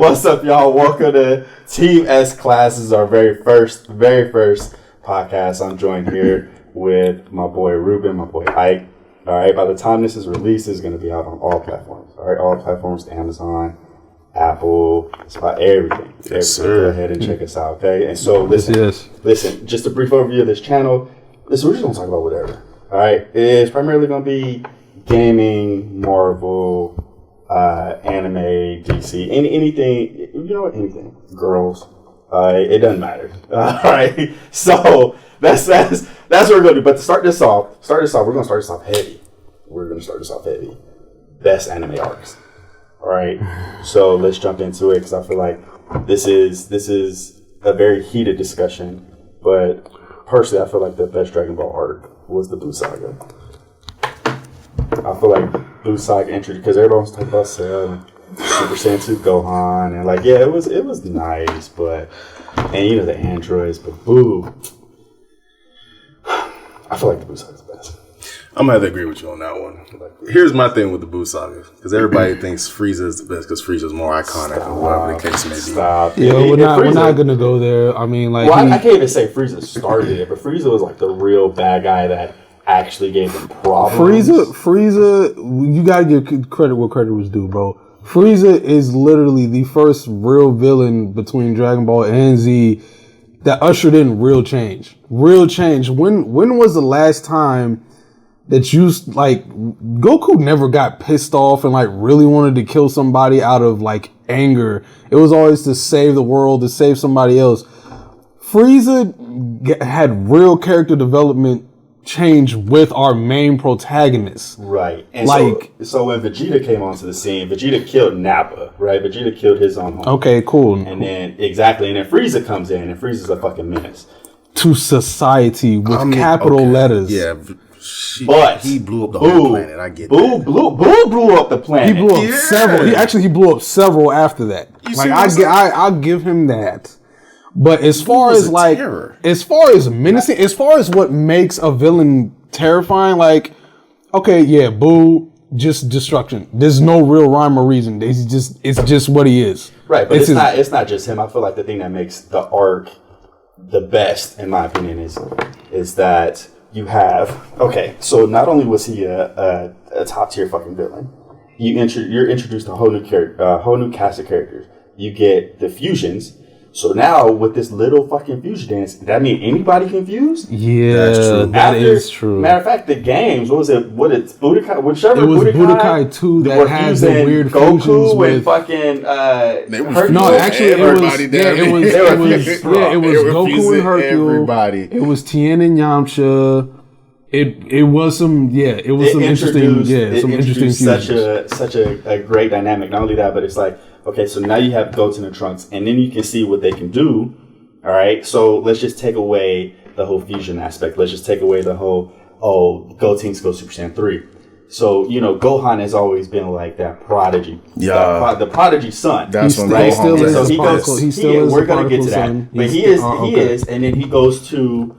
What's up, y'all? Welcome to Team S Classes, our very first podcast. I'm joined here with my boy Ruben, my boy Ike. All right, by the time this is released, it's going to be out on all platforms. All right, all platforms: Amazon, Apple, it's about everything. Yes, sir. Go ahead and check us out, okay? And so listen. Just a brief overview of this channel. Listen, we're just going to talk about whatever. All right, it's primarily going to be gaming, Marvel, anime, DC, anything. You know what? Anything. Girls. It doesn't matter. All right. So that's what we're gonna do. But to start this off, we're gonna start this off heavy. Best anime arcs. All right. So let's jump into it because I feel like this is a very heated discussion. But personally, I feel like the best Dragon Ball arc was the Buu Saga. I feel like Buu Saga introduced because everyone was talking about Cell and Super Saiyan 2 Gohan and like it was nice, but and the androids, but Buu. I feel like the Buu Saga is the best. I'm gonna have to agree with you on that one. Here's my thing with the Buu Saga, because everybody thinks Frieza is the best because Frieza is more iconic, or whatever the case may be. Stop. Yeah, we're not gonna go there. I mean, like, I can't even say Frieza started it, but Frieza was like the real bad guy that actually gave them problems. Frieza, you gotta give credit where credit was due, bro. Frieza is literally the first real villain between Dragon Ball and Z that ushered in real change. Real change. When was the last time that you, like, Goku never got pissed off and like really wanted to kill somebody out of like anger. It was always to save the world, to save somebody else. Frieza had real character development change with our main protagonist. Right. And so when Vegeta came onto the scene, Vegeta killed Nappa, right? Vegeta killed his own home. Okay, cool. And then Frieza comes in and Frieza's a fucking menace. To society with capital letters. Yeah. But he blew up the whole planet. I get Buu blew up the planet. He blew up several. He blew up several after that. I'll give him that. But as far as menacing, as far as what makes a villain terrifying, like, okay, yeah, Buu, just destruction. There's no real rhyme or reason. It's just what he is. Right, but it's not just him. I feel like the thing that makes the arc the best, in my opinion, is that you have, okay, so not only was he a top tier fucking villain, you're introduced to a whole new cast of characters. You get the fusions. So now with this little fucking fusion dance, that mean anybody can fuse? Yeah, that's true. That is true. Matter of fact, the games, it's Budokai, whichever. It was Budokai 2 that had the weird Goku fusions with and fucking it was Goku and Hercule. Everybody. It was Tien and Yamcha. It was some interesting fusions. Such a great dynamic. Not only that, but it's like, okay, so now you have Goten and Trunks, and then you can see what they can do. All right, so let's just take away the whole fusion aspect. Let's just take away the whole, Gotenks go Super Saiyan 3. So, Gohan has always been like that prodigy. Yeah. The prodigy son. That's when right? Gohan we're going to get to that. But he is, and then he goes to,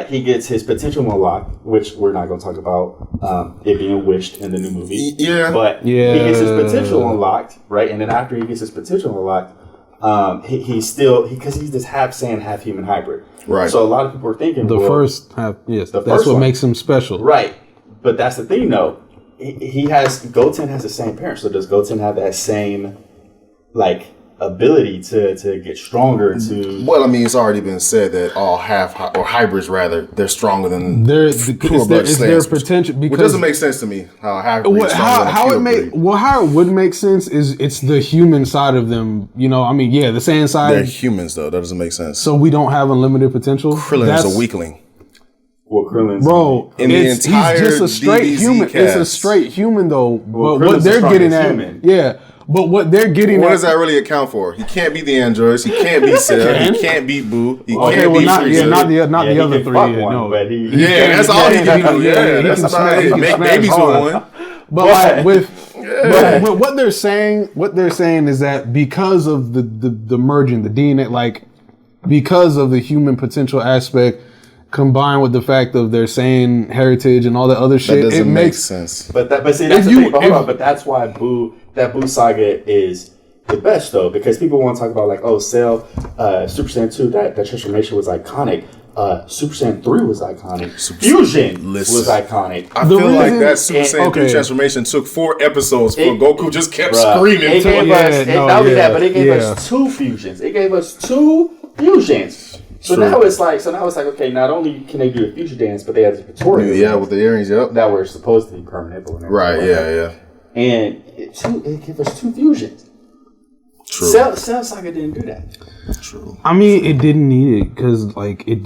he gets his potential unlocked, which we're not going to talk about it being wished in the new movie. Yeah. But he gets his potential unlocked, right? And then after he gets his potential unlocked, he's this half Saiyan, half human hybrid. Right. So a lot of people are thinking the first half, yes, that's what makes him special. Right. But that's the thing, though. Goten has the same parents. So does Goten have that same, like, ability to get stronger Well, I mean, it's already been said that all hybrids rather, they're stronger than their potential, because which doesn't make sense to me. How it would make sense is it's the human side of them. The Saiyan side. They're humans though. That doesn't make sense. So we don't have unlimited potential. Krillin is a weakling. Well, Krillin's he's just a straight DBZ human. cast. It's a straight human though. Well, but what they're getting at, human. yeah. But what they're getting what at... does that really account for? He can't beat the androids. He can't beat Cell. He can't beat Buu. He can't beat Frieza. Not the other three. No, but that's all he can do. Yeah, that's about it. Make babies with one. But with what they're saying is that because of the merging, the DNA, like because of the human potential aspect, combined with the fact of their Saiyan heritage and all that other shit, it makes sense. But see, that's the thing. But hold on. But that's why Buu Saga is the best though, because people want to talk about like, oh, Cell, Super Saiyan 2, that transformation was iconic. Super Saiyan 3 was iconic. Fusion was iconic. I feel like that Super Saiyan 3 transformation took 4 episodes for Goku just kept screaming. It gave us 2 fusions. It gave us 2 fusions. So now it's like, okay, not only can they do a fusion dance, but they have the tutorial. Yeah, with the earrings, that were supposed to be permanent. Right, yeah. And it gave us 2 fusions. True. Cell Saga didn't do that. True. I mean, it didn't need it because, like, you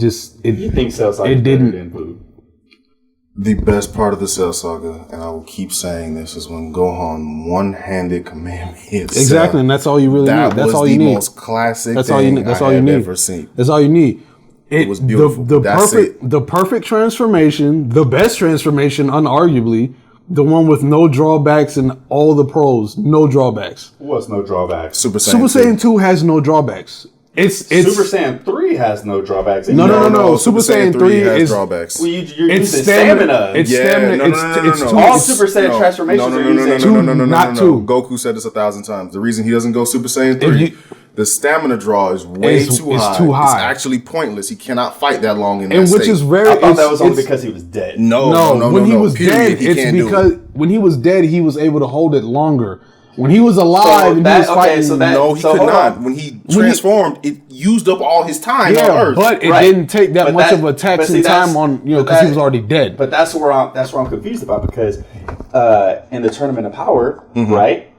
think Cell Saga didn't Boo? The best part of the Cell Saga, and I will keep saying this, is when Gohan one-handed command hits. Exactly, and that's all you really need. That's all you need. That was the most classic that's all you need. That's all you need. Ever seen. That's all you need. It was beautiful. The perfect transformation, the best transformation, unarguably. The one with no drawbacks and all the pros, no drawbacks. What's no drawbacks? Super Saiyan 2 has no drawbacks. It's Super Saiyan 3 has no drawbacks. No. Super Saiyan 3 has drawbacks. Well, you're using stamina. It's stamina. It's all Super Saiyan transformations are using not 2. Goku said this 1,000 times. The reason he doesn't go Super Saiyan 3, the stamina draw is way too high. It's too high. It's actually pointless. He cannot fight that long in that state. Which is very. I thought that was only because he was dead. No. When he was dead, it's because when he was dead, he was able to hold it longer. When he was alive and he was fighting, he could not. When he transformed, it used up all his time on Earth. But it didn't take that much of a taxing time on because he was already dead. But that's where I'm confused about, because in the Tournament of Power, right,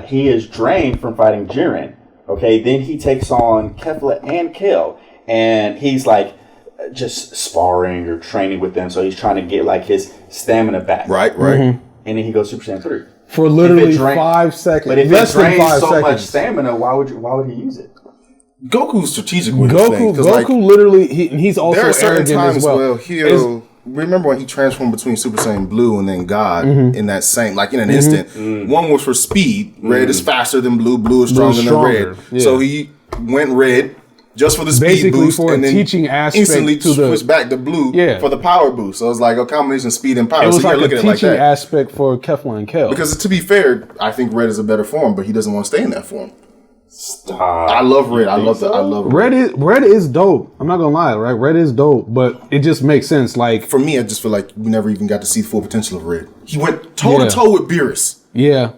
he is drained from fighting Jiren. Okay, then he takes on Kefla and Kale, and he's like just sparring or training with them. So he's trying to get like his stamina back. Right. And then he goes Super Saiyan 3 for literally 5 seconds. But if it drains so much stamina, why would he use it? Goku's strategic with Goku literally he's also arrogant as well. Remember when he transformed between Super Saiyan Blue and then God in that same, like in an instant. One was for speed. Red is faster than Blue. Blue is stronger than red. Yeah. So he went red just for the speed boost, for and then teaching aspect instantly switched back to Blue for the power boost. So it was like a combination of speed and power. It was so like look a at it like teaching that. aspect for Kefla and Kel. Because to be fair, I think red is a better form, but he doesn't want to stay in that form. Stop. I love red. I love red. Red is dope. I'm not gonna lie, right? Red is dope, but it just makes sense. Like for me, I just feel like we never even got to see the full potential of red. He went toe to toe with Beerus. Yeah,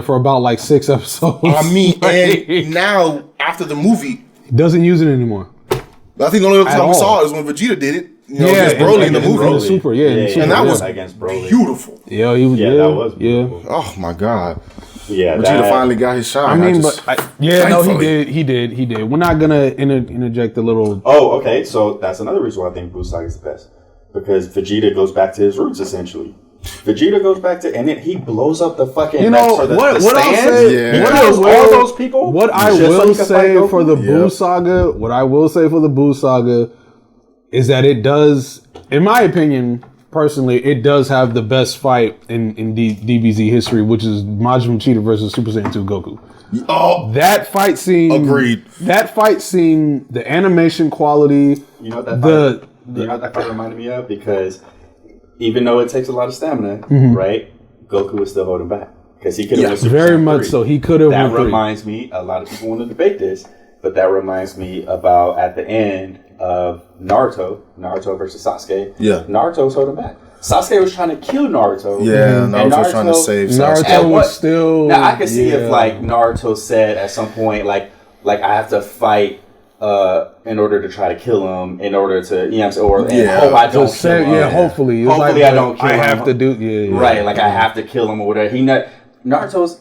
for about like 6 episodes. I mean, and now after the movie, he doesn't use it anymore. I think the only other time we saw it was when Vegeta did it. Against Broly in the movie. And that was against Broly. Beautiful. Yeah, he was. Yeah, that was beautiful. Oh my God. Yeah, Vegeta finally got his shot. I mean, he did. We're not gonna interject a little. Oh, okay. So that's another reason why I think Buu Saga is the best, because Vegeta goes back to his roots essentially. Vegeta goes back to, and then he blows up the fucking. What I'll say. He kills all those people. What I will say for the Buu Saga. What I will say for the Buu Saga is that it does, in my opinion. Personally, it does have the best fight in DBZ history, which is Majin Vegeta versus Super Saiyan 2 Goku. Oh, that fight scene. Agreed. That fight scene, the animation quality. You know what that fight reminded me of? Because even though it takes a lot of stamina, right? Goku was still holding back because he could have won Super very Saiyan much 3. so. He could have. That reminds me. A lot of people want to debate this, but that reminds me about at the end of Naruto versus Sasuke. Yeah. Naruto was holding back. Sasuke was trying to kill Naruto. Yeah, Naruto was trying to save Sasuke. Naruto was still... Now, I could see if, like, Naruto said at some point, like I have to fight in order to try to kill him, in order to, you know what I'm saying? Or hope I don't kill him. Yeah, hopefully. Hopefully I don't kill him. I have to do... Right, like I have to kill him or whatever. Naruto's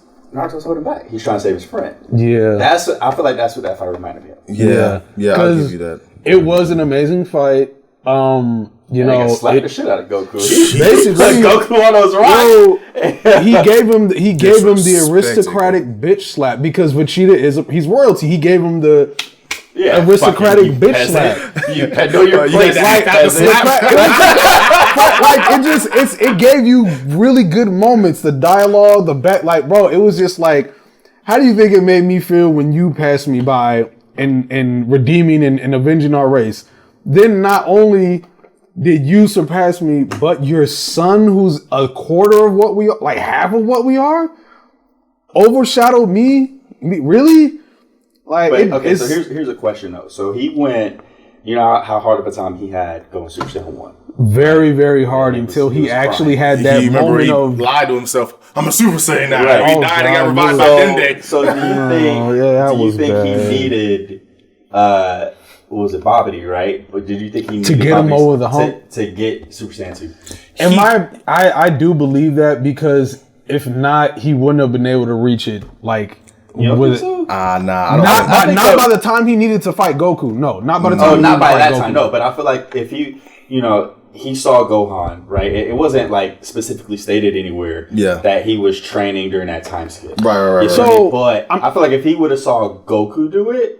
holding back. He's trying to save his friend. Yeah. I feel like that's what that fight reminded me of. Yeah, I'll give you that. It was an amazing fight. Slapped the shit out of Goku. Basically, Goku on those rocks. He gave him the aristocratic bitch slap because Vegeta he's royalty. He gave him the aristocratic bitch slap. You know your place. It gave you really good moments. The dialogue, it was just like, how do you think it made me feel when you passed me by and redeeming and avenging our race? Then not only did you surpass me, but your son, who's a quarter of what we are, like half of what we are, overshadowed me Really? Like, but, so here's a question though. So he went. You know how hard of a time he had going Super Saiyan 1. Very, very hard until he actually had that moment of lied to himself. I'm a Super Saiyan now. Right. He died and got revived by Dende. So do you think he needed what was it, Babidi, right? Or did you think he needed to get him over the hump to get Super Saiyan 2? And I do believe that, because if not, he wouldn't have been able to reach it. Like, you don't think so? Nah. Not by the time he needed to fight Goku. No, not by the time. Not by that time. No, but I feel like if he saw Gohan, right? It wasn't like specifically stated anywhere that he was training during that time skip. Right. So, but I feel like if he would have saw Goku do it,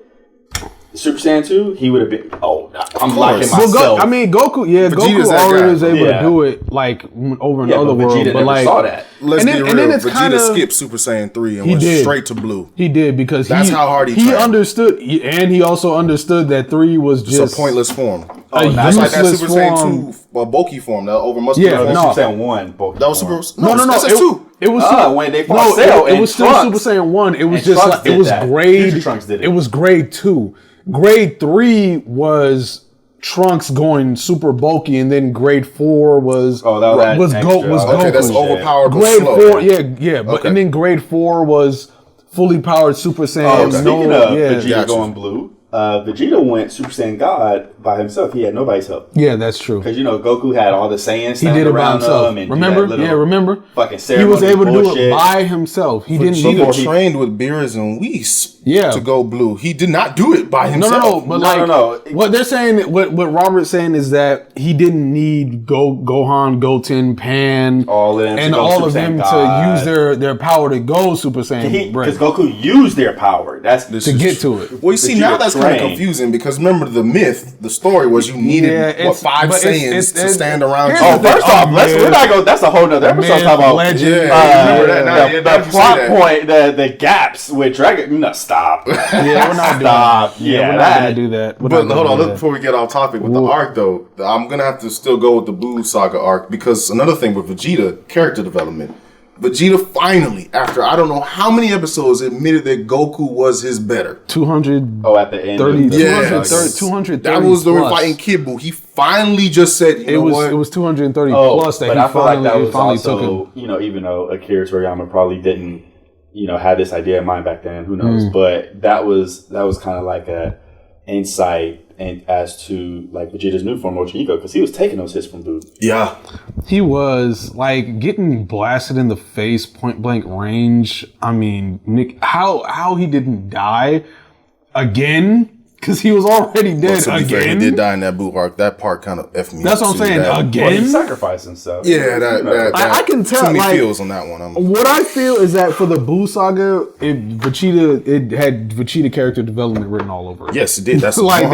Super Saiyan 2, he would have been. I'm locking myself. Goku. Yeah, Vegeta's Goku already was able to do it like over in other worlds. But like, saw that. Let's be real. Vegeta skipped Super Saiyan 3 and went straight to Blue. He did, because that's how hard he trained. Understood, and he also understood that 3 was just a pointless form. That's like that Super Saiyan 2 bulky form, that over muscular form. Super Saiyan 1 bulky. That was Super. No. That's 2. It was when they fought Cell. It was still Super Saiyan 1. It was just like, it was grade. It was grade 2. Grade 3 was Trunks going super bulky, and then grade 4 was Goku. Okay, that's overpowered. Grade 4, but and then grade 4 was fully powered Super Saiyan. Speaking of Vegeta going blue, Vegeta went Super Saiyan God by himself. He had nobody's help. Yeah, that's true. Because Goku had all the Saiyans. He did it by himself. Remember? Remember? Fucking he was able to do it by himself. He didn't need it. He trained with Beerus and Whis to go blue. He did not do it by himself. No. What they're saying, what Robert's saying is that he didn't need Gohan, Goten, Pan, all of them to use their power to go Super Saiyan. Because Goku used their power. That's to get to it. Well, you see, now that's kind of confusing, because remember the story was you needed 5 Saiyans to stand around you. First off, we're not going. That's a whole nother episode talking about the plot point, the gaps with Dragon. No, stop. Yeah, we're not we're not gonna do that. But hold on, before we get off topic with the arc though, I'm gonna have to still go with the Buu Saga arc, because another thing with Vegeta character development. Vegeta finally, after I don't know how many episodes, admitted that Goku was his better. 200. At the end. 230. That was during fighting Kid Buu. He finally just said, you know what? It was 230 plus that I feel like that was also, even though Akira Toriyama probably didn't, have this idea in mind back then, who knows? But that was kind of like a insight as to like Vegeta's new form, Ochigo, because he was taking those hits from Buu. Yeah, he was like getting blasted in the face, point blank range. I mean, Nick, how he didn't die again? Because he was already dead again. He did die in that Buu arc. That part kind of effed me. That's what I'm saying. Again, well, he sacrificed himself. Yeah, that I can tell. Too many feels on that one. What I feel is that for the Buu saga, it had Vegeta character development written all over it. Yes, it did. That's like 100%.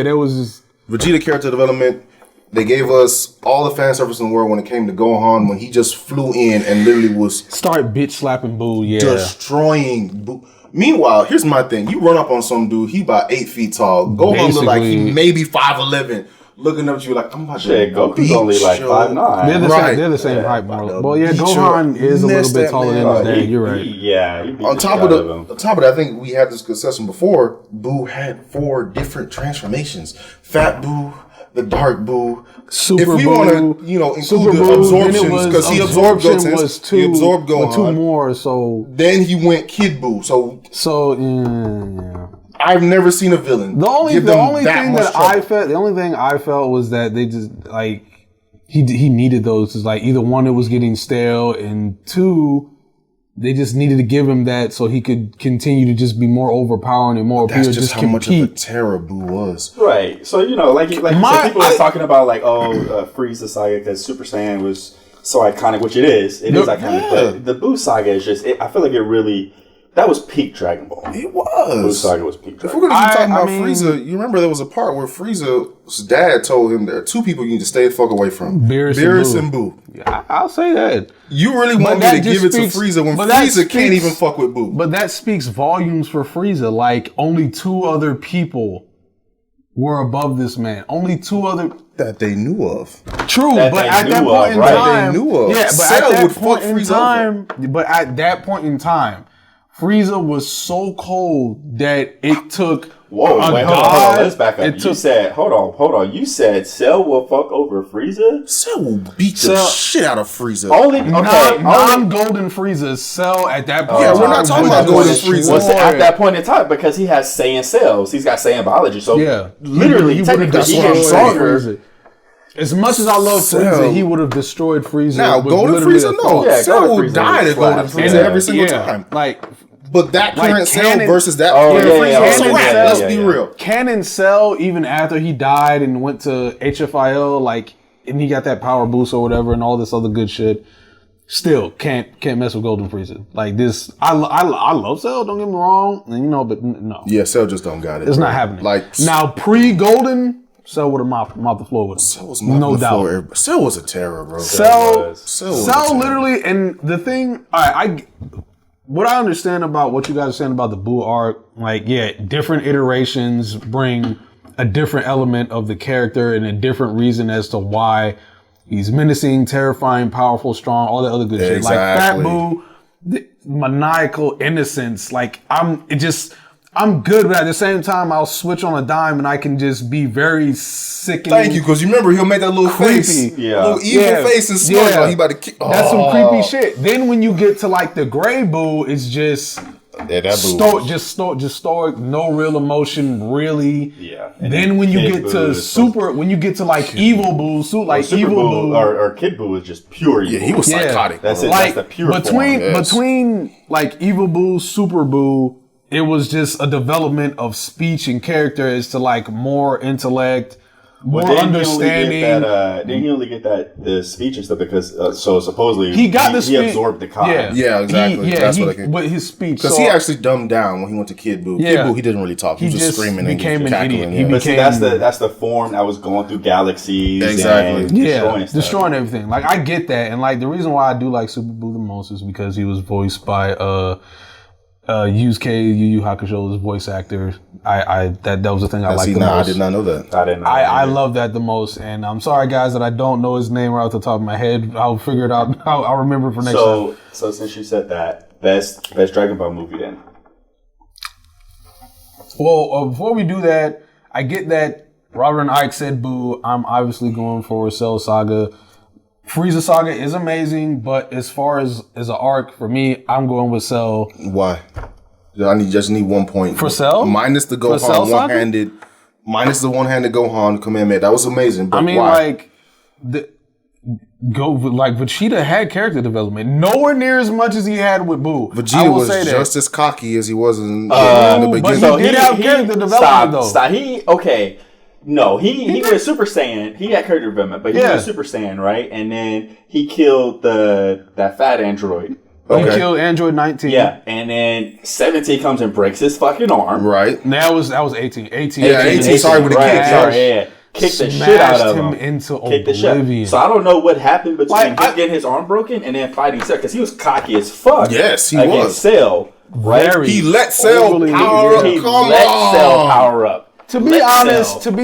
there was Vegeta character development. They gave us all the fan service in the world when it came to Gohan, when he just flew in and literally was start bitch slapping Buu, destroying Buu. Meanwhile, here's my thing. You run up on some dude, he about 8 feet tall. Gohan look like he maybe 5'11", looking up at you like, I'm about to Goku's only like 5'9". They're the same height, more. Well, Gohan is a little bit taller than his dad. You're right. On top of that, I think we had this discussion before. Buu had 4 different transformations. Fat Buu, the Dark Buu. Super if we want to, include the absorptions, because he absorbed Goten, he absorbed Gohan. 2 more, so then he went Kid Buu. So yeah. I've never seen a villain. The only thing I felt was that they just like he needed those. Is like either one, it was getting stale, and 2, they just needed to give him that so he could continue to just be more overpowering and more appealing. That's just how much of a terror Buu was. Right. So, like you said, people are talking about like, Frieza saga because Super Saiyan was so iconic, which it is. It is iconic. But the Buu saga is just, I feel like it really, that was peak Dragon Ball. It was. Buu saga was peak Dragon Ball. If we're going to be talking about Frieza, you remember there was a part where Frieza's dad told him there are 2 people you need to stay the fuck away from. Beerus and Buu. Yeah, I'll say that. You really want me to give it to Frieza when Frieza can't even fuck with Buu. But that speaks volumes for Frieza. Like, only 2 other people were above this man. Only 2 other... That they knew of. True, but at that point in time... They knew of. Yeah, but at that point in time... But at that point in time, Frieza was so cold that it took. Whoa, wait, hold on. Let's back up. Hold on. You said Cell will fuck over Frieza? Cell will beat the shit out of Frieza. Non-golden Frieza, Cell at that point. Yeah, we're not talking about golden Frieza. At that point in time, because he has Saiyan cells. He's got Saiyan biology. So literally, technically, he gets stronger. As much as I love Frieza, he would have destroyed Frieza. Now, golden Frieza, no. Cell will die to golden Frieza every single time. But that current Cell versus that Frieza, let's be real. Canon Cell, even after he died and went to HFIL, and he got that power boost or whatever and all this other good shit, still can't mess with Golden Frieza. Like this, I love Cell, don't get me wrong, but no. Yeah, Cell just don't got it. It's not happening. Now, pre-Golden, Cell would have mopped the floor with him. Cell was mopping the floor. Cell was a terror, bro. Cell literally, and the thing, what I understand about what you guys are saying about the Boo arc, different iterations bring a different element of the character and a different reason as to why he's menacing, terrifying, powerful, strong, all that other good shit. Like Fat Boo, the maniacal innocence. I'm good, but at the same time, I'll switch on a dime and I can just be very sickening. Thank you, because you remember he'll make that little face, little evil face and smirk like he about to kick. That's some creepy shit. Then when you get to the Gray Boo, it's just stoic, no real emotion, really. Yeah. Then when you get to Evil Boo, Evil Boo or Kid Boo is just pure evil. Yeah, he was psychotic. That's it. That's the pure between Evil Boo, Super Boo. It was just a development of speech and character as to more intellect, more understanding. Didn't he only get the speech and stuff because so supposedly he absorbed the Kai. Yeah, exactly. That's what I can. With his speech, because he actually dumbed down when he went to Kid Boo. Kid Boo, he didn't really talk. He was just screaming and became an idiot. Yeah. But see, that's the form that was going through galaxies. Exactly. And destroying everything. I get that, and the reason why I do like Super Boo the most is because he was voiced by Yusuke Yu Yu Hakusho's voice actor. That was the thing I liked the most. I did not know that. I didn't know I love that the most, and I'm sorry guys that I don't know his name right off the top of my head. I'll figure it out. I'll remember it for next time. So since you said that, best Dragon Ball movie then. Well, before we do that, I get that Robert and Ike said Boo. I'm obviously going for Cell Saga. Frieza Saga is amazing, but as far as an arc, for me, I'm going with Cell. Why? I just need 1 point. For Cell? Minus the Gohan one-handed. Minus the one-handed Gohan Kamehameha. That was amazing, but why? Vegeta had character development. Nowhere near as much as he had with Boo. Vegeta was just as cocky as he was in the beginning. But he did have character development, though. Stop. No, he was Super Saiyan. He had character development, but he was Super Saiyan, right? And then he killed that fat android. Okay. He killed Android 19. Yeah, and then 17 comes and breaks his fucking arm. Right. That was 18. 18. Yeah, 18. Sorry, with the kick. Sorry, kicked the shit out of him. Into oblivion. So I don't know what happened between him getting his arm broken and then fighting Cell, because he was cocky as fuck. Yes, he was. Cell, right? He let Cell power up. He let Cell power up. To be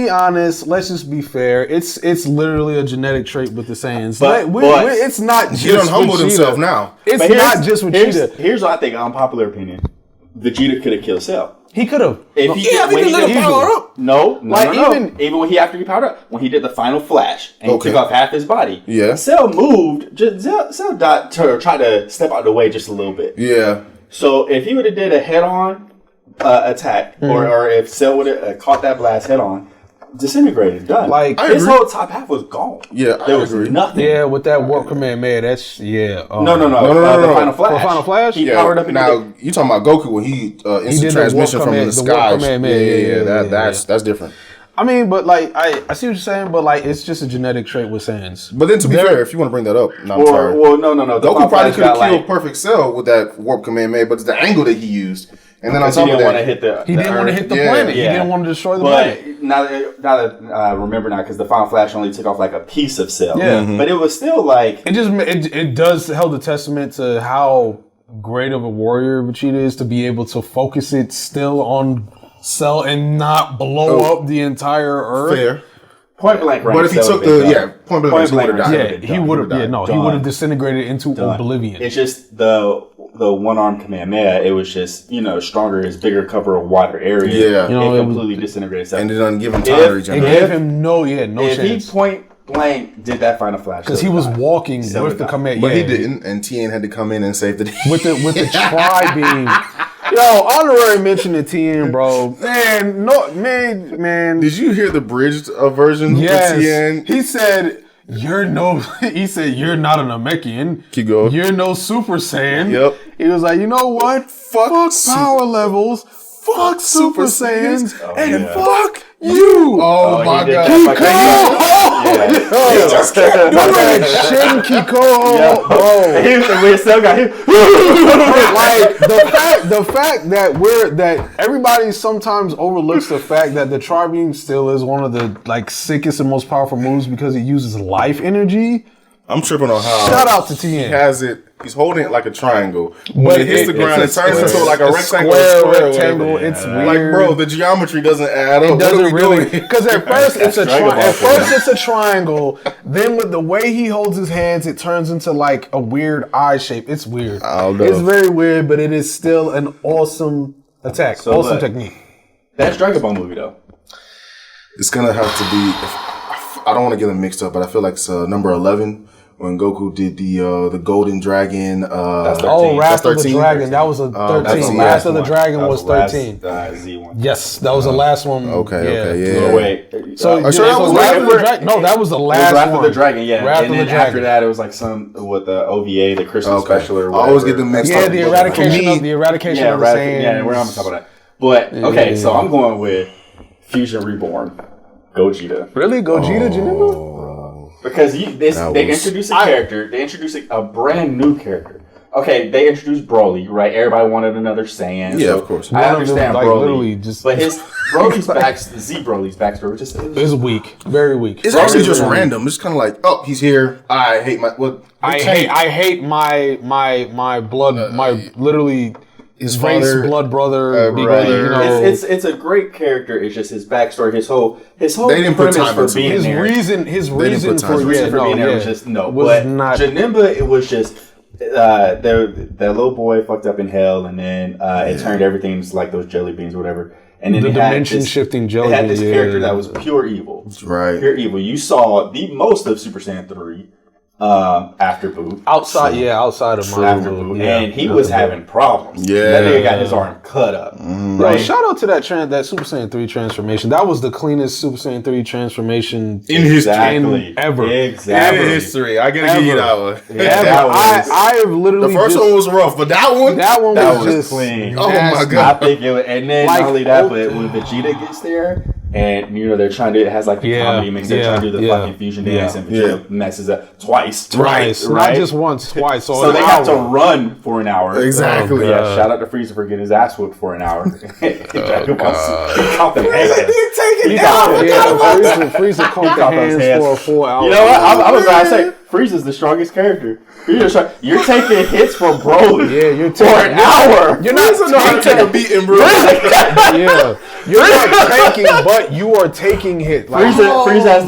honest, let's just be fair. It's literally a genetic trait with the Saiyans. But it's not just he done humbled himself now. It's not just with Vegeta. Here's what I think, unpopular opinion. Vegeta could have killed Cell. He could have. If he didn't let him power up. No. Even after he powered up, when he did the final flash and he took off half his body. Yeah. Cell moved. Cell died to try to step out of the way just a little bit. Yeah. So if he would have did a head-on attack, or if Cell would have caught that blast head on, disintegrated, done. His whole top half was gone. Yeah, there was nothing. Yeah, with that warp command, man, that's No. The Final Flash. For Final Flash, he powered up. Now you talking about Goku when he instant transmission from the sky? That's different. I mean, but I see what you're saying, but it's just a genetic trait with Saiyans. But then to be fair, if you want to bring that up, I'm sorry. Well, no. Goku probably could have killed Perfect Cell with that warp command, but it's the angle that he used. And then on top of that, he didn't want to hit the planet. Yeah. He didn't want to destroy the planet. Now that I remember now, because the Final Flash only took off a piece of Cell. Yeah. But it was still it does hold a testament to how great of a warrior Vegeta is to be able to focus it still on Cell and not blow up the entire Earth. Fair. Point blank, right? But if he took he would have died. He would have disintegrated into oblivion. It's just the one-arm Kamehameha, it was just, stronger, his bigger, cover a wider area. Yeah. It completely disintegrated itself. And it doesn't give him time to regenerate. It gave him no chance. If he point blank did that final flash. Because he was walking with the Kamehameha. But he didn't, and Tien had to come in and save the day. With the tri-beam. Yo, honorary mention to Tien, bro. Man. Did you hear the bridged version of Tien? He said, you're not a Namekian. Keep going. You're no Super Saiyan. Yep. He was like, you know what? Fuck power levels. Fuck Super Saiyans. And fuck you. Oh my God. Kiko! He just kept doing it. Shin Kiko, bro. We still got him. Like the fact that everybody sometimes overlooks the fact that the Tri-Beam still is one of the sickest and most powerful moves because it uses life energy. I'm tripping on how. Shout out to Tien. He has it. He's holding it like a triangle. When it hits the ground, it turns into like a rectangle. Rectangle. It's weird. Like, bro, the geometry doesn't add up. It doesn't really. Because at first it's a triangle. Then with the way he holds his hands, it turns into like a weird eye shape. It's weird. I don't know. It's very weird, but it is still an awesome attack. So awesome technique. That's Dragon Ball movie though. It's gonna have to be. I don't want to get them mixed up, but I feel like it's number 11. When Goku did the Golden Dragon, that's 13. Wrath of the 13? Dragon. That was a 13. Wrath of the Dragon was 13. Z one. Yes, that was the last one. Okay. Oh, wait. So that was Wrath of the Dragon. No, that was the last Wrath one. of the Dragon. Yeah. Wrath and of the then Dragon. after that, it was like some with the OVA, the Christmas special or whatever. I always get them mixed up. Yeah, the eradication of the Saiyans. Yeah, we're on top of that. But okay, so I'm going with Fusion Reborn, Gogeta. Really, Gogeta, Janemba? Because they introduced a character. They introduced a brand new character. Okay, they introduced Broly, right? Everybody wanted another Saiyan. Yeah, so of course. I understand Broly, but his Broly's backstory was just it's weak, very weak. It's actually just random. It's kind of like, oh, he's here. I hate my. I hate my blood. My literally. His race, father, blood brother, brother. It's a great character. It's just his backstory, his whole they didn't premise put time for into being there. His reason for being there was just But Janemba, it was just that little boy fucked up in hell, and then it turned everything into like those jelly beans, or whatever. And then the dimension shifting jelly beans. It had this character that was pure evil. Right, pure evil. You saw the most of Super Saiyan 3. After Boo. Outside of after Boo. And he was having problems. Yeah. That nigga got his arm cut up. Right. Yo, shout out to that Super Saiyan 3 transformation. That was the cleanest Super Saiyan 3 transformation in history. Ever. Exactly. In history. I gotta give you that one. Yeah, I have literally. The first one was rough, but that one was just clean. Oh my God. I think it was, and then not only that, but when Vegeta gets there, and they're trying to, it has like the comedy mix, they're trying to do the fucking fusion dance, and Vegeta messes up twice. Right? Not just once, twice. So they have to run for an hour. Exactly. Yeah, shout out to Frieza for getting his ass whooped for an hour. Dragon Ball Z. He caught them hands. Frieza caught the hands for a full hour. You know what? I was about to say, Frieza's the strongest character. You're taking hits for Broly for an hour. You're not taking a beating, bro. You're not taking, but you are taking hits. Like, Frieza has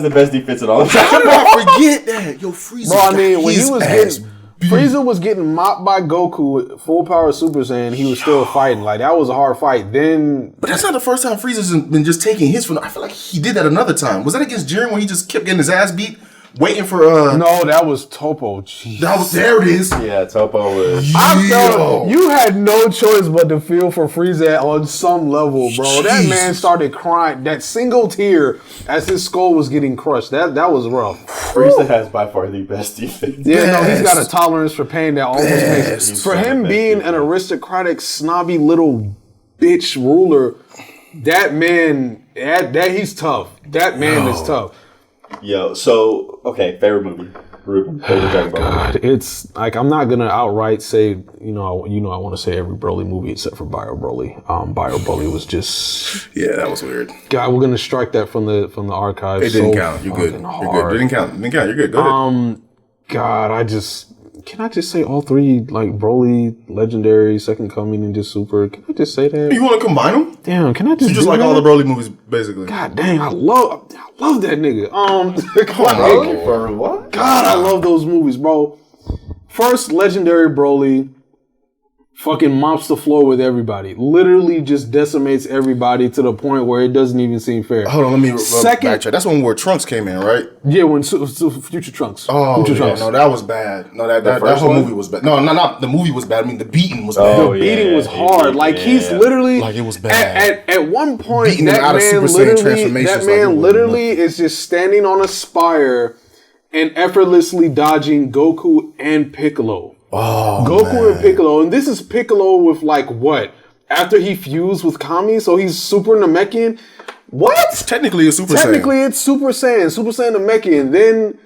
the best defense in all the time. How did I forget that? Yo, Frieza. Bro, I mean, when he was getting Frieza was getting mopped by Goku with full power Super Saiyan, he was still fighting. Like, that was a hard fight. But that's not the first time Frieza's been just taking hits from. I feel like he did that another time. Was that against Jiren when he just kept getting his ass beat? Waiting for No, that was Topo. Jeez. There it is. Yeah, Topo was. You had no choice but to feel for Frieza on some level, bro. Jeez. That man started crying. That single tear as his skull was getting crushed. That was rough. Frieza has by far the best defense. Yeah, no, he's got a tolerance for pain that almost makes it. For him being an aristocratic, snobby little bitch ruler, that man, that he's tough. That man is tough. Yo, so okay, favorite movie, Ruben. Favorite Dragon Ball movie. It's like I'm not gonna outright say I want to say every Broly movie except for Bio Broly. Bio Broly was just that was weird. God, we're gonna strike that from the archives. It didn't count. You're good. You're good. It didn't count. You're good. Go ahead. God, can I just say all three, like Broly, Legendary, Second Coming, and just Super? Can I just say that? You want to combine them? Damn, can I just? You just like all the Broly movies, basically. God dang, I love that nigga. For what? God, I love those movies, bro. First, legendary Broly fucking mops the floor with everybody. Literally just decimates everybody to the point where it doesn't even seem fair. Hold on, let me backtrack. That's when where Trunks came in, right? Yeah, when Future Trunks. Oh, Future Trunks. No, that was bad. No, that whole movie was bad. No, not the movie was bad. I mean, the beating was bad. The beating was hard. Like he's literally like it was bad. At one point, beating him out of Super Saiyan transformations. That man literally is just standing on a spire and effortlessly dodging Goku and Piccolo. Oh, Goku and Piccolo, and this is Piccolo with like what? After he fused with Kami, so he's Super Namekian. What? Technically, it's Super Saiyan. Technically, it's Super Saiyan Namekian. Then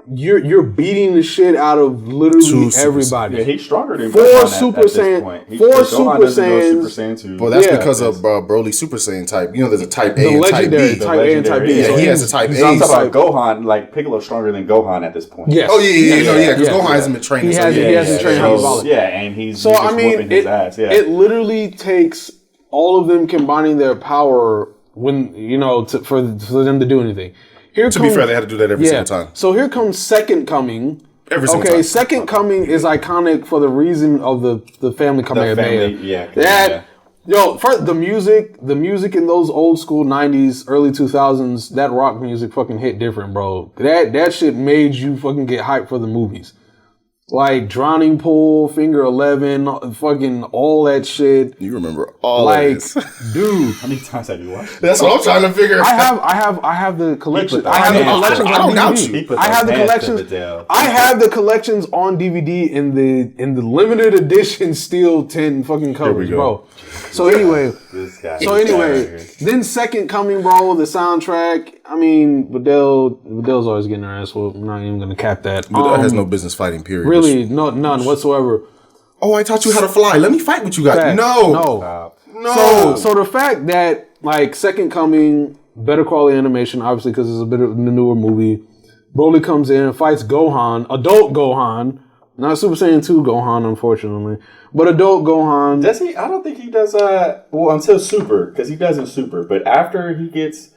you're beating the shit out of literally everybody. Yeah, he's stronger than Four Super Saiyan. Four Super Saiyans. Well, that's because of Broly's Super Saiyan type. You know, there's a Type A and Type B. Type A and Type B. Yeah, he has a Type A. I'm talking about Gohan. Like Piccolo's stronger than Gohan at this point. Yes. Oh yeah. Because Gohan hasn't been training. He hasn't trained how evolved. Yeah, and he's so I mean, whooping his ass. Yeah. It literally takes all of them combining their power when for them to do anything. To be fair, they had to do that every single time. So here comes Second Coming. Every single time. Second Coming is iconic for the reason of the family Kamehameha. First the music in those old school 90s, early 2000s, that rock music fucking hit different, bro. That shit made you fucking get hyped for the movies. Like Drowning Pool, Finger 11, fucking all that shit. You remember all of this. Dude. How many times have you watched it? That's what I'm trying to figure out. I have the collection. I don't doubt you. I have the collections. I have the collections on DVD in the limited edition Steel 10 fucking covers, bro. So anyway, then Second Coming, bro, the soundtrack. I mean, Vidal's always getting her ass whooped. I'm not even gonna cap that. Vidal has no business fighting, period. Really, none whatsoever. Oh, I taught you how to fly. Let me fight with you guys. No. So the fact that like Second Coming, better quality animation, obviously because it's a bit of a newer movie. Broly comes in and fights Gohan, adult Gohan, not Super Saiyan 2 Gohan, unfortunately, but adult Gohan. Does he? I don't think he does. Until Super, because he does in Super. But after he gets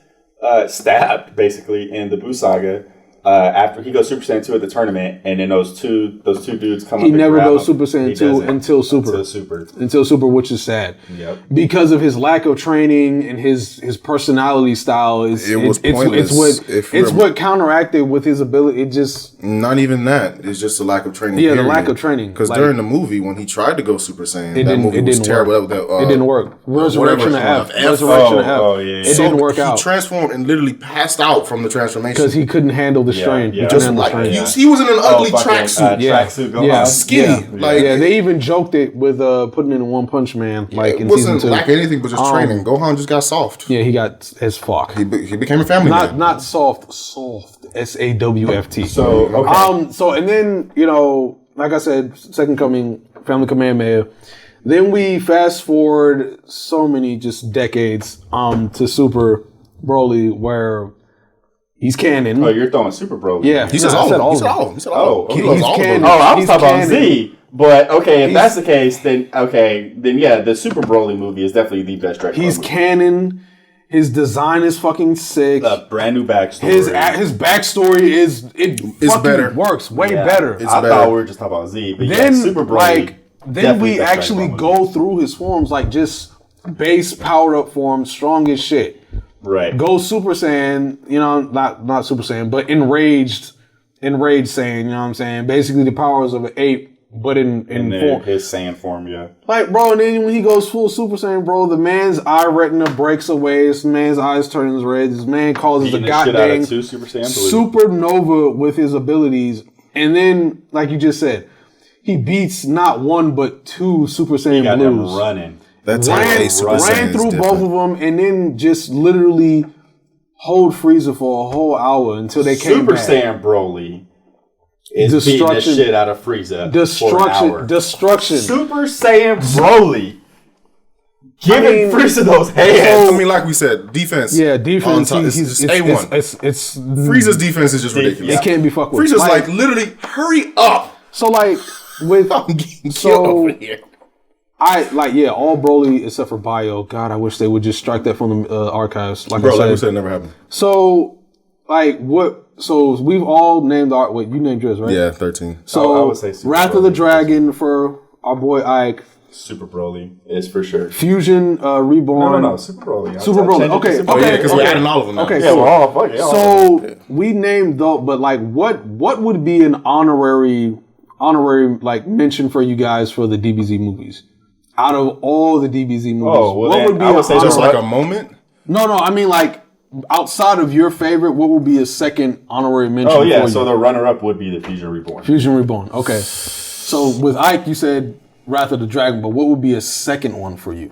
stabbed, basically in the Buu Saga. After he goes Super Saiyan 2 at the tournament, and then those two dudes come up. He never goes Super Saiyan 2 until Super, which is sad. Yep. Because of his lack of training and his personality style it's what counteracted with his ability. It just not even that. It's just a lack of training. Yeah, the lack of training. Because during the movie when he tried to go Super Saiyan, that movie was terrible. It didn't work. Resurrection of F. It didn't work out. He transformed and literally passed out from the transformation because he couldn't handle the strain. Yeah. Just like he was in an ugly tracksuit. Tracksuit, skinny. They even joked it with putting in One Punch Man. Like it in wasn't season 2. like anything but just training. Gohan just got soft. Yeah, he got as fuck. He became a family man. Not soft. SAWFT. So and then like I said, Second Coming, Family Kamehameha. Then we fast forward so many just decades to Super Broly, where he's canon. Oh, you're throwing Super Broly. Yeah, he said all of them. He's canon. Oh, I was talking about Z. But okay, if that's the case, then yeah, the Super Broly movie is definitely the best Dragon Ball movie. He's canon. His design is fucking sick. A brand new backstory. His backstory is better. Works way better. I thought we were just talking about Z, but then Super Broly. Then we actually go through his forms, like just base powered up form, strong as shit. Right. Go Super Saiyan, not Super Saiyan, but enraged Saiyan, you know what I'm saying? Basically the powers of an ape, but in form. His Saiyan form, yeah. Like, bro, and then when he goes full Super Saiyan, bro, the man's eye retina breaks away. This man's eyes turns red. This man causes a goddamn supernova with his abilities. And then, like you just said, he beats not one but two Super Saiyan got Blues. Him running. Ran through both of them and then just literally hold Frieza for a whole hour until they came back. Super Saiyan Broly is beating the shit out of Frieza for an hour. Destruction. Super Saiyan Broly giving Frieza those hands. I mean, like we said, defense. Yeah, defense. He's A1. It's Frieza's defense is just ridiculous. It can't be fucked with. Frieza's like literally, hurry up. So like with I'm getting killed over here. All Broly except for Bio. God, I wish they would just strike that from the archives. Like I said, it never happened. So, like what? So we've all named our. Wait, you named yours, right? Yeah, 13. So I would say Super Wrath Broly. of the Dragon for our boy Ike. Super Broly is for sure. Fusion Reborn. No, Super Broly. Super Broly. Okay, yeah, because we're adding all of them now. Okay, Yeah, cool. we're all fucking. So we named though, but like, what would be an honorary like mention for you guys for the DBZ movies? Out of all the DBZ movies, what would be? I would say just like a moment. No, I mean like outside of your favorite, what would be a second honorary mention? Oh yeah, for so you? the runner-up would be the Fusion Reborn. Fusion Reborn. Okay, so with Ike, you said Wrath of the Dragon, but what would be a second one for you?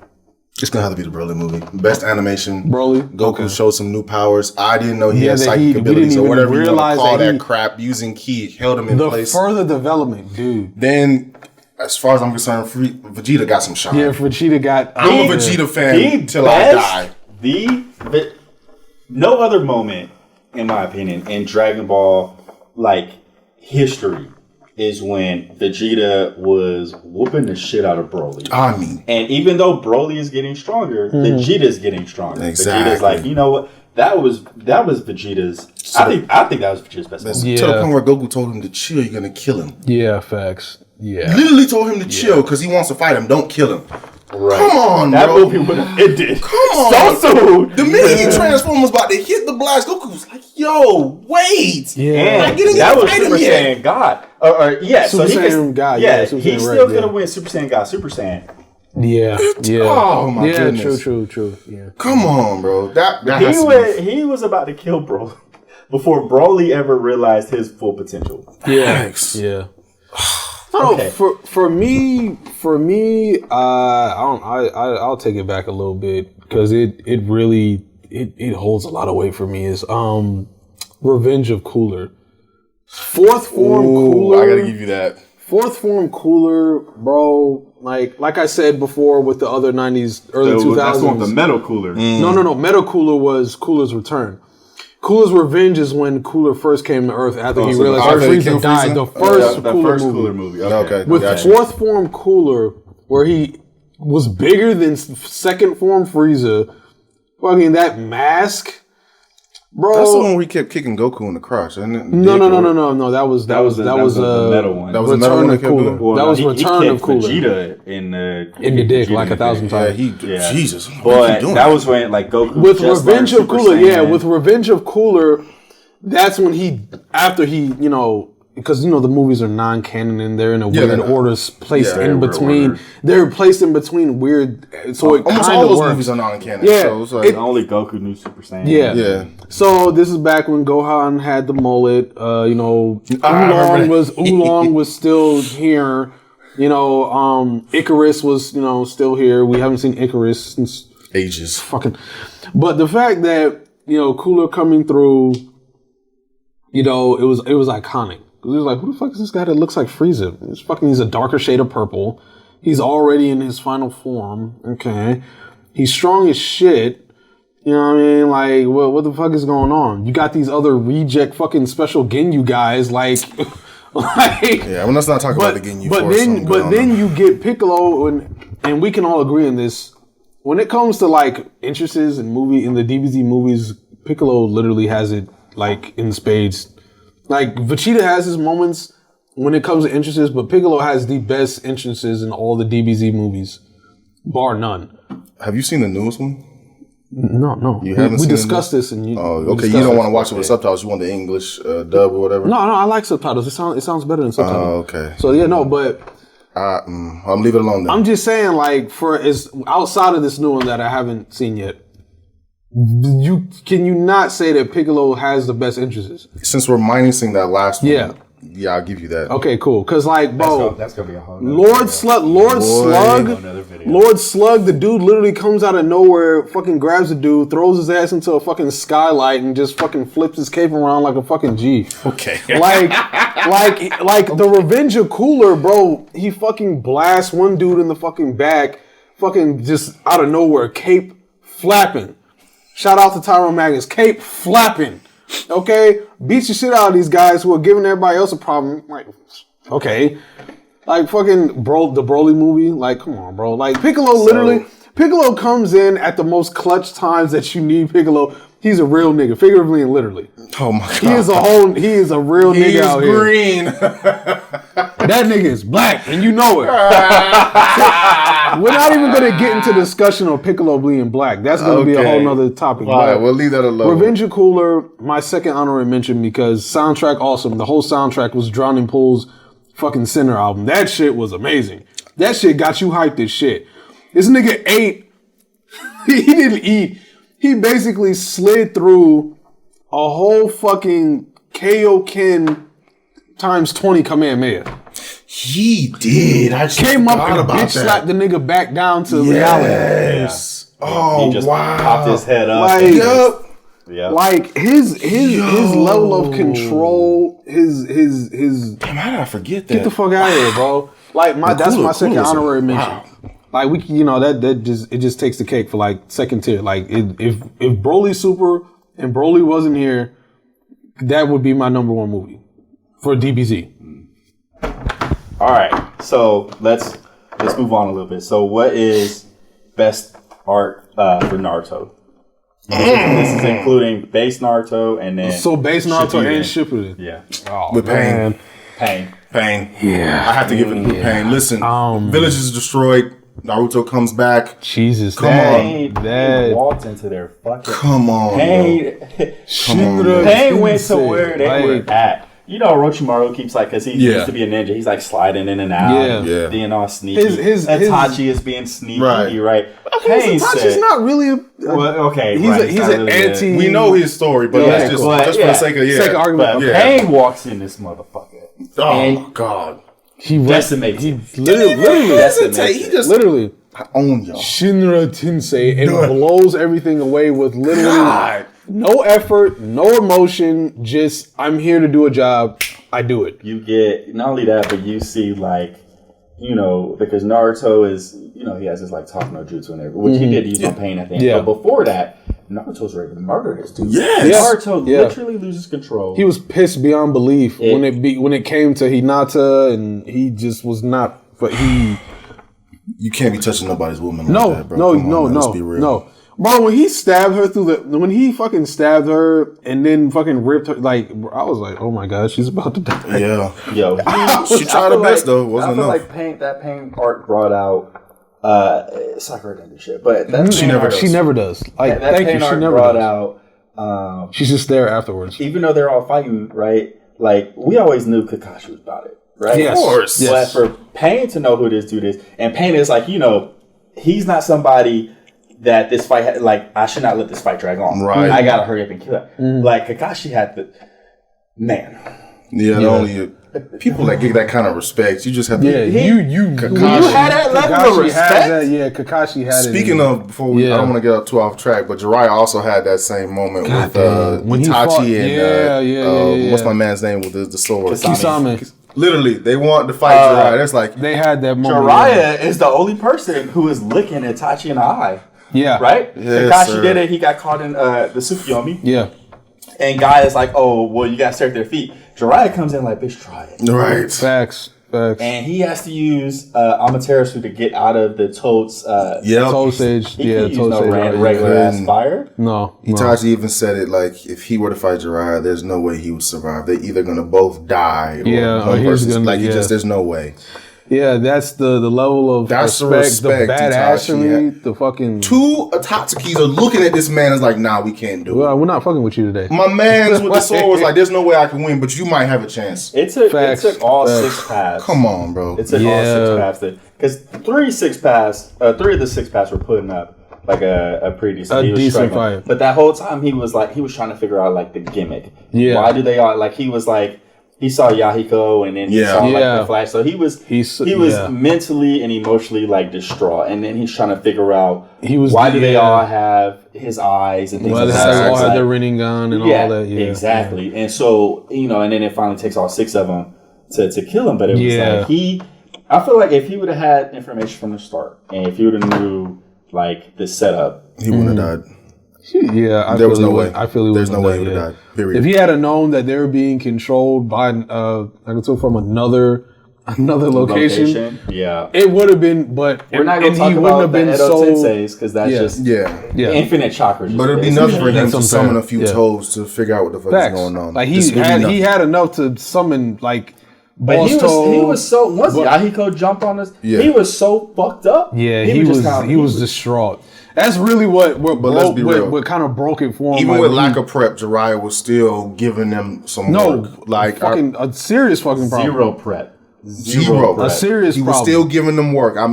It's gonna have to be the Broly movie. Best animation. Broly. Goku showed some new powers. I didn't know he Yeah, had that psychic we abilities didn't or even whatever you want realize to call that that crap. Using Ki held him in The place. further development, dude. Then, as far as I'm concerned, Vegeta got some shine. Yeah, Vegeta got. I'm a Vegeta fan till I die. The no other moment, in my opinion, in Dragon Ball like history is when Vegeta was whooping the shit out of Broly. I mean, And even though Broly is getting stronger, Vegeta's getting stronger. Exactly. Vegeta's like, you know what? That was Vegeta's. I think that was Vegeta's best moment. to the point where Goku told him to chill. You're gonna kill him. Yeah, facts. Yeah. Literally told him to chill because he wants to fight him. Don't kill him. Right. Come on, that bro. movie would have ended Come on. so soon. The minute he transformed was about to hit the blast, Goku was like, "Yo, wait!" Yeah. And didn't that even was fight him Super yet. Saiyan God. Or yeah, Super so he Saiyan could, God, yeah, yeah, Super he's Saiyan still Red, gonna yeah. win Super Saiyan God, Super Saiyan. Yeah. Oh my Yeah, goodness. true. Yeah. Come on, bro. That has to be- He was about to kill Broly before Broly ever realized his full potential. Yeah. Thanks. Yeah. Okay. For me, I'll take it back a little bit because it really holds a lot of weight for me. Is Revenge of Cooler, fourth form Cooler. I gotta give you that. Fourth form Cooler, bro. Like I said before with the other '90s, early 2000s. That's one with the metal cooler. No. Metal Cooler was Cooler's return. Cooler's Revenge is when Cooler first came to Earth after he realized after he Frieza killed died. Frieza? The first Cooler movie. Okay. With Gotcha. fourth form Cooler, where he was bigger than second form Frieza, fucking that mask, bro. That's the one where he kept kicking Goku in the crotch, isn't it? No. That was the metal one. That was the metal Return one of they kept Cooler. doing? That was he Return kicked of Cooler. Vegeta In the dick like 1,000 times. Yeah, Jesus. What But he doing? that was when like Goku With just Revenge learned of Super Cooler, Saiyan. with Revenge of Cooler, that's when after he, because the movies are non-canon and they're in a weird order placed in between. order. They're placed in between weird, so it almost kind all of those works. movies are non-canon. Yeah. So it's like, only Goku knew Super Saiyan. Yeah. So this is back when Gohan had the mullet. Oolong was still here. Icarus was still here. We haven't seen Icarus since ages. But the fact that Cooler coming through, it was iconic. It was like, who the fuck is this guy that looks like Frieza? He's a darker shade of purple. He's already in his final form. Okay. He's strong as shit. You know what I mean? Like, what the fuck is going on? You got these other reject fucking special Ginyu guys, like yeah, well, let's not talk about the Ginyu Force. But then you get Piccolo, and we can all agree on this. When it comes to like interests in the DBZ movies, Piccolo literally has it like in spades. Like Vegeta has his moments when it comes to interests, but Piccolo has the best interests in all the DBZ movies, bar none. Have you seen the newest one? No. You haven't we seen discussed this, and you. Oh, okay. You don't want to watch it with subtitles. You want the English dub or whatever. No. I like subtitles. It sounds better than subtitles. Oh, okay. So yeah, no, but. I'm leave it alone then. I'm just saying, like, is outside of this new one that I haven't seen yet, can you not say that Piccolo has the best interests? Since we're minusing that last one, yeah, I'll give you that. Okay, cool. Because like, bro, that's gonna be a whole Lord Slug, the dude literally comes out of nowhere, fucking grabs the dude, throws his ass into a fucking skylight, and just fucking flips his cape around like a fucking G. Okay. like the Revenge of Cooler, bro. He fucking blasts one dude in the fucking back, fucking just out of nowhere, cape flapping. Shout out to Tyrone Magnus, cape flapping. Okay, beats the shit out of these guys who are giving everybody else a problem. Like, okay, like fucking the Broly movie. Like, come on, bro. Like Piccolo Piccolo comes in at the most clutch times that you need Piccolo. He's a real nigga, figuratively and literally. Oh my god. He is a real nigga out here. Green. That nigga is black, and you know it. We're not even going to get into discussion on Piccolo being black. That's going to be a whole nother topic. All right, we'll leave that alone. Revenge of Cooler, my second honorary mention because soundtrack awesome. The whole soundtrack was Drowning Pool's fucking Sinner album. That shit was amazing. That shit got you hyped as shit. This nigga ate. He didn't eat. He basically slid through a whole fucking Kaioken times 20 Kamehameha. He did. I just came up and bitch slapped the nigga back down to reality. Yes. Oh, he just wow. popped his head up. Like, yep. Like his level of control, his Damn, how did I forget that? Get the fuck out of here, bro. Like that's my second honorary mention. Wow. Like that just takes the cake for like second tier. Like if Broly Super and Broly wasn't here, that would be my number one movie for DBZ. All right, so let's move on a little bit. So, what is best art for Naruto? This is including base Naruto and then base Naruto and Shippuden. Yeah. Oh, with man. Pain. Yeah. I have to give it with Pain. Listen, village is destroyed. Naruto comes back. Jesus, Come on. He walked into their fucking. Come on. Pain went to where they were at. You know, Orochimaru keeps like, because he used to be a ninja, he's like sliding in and out, being all sneaky. Itachi is being sneaky, right? Itachi's not really he's an anti. We know his story, but let's just for the sake of argument. Pain walks in this motherfucker. Oh my god. He decimates. He literally own y'all. Shinra Tensei and blows everything away with literally no effort, no emotion, just I'm here to do a job, I do it. You get not only that, but you see like, you know, because Naruto is, you know, he has his like talk no jutsu and everything, which he did use on Pain at the end. Yeah. But before that, Naruto's ready to murder this dude. Yes. Naruto literally loses control. He was pissed beyond belief when it came to Hinata, and he just was not. But you can't be touching nobody's woman. No, like that, bro. No. Bro, when he stabbed her when he fucking stabbed her and then fucking ripped her, like, I was like, oh my god, she's about to die. Yeah. Yo. She tried her best though. Wasn't enough. I feel like that Pain art brought out, Sakura didn't do shit, but she never does. Like, that Pain art brought out, she's just there afterwards. Even though they're all fighting, right? Like, we always knew Kakashi was about it, right? Yes. Of course. But for Pain to know who this dude is, and Pain is like, you know, he's not somebody that this fight, I should not let this fight drag on. Right. I gotta hurry up and kill it. Like, Kakashi had Yeah, only people that give that kind of respect, you just have to. Kakashi. You had that level of respect. Kakashi had it. Speaking of, before I don't want to get too off track, but Jiraiya also had that same moment with Itachi and what's my man's name with the sword? Kisame. Literally, they want to fight Jiraiya. That's like they had that moment. Jiraiya is the only person who is looking at Itachi in the eye. Yeah. Right? Yes, Kakashi did it. He got caught in the Tsukuyomi. Yeah. And Guy is like, oh, well, you got to stare at their feet. Jiraiya comes in like, bitch, try it. Right. Facts. And he has to use Amaterasu to get out of the Toad's... Toad Sage. He can't use no regular ass fire. No. Itachi even said it like, if he were to fight Jiraiya, there's no way he would survive. They're either going to both die or one person. Like, there's no way. Yeah, that's the level of respect, the badassery, the fucking... Two Atatsukis are looking at this man as like, nah, we can't do it. Well, we're not fucking with you today. My man's with the sword was like, there's no way I can win, but you might have a chance. It took all 6 paths. Come on, bro. It took all 6 paths. Because 3 of the 6 paths were putting up like a pretty decent fight. But that whole time he was trying to figure out like the gimmick. Yeah. Why do they all, like, he was like, he saw Yahiko and then he saw like the Flash. So he was mentally and emotionally like distraught. And then he's trying to figure out why do they all have his eyes and things like that. They all have their Rinnegan and all that. Yeah, exactly. And so, you know, and then it finally takes all 6 of them to kill him. But it was like I feel like if he would have had information from the start and if he would have knew like the setup, he wouldn't have died. Yeah, there was no way. I feel there's no way he would have died. Period. If he had known that they were being controlled by from another another location. Yeah, it would have been, but we're not going to talk about the Edo Tenseis because that's just infinite chakras. But it'd be enough for him to summon a few toes to figure out what the fuck is going on. Like he had enough to summon like. But he was so once Yahiko jumped on us, he was so fucked up. Yeah, he was distraught. That's really what kind of broke it for him. Even with lack of prep, Jiraiya was still giving them some work. Like a serious fucking problem. Zero prep. A serious problem. He was still giving them work. I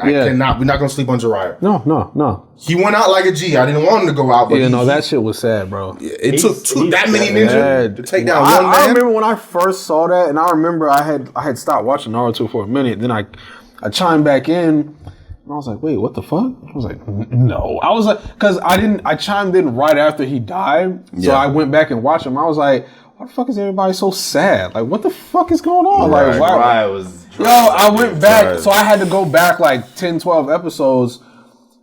cannot. We're not gonna sleep on Jiraiya. No. He went out like a G. I didn't want him to go out, but that shit was sad, bro. It took that many ninjas to take down one man. I remember when I first saw that, and I remember I had stopped watching Naruto for a minute. Then I chimed back in. And I was like, wait, what the fuck? I was like, no. I was like, because I chimed in right after he died. So I went back and watched him. I was like, why the fuck is everybody so sad? Like, what the fuck is going on? Right. Like, why? I went back. So I had to go back like 10, 12 episodes.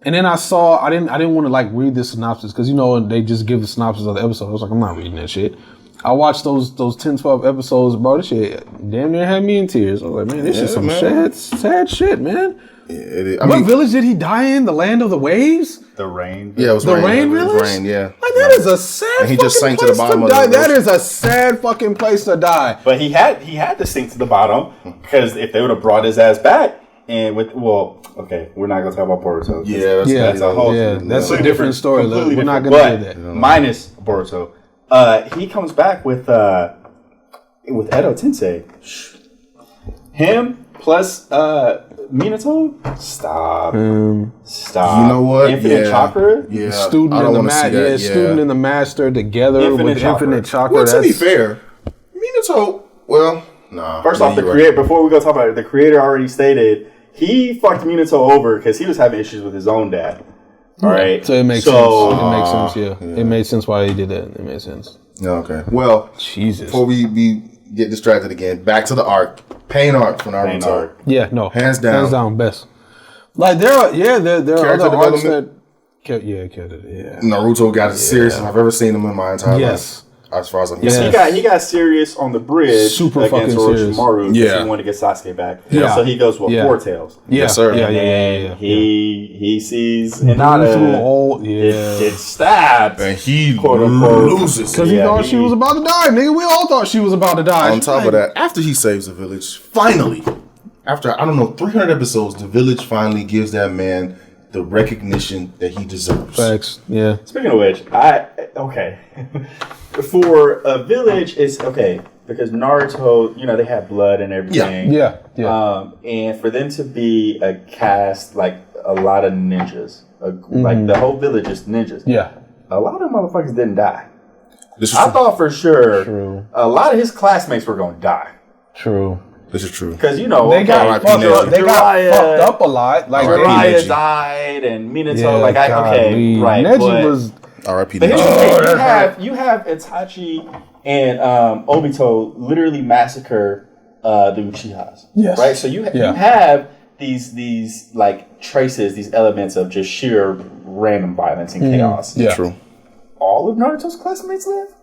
And then I didn't want to like read the synopsis because, they just give the synopsis of the episode. I was like, I'm not reading that shit. I watched those 10, 12 episodes, bro. This shit damn near had me in tears. I was like, man, this is some sad shit, man. What village did he die in? The land of the waves? The rain. Yeah, it was the rain village. It was rain, yeah. Like that is a sad. And he just sank to the bottom of the ocean. That is a sad fucking place to die. But he had to sink to the bottom because if they would have brought his ass back and we're not gonna talk about Boruto. That's a whole. Yeah, that's a different story. We're not gonna do that. Minus Boruto, he comes back with Edo Tensei. Him plus Minato? Stop. You know what? Infinite chakra? Yeah. Student and the master together with infinite chakra. Well, to be fair, Minato, First off, before we go talk about it, the creator already stated he fucked Minato over because he was having issues with his own dad. All right. So it makes sense. It makes sense, yeah. It made sense why he did that. It made sense. Okay. Well, Jesus. Before we get distracted again, back to the arc. Pain arc for Naruto. Yeah, no. Hands down, best. Like there are other arcs that Naruto got as serious as I've ever seen him in my entire life. As far as I'm concerned. He got serious on the bridge against Orochimaru because he wanted to get Sasuke back. Yeah. So he goes Four Tails. Yes, sir. Yeah. He sees Hinata get stabbed. And he loses. Because he thought she was about to die. Nigga, we all thought she was about to die. On top of that, after he saves the village, finally, after, 300 episodes, the village finally gives that man the recognition that he deserves. Facts, yeah. Speaking of which, for a village, it's okay because Naruto, they have blood and everything. Yeah. And for them to be a cast like a lot of ninjas, like the whole village is ninjas. Yeah, a lot of motherfuckers didn't die. I thought for sure a lot of his classmates were gonna die. True. This is true. Because they got fucked up a lot. Like Jiraiya died and Minato. Right. Neji was R.I.P. You have Itachi and Obito literally massacre the Uchihas. Yes. Right. So you have these like traces, these elements of just sheer random violence and chaos. Yeah. True. All of Naruto's classmates live.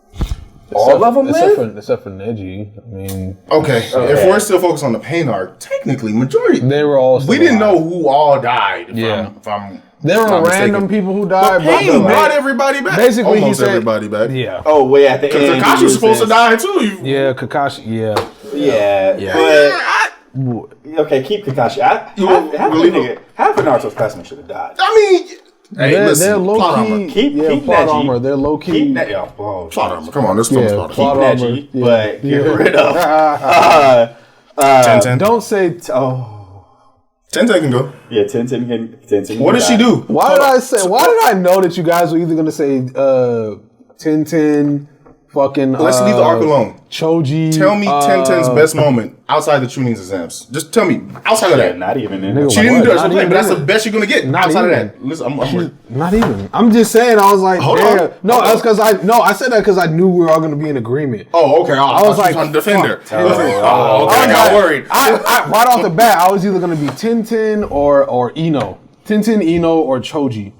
All of them live? Except for Neji. I mean... Okay. If we're still focused on the pain arc, technically, majority... They were all we didn't know who all died. If I'm there were random people who died. But Pain brought everybody back. Basically, almost everybody back. Yeah. Oh, wait, at the end... Kakashi was supposed to die, too. Yeah, Kakashi, But... Okay, keep Kakashi. Half of Naruto's classmates should have died. I mean... They're low key. Keep plot Neji. Armor. They're low key. Plot armor. Come on, this film's plot armor. Neji, but get rid of. Tenten. Don't say. Tenten can go. Yeah, Tenten can. What did she do? Why did I know that you guys were either going to say Tenten, fucking. Let's leave the arc alone. Choji. Tell me Tenten's best moment outside the Chunin's exams. Just tell me outside of that. Not even. She didn't do it. But that's the best you're gonna get outside of that. Listen, not even. I'm just saying. I was like, no, that's because I said that because I knew we were all gonna be in agreement. Oh, okay. I was like, on defender. I got worried. I right off the bat, I was either gonna be Tenten or Ino. Tenten, Ino, or Choji.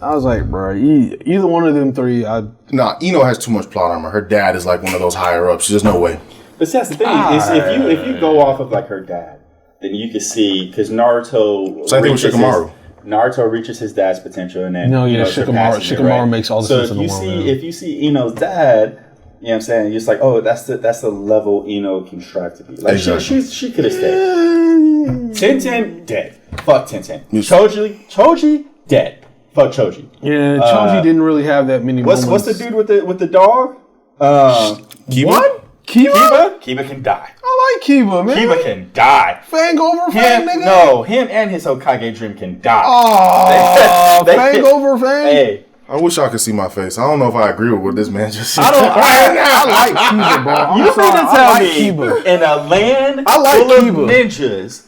I was like, bro, either one of them three. Ino has too much plot armor. Her dad is like one of those higher ups. There's no way. But see, that's the thing. Is if you go off of like her dad, then you can see because Naruto. Same thing with Shikamaru. Naruto reaches his dad's potential, and then Shikamaru makes all the sense in the world. So if you see Ino's dad, you know what I'm saying? You're just like, oh, that's the level Ino can strive to be. Like she could have stayed. Tenten dead. Fuck Tenten. Choji dead. Fuck Choji. Yeah, Choji didn't really have that many moments. What's the dude with the dog? Kiba? What? Kiba? Kiba can die. I like Kiba, man. Kiba can die. Fang over Fang, nigga? No, him and his Hokage dream can die. Oh, Fang over Fang? Hey. I wish y'all could see my face. I don't know if I agree with what this man just said. I like Kiba, bro. You mean to tell me in a land full of ninjas,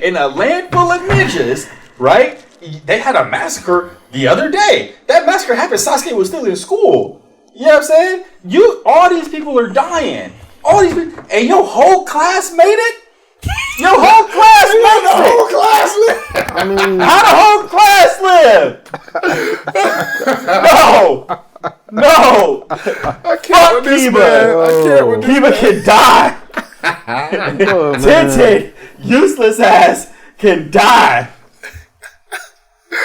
in a land full of ninjas, right? They had a massacre the other day. That massacre happened. Sasuke was still in school. You know what I'm saying? All these people are dying. All these people, and your whole class made it? Your whole class made it. The whole class lived. I mean, how the whole class live? No. I can't with this man. I can't with this man. Kiba can die. Tenten, useless ass, can die.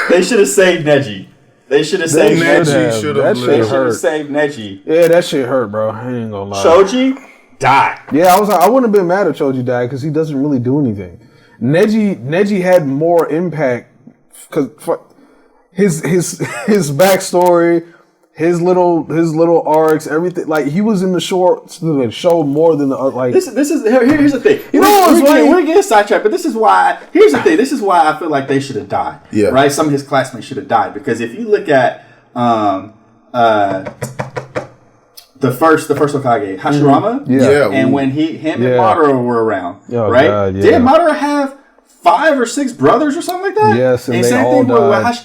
They should have saved Neji. They should have saved Neji. They should have saved Neji. Yeah, that shit hurt, bro. I ain't gonna lie. Choji died. Yeah, I wouldn't have been mad if Choji died because he doesn't really do anything. Neji had more impact because his backstory, his little arcs, everything. Like he was in the show more than the like. Here's the thing. You know we're getting sidetracked, but this is why. Here's the thing. This is why I feel like they should have died. Yeah. Right. Some of his classmates should have died because if you look at the first Hokage, Hashirama, and when him and Madara were around, right? God, did Madara have 5 or 6 brothers or something like that? Yes, and they all died.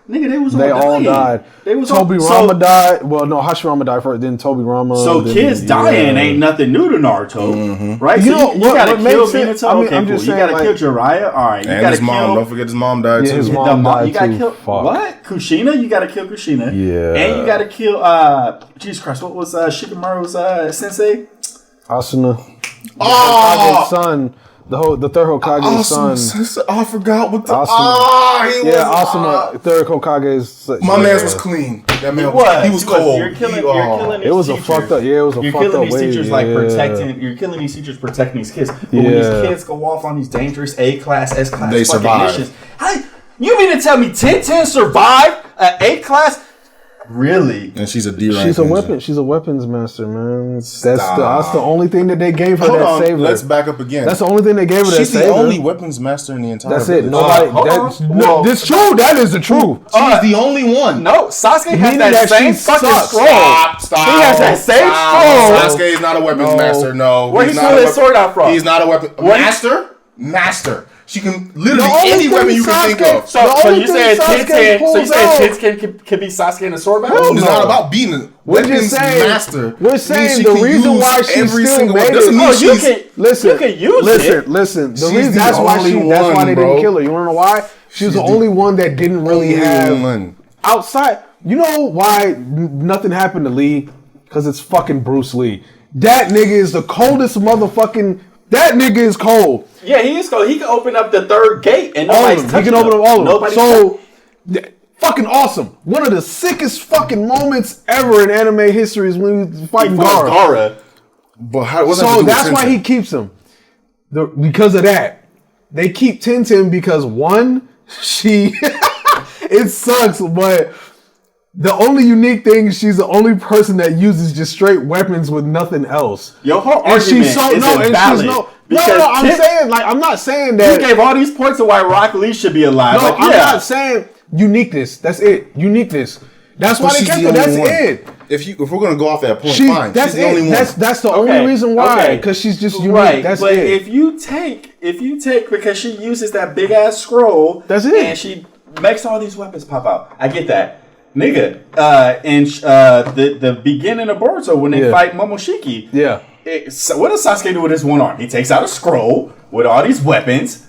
Nigga, they all died. Tobirama died. Well, no, Hashirama died first. Then Tobirama. So kids dying ain't nothing new to Naruto, right? You so you gotta kill Minato. I mean, okay, I'm just saying, you gotta kill Jiraiya. All right, you and gotta his mom. Don't forget his mom died too. His mom died you gotta too. kill what? Kushina. You gotta kill Kushina. Yeah. And you gotta kill. Jesus Christ, what was Shikamaru's sensei? Asuna. Hokage's son. The third Hokage's son. I forgot what the. Asuna, third Hokage's. My man was clean. That man he was cold. You're killing these it was teachers. A fucked up. Yeah, it was a you're fucked up killing these way. teachers protecting. You're killing these teachers protecting these kids. But when these kids go off on these dangerous A class, S class, they survive. Missions, you mean to tell me Tenten survived an A class? Really? And she's a D rank. She's a weapon. She's a weapons master, man. That's the only thing that they gave her. Saver. Let's back up again. That's the only thing they gave her. She's the only weapons master in the entire. That's it. Nobody. That's true. That is the truth. She's the only one. No, Sasuke has that same fucking scroll. Stop. He has that same scroll. Sasuke is not a weapons master. No. Where he pulled his sword out from? He's not a weapon master. She can literally any weapon you can think of. So you said Tenten can be Sasuke in a sword battle? It's not about beating a weapons master. We're saying the reason why she still made it. Listen. The reason that's why they didn't kill her. You wanna know why? She was the only one that didn't really have outside. You know why nothing happened to Lee? Because it's fucking Bruce Lee. That nigga is the coldest motherfucking. That nigga is cold. Yeah, he is cold. He can open up the third gate and nobody's touching him. He can open up all of them. So, fucking awesome. One of the sickest fucking moments ever in anime history is when he was fighting Gaara. But so that's why he keeps him. Because of that. They keep Tenten because one, it sucks, but the only unique thing is she's the only person that uses just straight weapons with nothing else. Your whole argument is invalid. I'm not saying that. You gave all these points of why Rock Lee should be alive. No, I'm not saying uniqueness. That's it. Uniqueness. That's why they kept her. That's it. If we're gonna go off that point, fine. That's she's the only one. That's the only reason why. Because she's just unique. Right. That's but it. If you take because she uses that big ass scroll. That's it. And she makes all these weapons pop out. I get that. Nigga, in the beginning of Boruto when they fight Momoshiki, what does Sasuke do with his one arm? He takes out a scroll with all these weapons,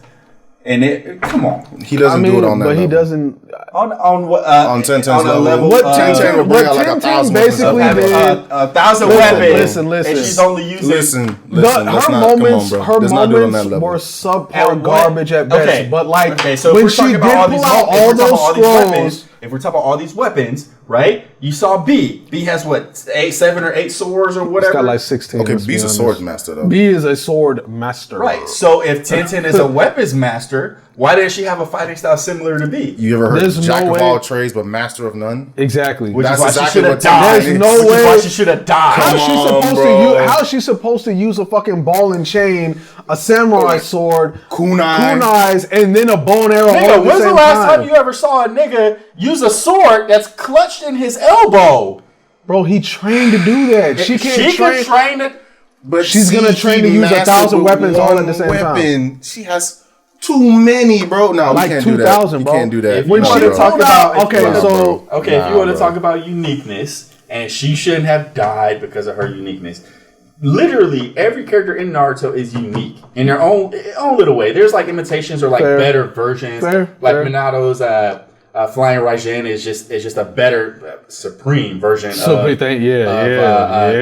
And come on, he doesn't do it on that. But level. he doesn't on what on 1010's level. What 1010 will bring out like 1,000 basically weapons. did 1,000 weapons. Listen. And she's only using. Her moments were subpar garbage at best. Okay. But like so when she did pull out all those scrolls. If we're talking about all these weapons, right? You saw B. B has what, 7 or 8 swords or whatever. It's got like 16. Okay, B's a sword master though. B is a sword master. Right. So if 1010 is a weapons master, why didn't she have a fighting style similar to B? You ever heard There's Jack no of way. all trades but master of none? Exactly. Which That's is why exactly she should have what died. There's no Which is way. why she should have died. How's she supposed to use a fucking ball and chain, a samurai sword, kunais, and then a bow and arrow? Nigga, when's the last time you ever saw a nigga use a sword that's clutched in his elbow? Bro, he trained to do that. She can train it. But she's gonna train to use 1,000 weapons all at the same time. She has too many, bro. No, like we can't do that. 2,000, bro. We can't do that. When she talk about if you want to talk about uniqueness, and she shouldn't have died because of her uniqueness. Literally, every character in Naruto is unique in their own little way. There's like imitations or like better versions. Minato's Flying Raijin is just a better supreme version of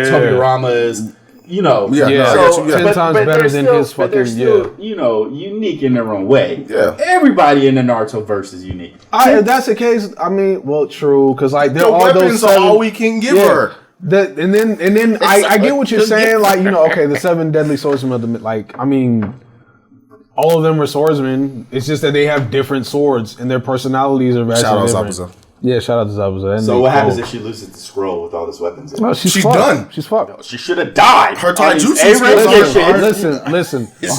Tobirama's. You know, 10 times better than his fucking. But they're still, unique in their own way. Yeah, everybody in the Naruto verse is unique. If that's the case, I mean, well, true, because like there are weapons those 7, are all we can give her. And then I get what you're saying. Like, okay, the 7 deadly swordsmen of the like. I mean, all of them are swordsmen. It's just that they have different swords and their personalities are very different. Yeah, shout out to Zabuza. So what happens if she loses the scroll with all these weapons? Well, she's done. She's fucked. No, she should have died. Her taijutsu. Listen. You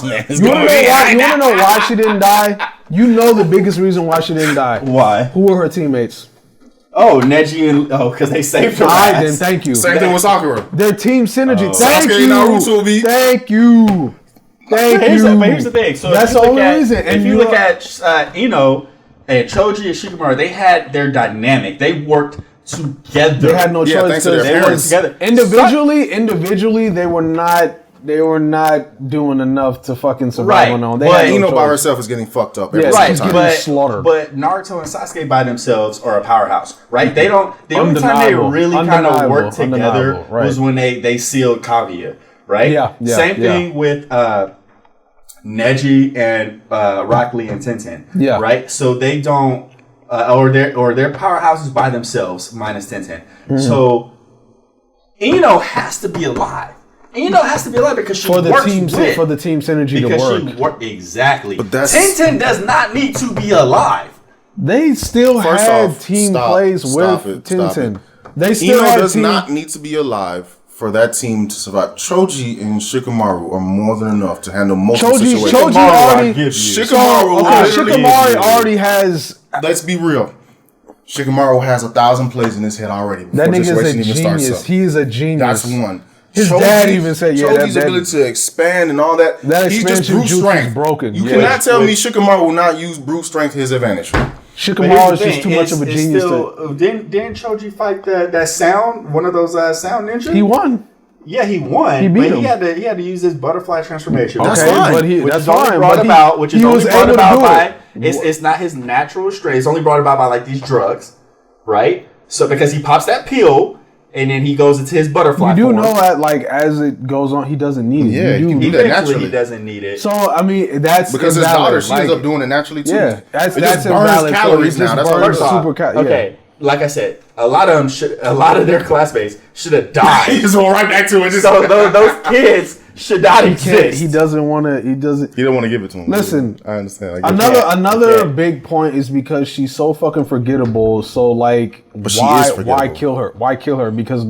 want to know why she didn't die? You know the biggest reason why she didn't die. Why? Who were her teammates? Oh, Neji and because they saved her. Then thank you. Same thing with Sakura. Their team synergy. Thank you. Naruto beat. Thank you. But here's the thing. So that's the only reason. If you look at Ino and Choji and Shikamaru, they had their dynamic. They worked together. They had no choice. They worked together. Individually, they were not doing enough to fucking survive on their own. But Ino by herself is getting fucked up every time. But Naruto and Sasuke by themselves are a powerhouse, right? They don't. The only time they really kind of worked together was when they sealed Kaguya, right? Yeah. Same thing with Neji and Rock Lee and Tenten. Yeah. Right? So they don't or their powerhouses by themselves minus Tenten. Mm-hmm. So Ino has to be alive. Ino has to be alive because she works for the team synergy to work. Exactly. But Tenten does not need to be alive. They still had team plays with Tenten. They still Ino does not need to be alive for that team to survive. Choji and Shikamaru are more than enough to handle most situations. Shikamaru already has. Let's be real. Shikamaru has 1,000 plays in his head already. That nigga is a genius. He is a genius. That's one. His dad even said, Choji's ability to expand and all that. He's just brute strength. Broken. You cannot tell me Shikamaru will not use brute strength to his advantage. Shikamaru is just too much of a genius. Didn't Choji fight that sound? One of those sound ninjas? He won. Yeah, he won. He beat him. He had to use his butterfly transformation. That's fine. Which is only brought about by it's not his natural strength. It's only brought about by like these drugs, right? So because he pops that pill and then he goes into his butterfly. You do know that like as it goes on, he doesn't need it. Yeah, eventually he doesn't need it. So I mean that's because his daughter, she ends up doing it naturally too. Yeah, that's burns calories now. That's okay. Like I said, a lot of their classmates should have died. He just went right back to it. So those kids should not exist. He doesn't want to. He don't want to give it to him. Listen, I understand. Another big point is because she's so fucking forgettable. So like, why kill her? Why kill her? Because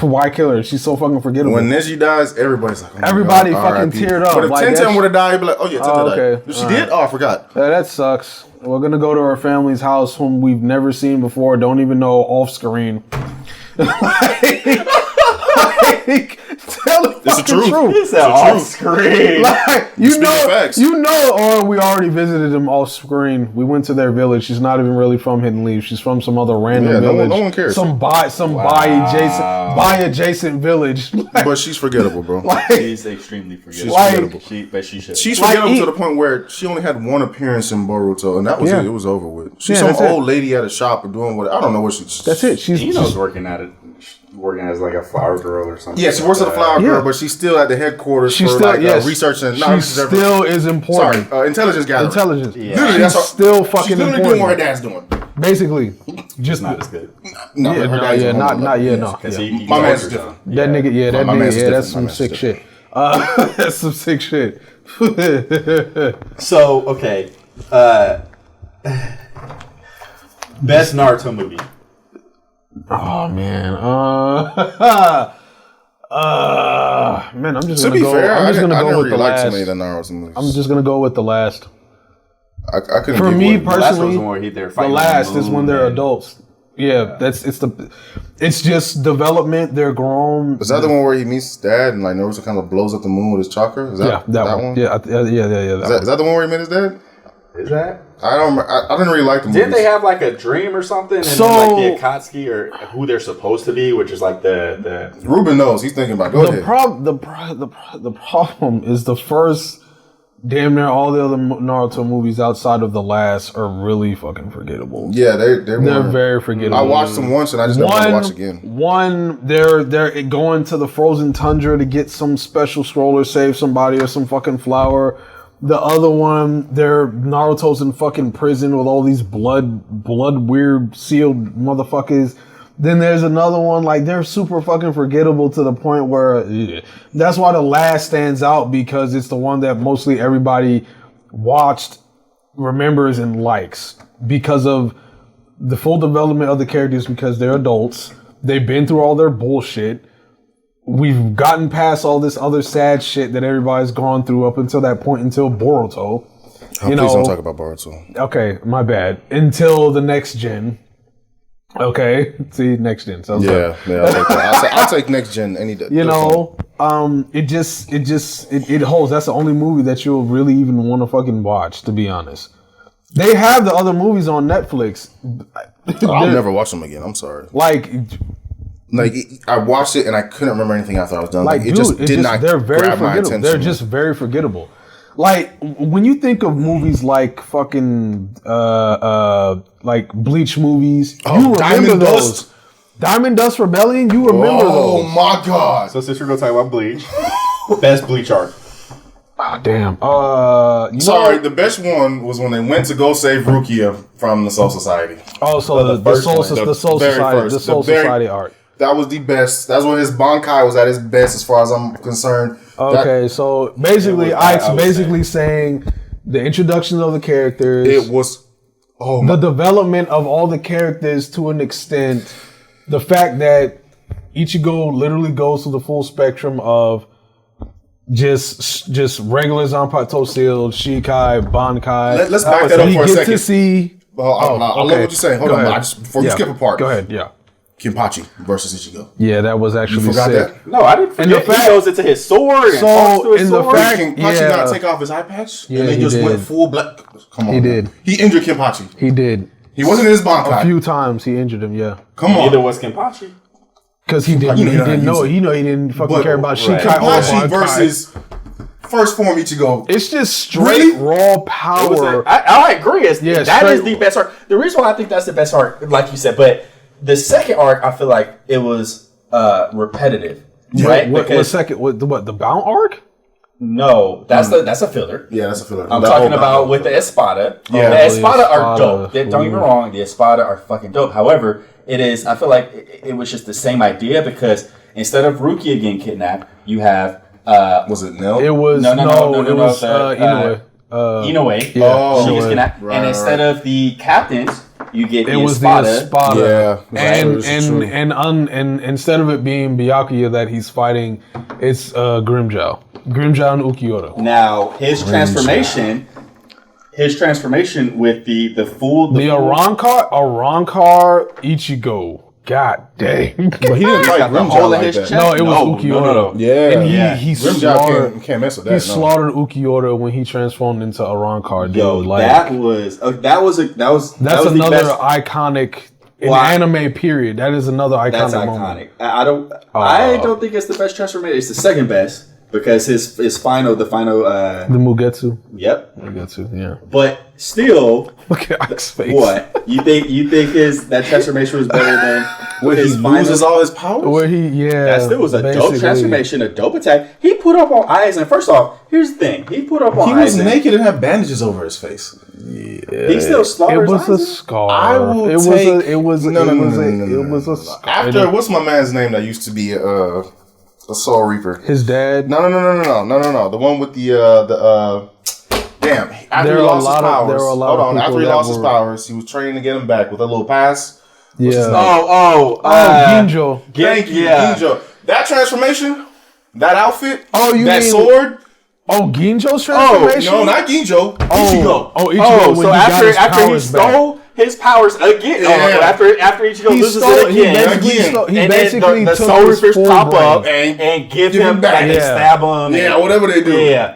why kill her? She's so fucking forgettable. When Neji dies, everybody's like, everybody fucking teared up. But if Tenten would have died, he'd be like, oh yeah, Tenten died. If she did, I forgot. That sucks. We're gonna go to our family's house, whom we've never seen before, don't even know off screen. It's the truth. It's off screen. Like, you know, or we already visited them off screen. We went to their village. She's not even really from Hidden Leaf. She's from some other random village. No one cares. Some buy adjacent village. But she's forgettable, bro. She's extremely forgettable. She should. She's forgettable to the point where she only had one appearance in Boruto, and that was it. It was over with. She's some old lady at a shop or doing what I don't know what she's. That's it. She's working at it. Working as like a flower girl or something. Yeah, she works at a flower girl, but she's still at the headquarters research and she still is important. Sorry, intelligence gathering. Intelligence. Yeah. Literally, she's still fucking she's literally important. Doing what her dad's doing. Basically, just not as good. No. My man's different. That nigga, that's some sick shit. That's some sick shit. So okay, best Naruto movie. Oh man, man, I'm just to gonna be go. fair, I'm just gonna go with the like last. too many of the Naruto movies. I'm just gonna go with the last. I couldn't. For me personally, the last is when they're adults. Yeah, it's just development. They're grown. Is that the one where he meets his dad and like Naruto kind of blows up the moon with his chakra? Is that that one? Yeah. Is that the one where he met his dad? Is that? I don't. I didn't really like the movie. Didn't they have like a dream or something? And so then, like the Akatsuki or who they're supposed to be, which is like the. Ruben knows. He's thinking about. Go ahead. The problem is the first. Damn near all the other Naruto movies outside of the last are really fucking forgettable. Yeah, they're very forgettable. I watched them once and I just never want to watch again. One, they're going to the frozen tundra to get some special scroll or save somebody or some fucking flower. The other one, Naruto's in fucking prison with all these blood weird sealed motherfuckers. Then there's another one, like they're super fucking forgettable to the point where that's why the last stands out, because it's the one that mostly everybody watched, remembers, and likes because of the full development of the characters, because they're adults. They've been through all their bullshit. We've gotten past all this other sad shit that everybody's gone through up until that point, until Boruto. Please don't talk about Boruto. Okay, my bad. Until the next gen. Okay, see, next gen. So I'll take that. I'll take next gen any day. It holds. That's the only movie that you'll really even want to fucking watch, to be honest. They have the other movies on Netflix. I'll never watch them again. I'm sorry. Like I watched it and I couldn't remember anything after I was done. They're very forgettable. They're just very forgettable. Like when you think of movies like fucking like Bleach movies, you remember those. Diamond Dust Rebellion, you remember those. Oh my god. So since we're gonna talk about Bleach, best Bleach arc. Ah, damn. The best one was when they went to go save Rukia from the Soul Society. Oh, so the Soul Society arc. That was the best. That's when his Bankai was at his best, as far as I'm concerned. Okay, so basically, Ike's basically saying the introduction of the characters. It was the development of all the characters to an extent. The fact that Ichigo literally goes through the full spectrum of just regular Zanpakuto Shield, Shikai, Bankai. Let's back that up for a second. He gets to see. I love what you're saying. Hold on, before you skip a part. Go ahead. Yeah. Kenpachi versus Ichigo. Yeah, that was actually you forgot sick. That? No, I didn't forget. He goes into his sword and talks to his sword. Kenpachi not take off his eye patch? Yeah, and they just went full black. Come on. He did. He injured Kenpachi. He did. He wasn't in his Bankai. A few times he injured him, yeah. Come on. Neither was Kenpachi. Because he didn't know. He didn't fucking care about Shikai or Kenpachi versus first form Ichigo. It's just straight raw power. I agree. That is the best arc. The reason why I think that's the best arc, like you said, but the second arc, I feel like it was repetitive, right? The Bound arc? No, that's a filler. Yeah, that's a filler. I'm talking about with the Espada. Yeah, the Espada are dope. Don't get me wrong, the Espada are fucking dope. However, I feel like it was just the same idea, because instead of Rukia getting kidnapped, you have was it Nell? It was no. It was Inoue. Inoue. Yeah. She gets kidnapped, and instead of the captains, you get the Espada. Yeah, and instead of it being Byakuya that he's fighting, it's Grimmjow and Ukiura. Now his transformation with the full Arrancar Ichigo God dang. But he didn't fight the Rimjaw hole in like his that. chest. No, it was Ukiota. No. Yeah. And he Rimjaw slaughtered. can't mess with that. He slaughtered Ukiota when he transformed into Arrancar. Dude. Yo, like, that was that's the another best. iconic in Well, anime period. That is another iconic That's moment. iconic. I don't think it's the best transformation. It's the second best because his final. The Mugetsu. Yep. Mugetsu, yeah. But still, Look at Ike's face. what you think that transformation was better than When he his final? loses all his powers? Where he, That still was a dope basically. transformation, a dope attack. He put up on eyes, and first off, here's the thing: he put up on He eyes. was naked and had bandages over his face. He still slaughtered. It was a scar. I will it take- was a scar. After, what's my man's name that used to be a Soul Reaper? His dad. No. The one with damn. After There he are a lost lot his of- powers. there are a lot Hold of on. After people he that lost his were- powers, he was training to get him back with a little pass. Yeah. Ginjo. Thank you, Yeah. Ginjo. That transformation, that outfit, Oh, you that mean- sword. Oh, Ginjo's transformation. No, not Ginjo. Ichigo. Oh, Ichigo. Oh, when so he got after his he powers back. stole his powers again, Yeah. after Ichigo He loses stole- it he again, basically again. stole- he and basically then the took Soul his Reapers full pop brain. up and give him back and Yeah. stab him. Yeah, and, whatever they do. yeah.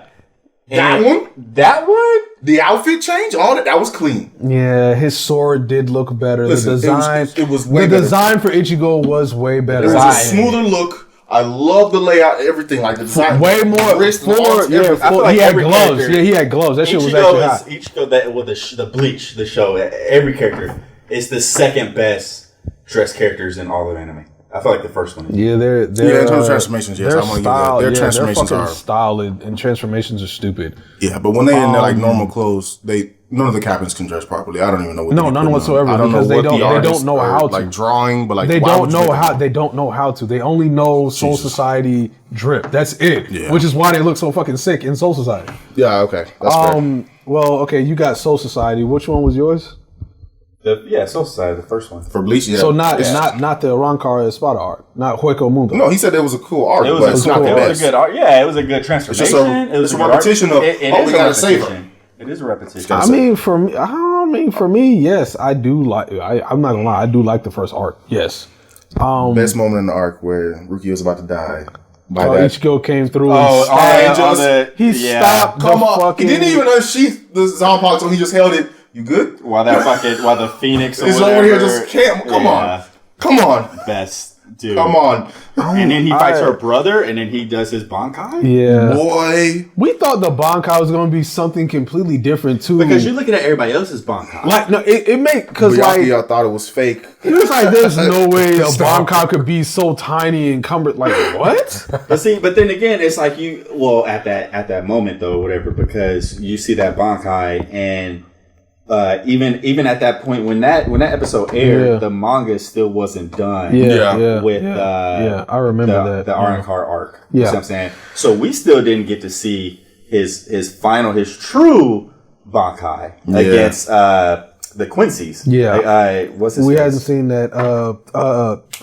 That And one? That one? The outfit change, all that was clean. Yeah, his sword did look better. Listen, the design, it was way the better. design for Ichigo was way better. It was a Design. smoother look. I love the layout, everything. Like the design, Way more. wrist, Fuller, arms, yeah, everything. I feel like he had every gloves. character- Yeah, he had gloves. That shit was actually hot. Ichigo that with the Bleach, the show, every character is the second best dressed characters in all of anime. I feel like the first one is. Yeah, they're in terms of transformations, yes, their I'm gonna give style, that. Their yeah, transformations their fucking are- style and transformations are stupid. Yeah, but when they in their like normal clothes, none of the captains can dress properly. I don't even know what. No, they none put on. whatsoever, I don't because know they what don't- the they artists don't know are, how to. like drawing, but like They why don't would you know make how. them? They don't know how to. They only know Soul Society drip. That's it. Yeah. Which is why they look so fucking sick in Soul Society. Yeah, okay, that's fair. Well, okay, you got Soul Society. Which one was yours? Soul Society, the first one. For Bleach, yeah. So not Yeah. not the Arrancar Espada art, not Hueco Mundo. No, he said it was a cool art, It was, but a, it's not cool, the it best. was a good art. Yeah, it was a good transformation. It's just it was a good art. repetition of, It oh, is we a gotta save repetition. It is a repetition. I mean, for me, yes, I do like. I'm not gonna lie, I do like the first arc. Yes. Best moment in the arc where Ruki was about to die. By that. Ichigo came through. Oh, and just- he stopped. Come the on, fucking, he didn't even unsheath the Zanpakuto, so he just held it. You good? while the Phoenix or He's whatever. over here just can't. Come on, Best dude. come on, And then he fights I- her brother, and then he does his Bankai. Yeah. boy. We thought the Bankai was gonna be something completely different too. Because you're looking at everybody else's Bankai. like no, it made because like Byakuya thought it was fake. it was like there's no way a Stop. Bankai could be so tiny and cumbered. Like what? But then again, it's like at that moment though, whatever, because you see that Bankai, and even at that point when that episode aired, Yeah. the manga still wasn't done. Yeah. With I remember the Arrancar arc. Yeah. You see what I'm saying? So we still didn't get to see his true Bankai against the Quincy's. Yeah. What's his We face? hadn't seen that.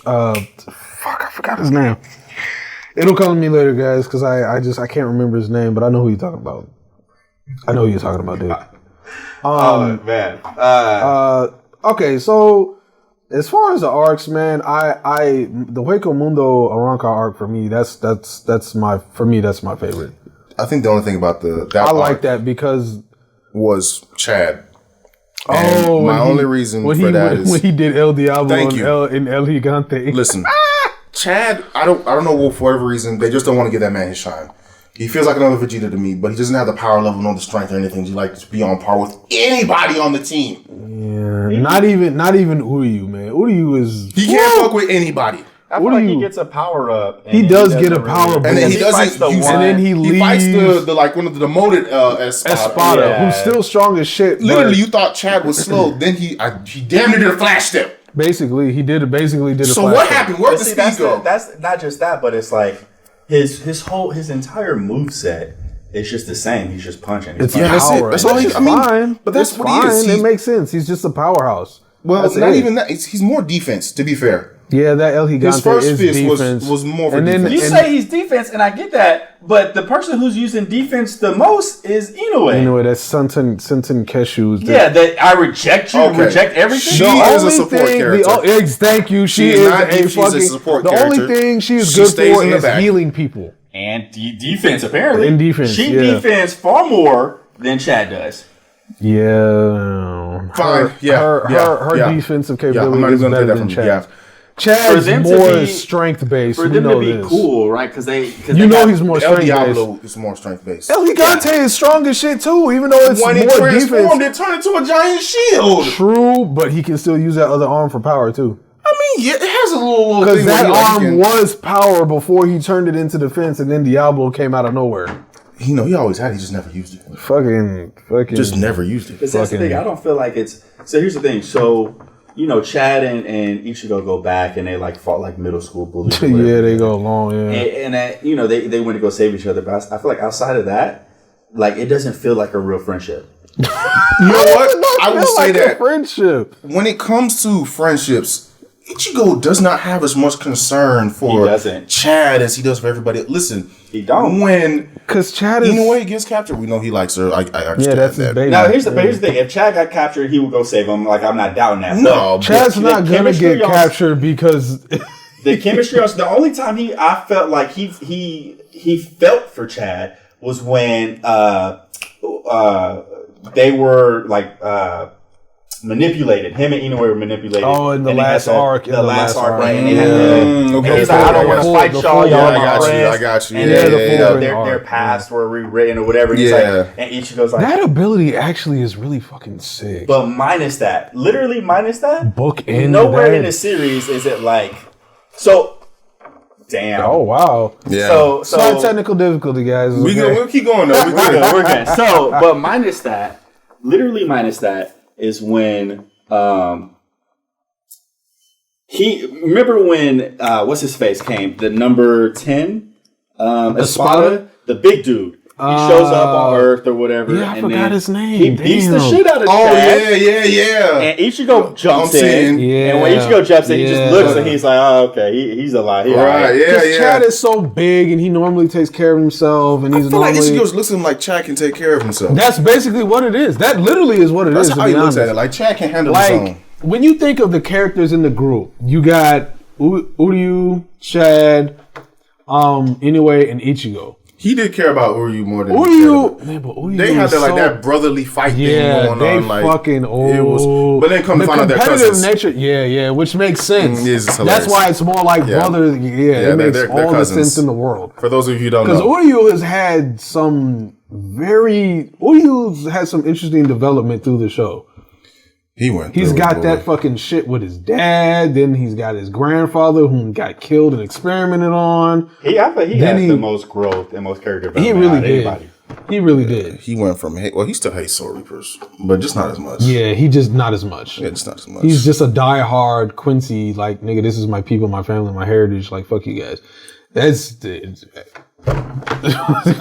Fuck, I forgot his name. It'll come to me later, guys, because I can't remember his name, but I know who you're talking about. I know who you're talking about, dude. Oh man. Okay, so as far as the arcs, man, the Hueco Mundo Arrancar arc for me, that's my favorite. I think the only thing about that I like arc that because was Chad. oh, And my only reason when for that is when he did El Diablo Thank and you. El Gigante. listen, Chad. I don't know for whatever reason they just don't want to give that man his shine. He feels like another Vegeta to me, but he doesn't have the power level, nor the strength or anything to like to be on par with anybody on the team. Yeah, not even Uryu, man. Uryu is He can't fuck with anybody. I What feel like do he you- gets a power up. He does get a power up. And then he Because doesn't fights the use one- and then he fights leaves the like one of the demoted Espada. Espada, Yeah. who's still strong as shit. but Literally, you thought Chad was slow. Then he damn near did a flash step. basically he did a So flash what step. happened? Where'd But the see, speed go? that's not just that, but it's like his entire moveset is just the same. He's just punching. It's Yeah, that's it. power. That's all he- It's I mean, fine. but that's It's what he is. fine. He's- It makes sense. He's just a powerhouse. Well, That's not it. even that. He's more defense, to be fair. Yeah, that El Gigante His first is fist defense. was more for And then- defense. You say he's defense, and I get that, but the person who's using defense the most is Inoue. Anyway, that's Senten Keshu's. Yeah, that I reject you, Okay. reject everything. She is a support character. Thank you. She She is is not a deep, she's a fucking. support The character. only thing she is She good stays for in the is back. healing people. And defense, apparently. In defense, She yeah. defends far more than Chad does. Yeah. Fine. Her defensive I'm capability not is even better gonna than take that from you. Chad's. Chad's them to more be- strength based. For We them to know be this. cool, right? Because You know he's more El strength based. Diablo is more strength based. El Gigante is strong as shit too, even though it's When it more transformed, defense. it turned into a giant shield. True, but he can still use that other arm for power too. I mean, yeah, it has a little Because thing that where he, like, arm can- was power before he turned it into defense, and then Diablo came out of nowhere. You know, he always had it. He just never used it. Fucking. Just never used it. Because that's the thing. I don't feel like it's. So here's the thing. So, you know, Chad and Ichigo go back and they like fought like middle school bullies. or whatever. Yeah, they go long. Yeah. And that, you know, they went to go save each other. But I feel like outside of that, like it doesn't feel like a real friendship. You know what? I will say that friendship. when it comes to friendships, Ichigo does not have as much concern for He doesn't. Chad as he does for everybody. Listen, He don't. When Because Chad is. Inoue gets captured, we know he likes her. I understand Yeah, that's his that. baby. Now here's the thing. If Chad got captured, he would go save him. Like I'm not doubting that. No, Chad's the not gonna chemistry get on- captured because. The chemistry. The only time I felt like he felt for Chad was when they were like manipulated. Him and Inoue were manipulated. Oh, in the And they had last arc. The last arc, right? And they Yeah. had the, okay. and he's like, I don't want to fight The y'all. full- Y'all yeah, my I got you, friends. I got you. And Yeah, then, yeah, you know, yeah. their past were rewritten or whatever. And he's Yeah. like, and Ichigo's like, That ability actually is really fucking sick. but minus that, literally minus that. Book in Nowhere that. in the series is it like so. Damn. Oh wow. Yeah. So Slight technical difficulty, guys. It's okay. We'll keep going though. we're good. We're good. So, but minus that, literally minus that is when he remember when what's his face came, the number 10 Espada, the big dude. He shows up on Earth or whatever. Yeah, I and forgot then his name. He beats the Damn. shit out of Oh Chad. yeah. And Ichigo jumps Jumps in. in. Yeah. And when Ichigo jumps in, he Yeah. just looks and he's like, oh, okay, he's alive. He Right. alright. Yeah. Because Chad is so big and he normally takes care of himself and he's I feel like normally. Ichigo looks at him like Chad can take care of himself. That's basically what it is. That literally is what it is. That's to how be he looks honest. at it. Like Chad can handle his own. Like when you think of the characters in the group, you got Uryu, Chad, Inoue, and Ichigo. He did care about Uryu more than Uryu, man, but Uryu They had was that like so- that brotherly fight Yeah, thing going they on. Like fucking it was, but then come to the find out they're competitive cousins. nature. Yeah, which makes sense. It's That's hilarious. why it's more like Yeah. brothers. Yeah, it makes they're all the cousins. sense in the world. For those of you who don't Because know, Uryu has had some Uryu's had some interesting development through the show. he went. He's through got it, that boy. fucking shit with his dad. Then he's got his grandfather who got killed and experimented on. I think he Then has he- the most growth and most character He development really out of did. anybody. He really did. He went from hate. Well, he still hates Soul Reapers, but just not as much. Yeah, he just not as much. Yeah, just not as much. He's just a diehard Quincy, like, nigga, this is my people, my family, my heritage. Like, fuck you guys.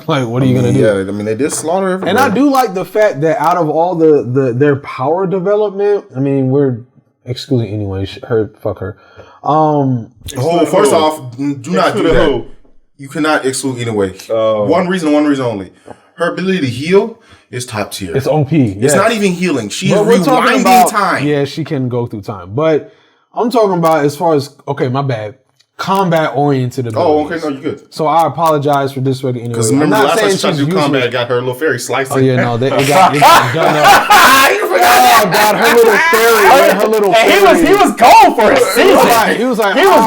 Like, what are you gonna do? Yeah, I mean, they did slaughter everybody. And I do like the fact that out of all their power development, I mean, we're excluding anyway. Fuck her. Oh, first off, do not do Exclude that. who? You cannot exclude Inoue. Oh. One reason only. Her ability to heal is top tier. It's OP. It's not even healing. She's But we're talking rewinding about time. Yeah, she can go through time. But I'm talking about as far as my bad. Combat oriented Oh, abilities. okay, no, you're good. So I apologize for this anyway. Because I'm remember the not last time saying she tried to she's do useless. combat, got her little fairy sliced. Oh yeah, no, it got done up. Oh God, her little fairy, her little And fairy. he was gone for a season. He was like, He was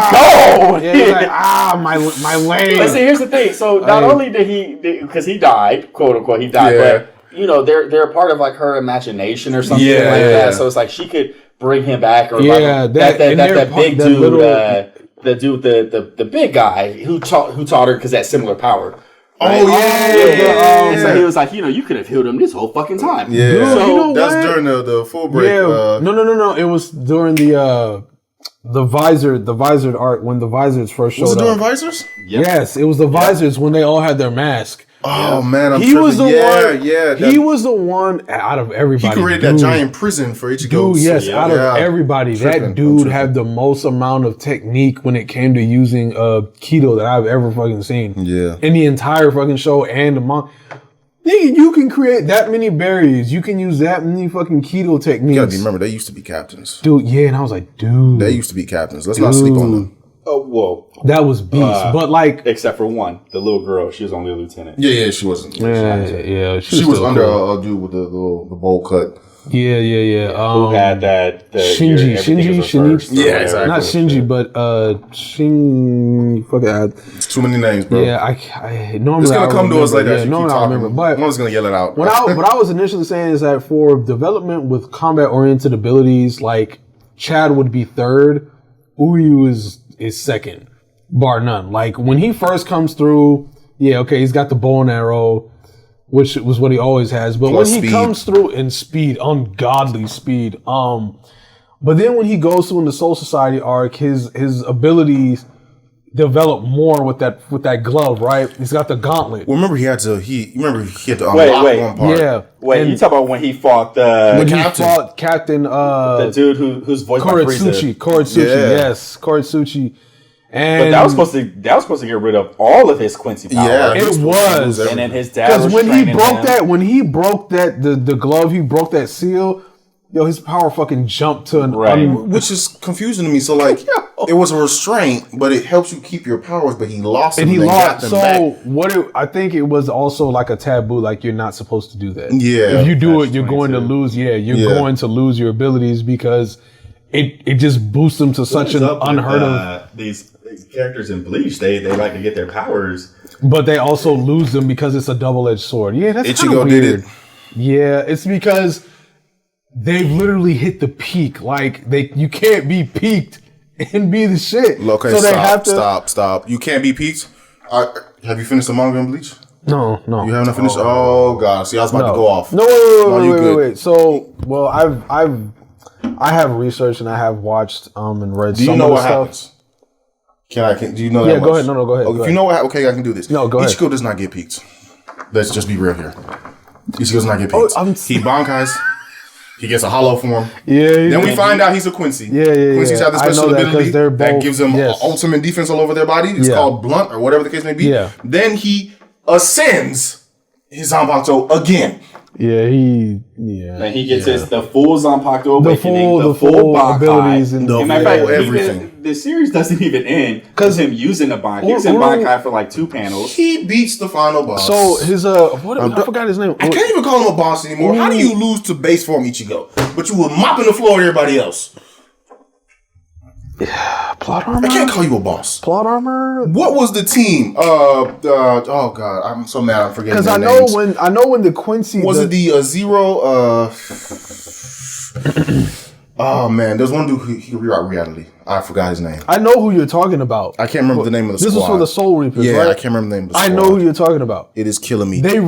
gone. Yeah, he was like, my leg. But see, here's the thing. So not only did he, because he died, quote unquote, he died, Yeah. but you know they're a part of like her imagination or something Yeah, like yeah. that. So it's like she could bring him back, or Yeah, like, that- and they're that big the dude, little- the dude, the big guy who taught her because that similar power. Oh, yeah. So he was like, you could have healed him this whole fucking time. Yeah. Dude, So you know That's what? during the full break. Yeah, no. It was during the visored art when the visors first showed Was it up. during Visors? Yes, it was the visors when they all had their mask. Oh man, he was the one. Yeah, he was the one out of everybody. He created that giant prison for Ichigo. Dude, yes, out of everybody, that dude had the most amount of technique when it came to using keto that I've ever fucking seen. Yeah, in the entire fucking show and the manga. Nigga, you can create that many berries. You can use that many fucking keto techniques. You gotta remember, they used to be captains. Dude, yeah, and I was like, dude. They used to be captains. Let's not sleep on them. Oh, whoa. That was beast. But like... Except for one. The little girl. She was only a lieutenant. Yeah, she wasn't. Yeah. She was under a dude with the bowl cut. Yeah. Who had that? Shinji. Yeah, exactly. Not Shinji, but Fuck it. Too many names, bro. Yeah, I normally it's gonna come to us later. Yeah, normally I remember, but I was gonna yell it out. What I was initially saying is that for development with combat-oriented abilities, like Chad would be third, Uryu is second, bar none. Like when he first comes through, yeah, okay, he's got the bow and arrow, which was what he always has. But Plus when he speed. comes through in speed, ungodly speed. But then when he goes through in the Soul Society arc, his abilities develop more with that glove, right? He's got the gauntlet. Well, remember he had to unlock one part. Yeah. Wait, you talk about when he fought Captain the dude who's voiced by Frieza. Koretsuchi, yes, Koretsuchi. And but that was supposed to get rid of all of his Quincy power. Yeah, it was. And then his dad was when he broke the glove, he broke that seal. Yo, his power fucking jumped to an which is confusing to me. So like, it was a restraint, but it helps you keep your powers. But he lost, and them he and lost. got them So back. I think it was also like a taboo. Like you're not supposed to do that. Yeah, if you do it, you're going to lose. Yeah, you're going to lose your abilities because it just boosts them to such an unheard of. These characters in Bleach, they like to get their powers, but they also lose them because it's a double-edged sword. Yeah, that's kind of weird. Did it. Yeah, it's because they've literally hit the peak. Like you can't be peaked and be the shit. Okay, so they have to stop. You can't be peaked. Have you finished the manga in Bleach? No. You haven't finished. Oh god, see, I was about to go off. No, wait. So, well, I have researched and I have watched and read. Do you know what happens? Do you know that? Yeah, go ahead. No, go ahead. If you know what, okay, I can do this. No, go ahead. Ichigo does not get peaked. Let's just be real here. Ichigo does not get peaked. He bankais. He gets a hollow form. Yeah. Then we find out he's a Quincy. Yeah. Quincy's have the special ability that gives them yes. ultimate defense all over their body. It's called blunt or whatever the case may be. Yeah. Then he ascends his Zanpakuto again. Yeah, and he gets the full Zanpakuto awakening, the full abilities, and everything. The series doesn't even end because him using the Bankai. He was in Bankai for like 2 panels. He beats the final boss. So his I forgot his name. I can't even call him a boss anymore. How do you lose to base form Ichigo, but you were mopping the floor with everybody else? Plot armor. I can't call you a boss. Plot armor. What was the team? Oh god, I'm so mad. I'm forgetting. Because I know when the Quincy was it the Zero. Oh man, there's one dude who could rewrite reality. I forgot his name. I know who you're talking about. I can't remember the name of the squad. This was for the Soul Reapers, yeah, right? I can't remember the name of the squad. I know who you're talking about. It is killing me. They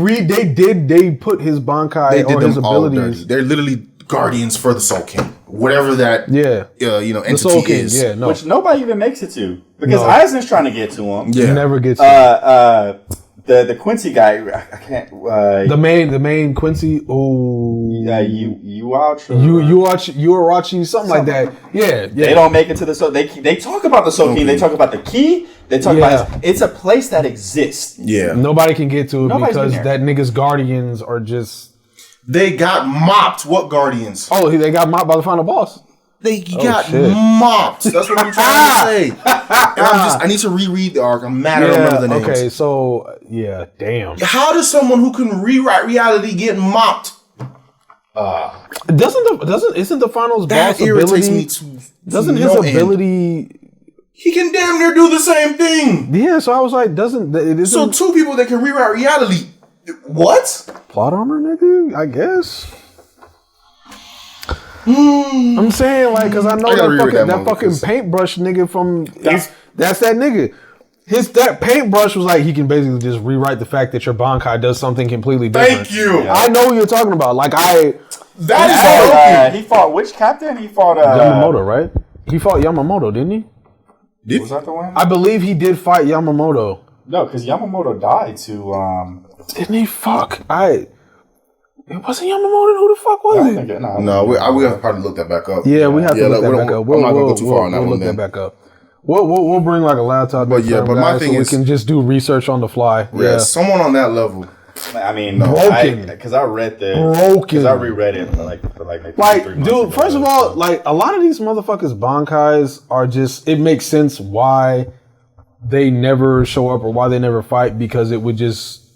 put his Bankai or his abilities. They're literally guardians for the Soul King. Whatever that entity Soul King, is. yeah, no. Which nobody even makes it to. Because Aizen's trying to get to him. Yeah. Never gets to the Quincy guy, I can't the main Quincy, you watch something like that. Yeah. They don't make it to the Soul. They talk about the Soul King, they talk about the key, they talk about it's a place that exists. Yeah. Nobody can get to it because that nigga's guardians are just they got mopped. What guardians? Oh, they got mopped by the final boss. They got mopped. That's what I'm trying to say. And I need to reread the arc. I'm mad I don't remember the names. Okay, so damn. How does someone who can rewrite reality get mopped? Isn't the finals boss irritates ability? Me to doesn't his ability? He can damn near do the same thing. Yeah, so I was like, so 2 people that can rewrite reality. What? Plot armor, nigga? I guess. I'm saying because I know that fucking paintbrush nigga from that's that nigga. That paintbrush was like he can basically just rewrite the fact that your Bankai does something completely different. Thank you. I know what you're talking about. He fought which captain? He fought Yamamoto, right? He fought Yamamoto, didn't he? Was that the one? I believe he did fight Yamamoto. No, because Yamamoto died to. Didn't he? Fuck. It wasn't Yamamoto. Who the fuck was it? No, we have to probably look that back up. Yeah, we have to look that back up. I'm not going to go too far on that one. We'll look that back up. We'll bring like a laptop. But yeah, but my thing is, we can just do research on the fly. Yeah, someone on that level. I mean, broken. Because I read this. Broken. Because I reread it for like maybe 3 months dude. ago. First of all, like a lot of these motherfuckers bankais are just. It makes sense why they never show up or why they never fight because it would just.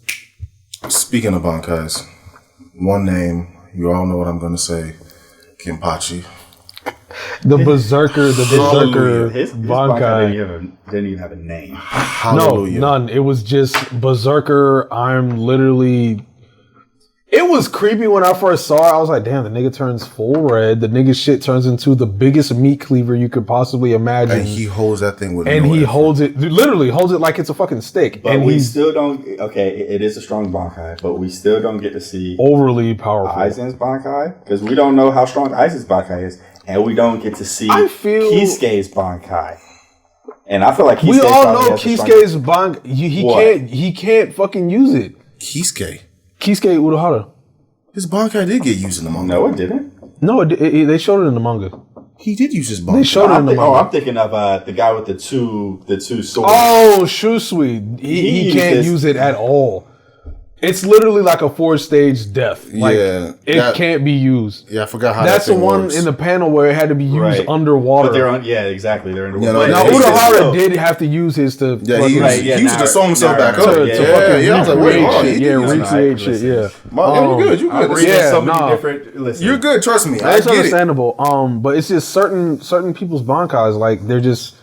Speaking of bankais, one name. You all know what I'm going to say. Kenpachi. The Berserker his Bankai didn't even have a name. Hallelujah. No, none. It was just Berserker. I'm literally. It was creepy when I first saw it. I was like, damn, the nigga turns full red. The nigga shit turns into the biggest meat cleaver you could possibly imagine. And he holds that thing with and he holds it, literally holds it like it's a fucking stick. But and we still don't, okay, it is a strong Bankai, but we still don't get to see overly powerful Aizen's Bankai, because we don't know how strong Aizen's Bankai is, and we don't get to see Kisuke's Bankai. And I feel like Kisuke we all know Kisuke's Bankai. He can't fucking use it. Kisuke Urahara. His Bankai did get used in the manga. No, it didn't. No, they showed it in the manga. He did use his Bankai. They showed it in the manga. Oh, I'm thinking of the guy with the two swords. Oh, Shusui. He can't use it at all. It's literally like a 4-stage death. Like, it can't be used. Yeah, I forgot how that's that thing the one works. in the panel where it had to be used underwater. But they're exactly. They're underwater. Yeah, now Urahara did have to use his to. Yeah, he used it to sew himself back up. I was like, wait, recreate shit. Yeah, you're good. You're good. Yeah, so many different. Listen, you're good. Trust me. That's understandable. But it's just certain people's bankais, like they're just.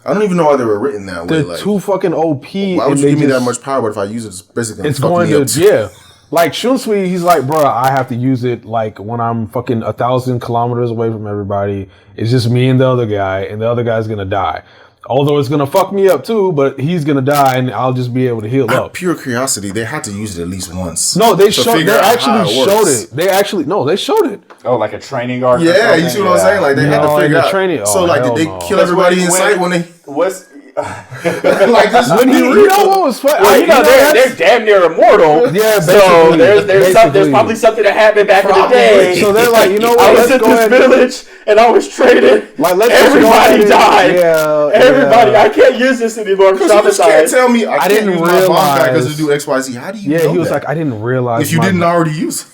I don't even know why they were written that way. They're too fucking OP. Why would you give me that much power? But if I use it, it's basically it's going to Like Shunsui, he's like, bro, I have to use it like when I'm fucking 1,000 kilometers away from everybody. It's just me and the other guy, and the other guy's gonna die. Although it's gonna fuck me up too, but he's gonna die, and I'll just be able to heal up. Pure curiosity, they had to use it at least once. No, they showed. They actually showed it. They showed it. Oh, like a training arc. Yeah, you see what I'm saying? Like they had to figure out. Training. So like, did they kill everybody in sight when they? What's like this? You know what was funny? Well, they're damn near immortal. Yeah, so there's probably something that happened back in the day. So they're like, you know what? I was in this village and I was traded. Like, everybody died. Yeah, everybody. I can't use this anymore. Because you just can't tell me I didn't use my Bankai because to do X, Y, Z. How do you? Yeah, he was like, I didn't realize if you didn't already use it.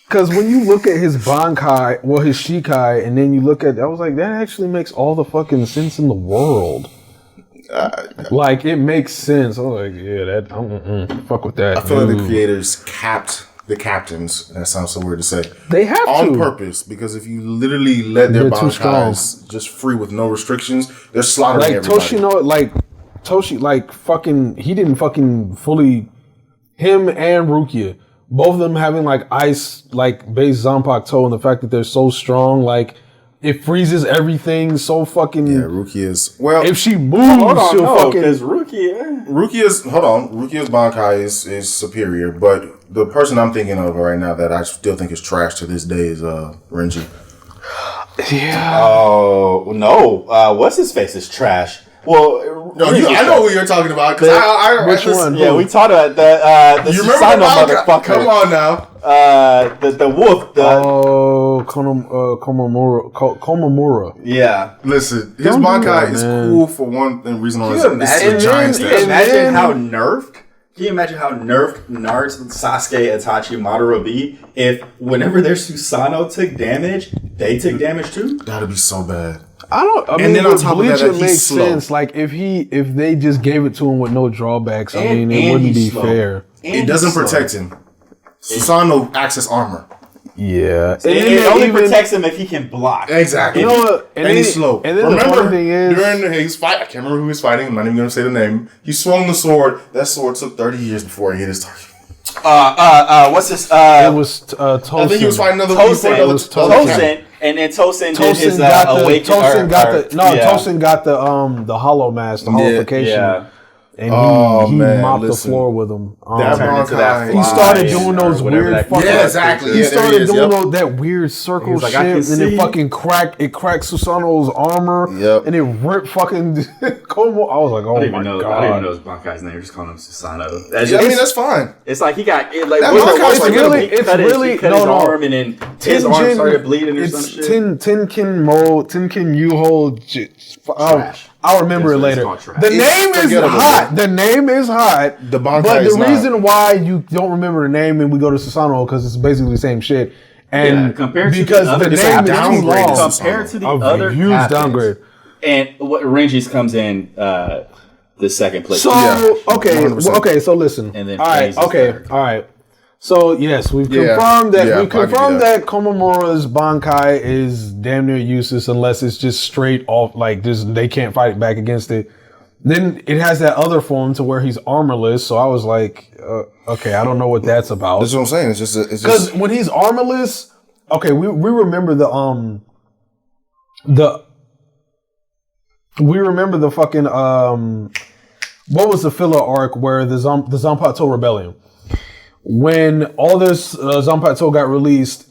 Because when you look at his Bankai, well, his Shikai, and then you look at, I was like, that actually makes all the fucking sense in the world. Like, it makes sense. I was like, yeah, that, fuck with that. I feel like the creators capped the captains. That sounds so weird to say. They have on purpose, because if you literally let their Bankais just free with no restrictions, they're slaughtering everybody. Toshi, like, fucking, he didn't fucking fully, him and Rukia, both of them having, like, ice, like, base Zanpakuto, and the fact that they're so strong, like, it freezes everything so fucking. Yeah, Rukia's. Well, if she moves, she'll fucking. Because Rukia's Bankai is superior, but the person I'm thinking of right now that I still think is trash to this day is Renji. Yeah. Oh no! What's his face is trash. Well, no, I know who you're talking about. Which one? Yeah, we talked about the you remember the motherfucker? Come on now. The wolf. Komamura. Yeah. Listen, his Bankai is cool for one reason or another. Can you imagine how nerfed? Can you imagine how nerfed Naruto, Sasuke, Itachi, Madara be if whenever their Susanoo took damage, they took damage too? That'd be so bad. I mean, then on top of that, it makes sense. Like if they just gave it to him with no drawbacks, I mean, it wouldn't be fair. It doesn't protect him. Susanoo acts as armor. Yeah, it only protects him if he can block. Exactly. You know what? And he's slow. And then remember, the funny thing is, during his fight, I can't remember who he was fighting. I'm not even going to say the name. He swung the sword. That sword took 30 years before he hit his target. What's this? It was Tosin. I think he was fighting another Tosin. And then Tosin did his awakening. Tosin got the Hollow Mask, the holification. Yeah. and he mopped the floor with him. That Bankai. He started doing those weird fucking. Yeah, exactly. He started doing that weird circle shit, and it fucking cracked. It cracked Susanoo's armor, and it ripped fucking Komo. I was like, oh my god! I don't even know his Bankai's name. Just calling him Susanoo. That's fine. It's like he got it. Like it's really cut his arm, and then his arm started bleeding or some shit. Tenkin Yuho. I'll remember it later. The name is hot. The name is hot. The Bankai but is the reason why you don't remember the name and we go to Susanoo because it's basically the same shit. And compared to because the name is too long. Compared to the other huge downgrade. And what Renji's comes in the second place. So okay. So listen. And then all right. So yes, we've confirmed that Komamura's Bankai is damn near useless unless it's just straight off, like they can't fight back against it. Then it has that other form to where he's armorless. So I was like, okay, I don't know what that's about. That's what I'm saying. It's just because when he's armorless, okay, we remember the fucking what was the filler arc where the Zanpakuto Rebellion. When all this Zanpakuto got released,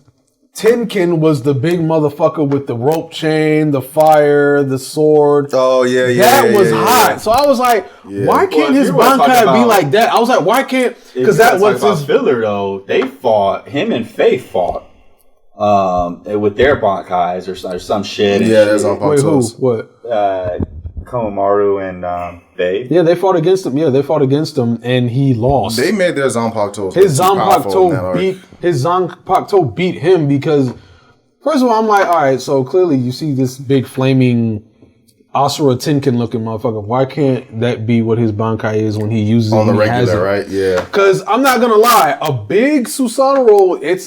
Tenkin was the big motherfucker with the rope chain, the fire, the sword. Oh, yeah. That was hot. So I was like, why can't his Bankai be like that? I was like, why can't... Because that was his... filler, though. They fought, him and Faye fought with their Bankais or some shit. Yeah, there's Zanpakutos. Wait, who? What? Komaru and Faye. Yeah, they fought against him. Yeah, they fought against him, and he lost. They made their Zanpakutos. His Zanpakuto beat him because, first of all, I'm like, all right, so clearly you see this big flaming Asura Tenkin looking motherfucker. Why can't that be what his Bankai is when he uses it on the regular, right? Yeah. Because I'm not gonna lie, a big Susanoo, it's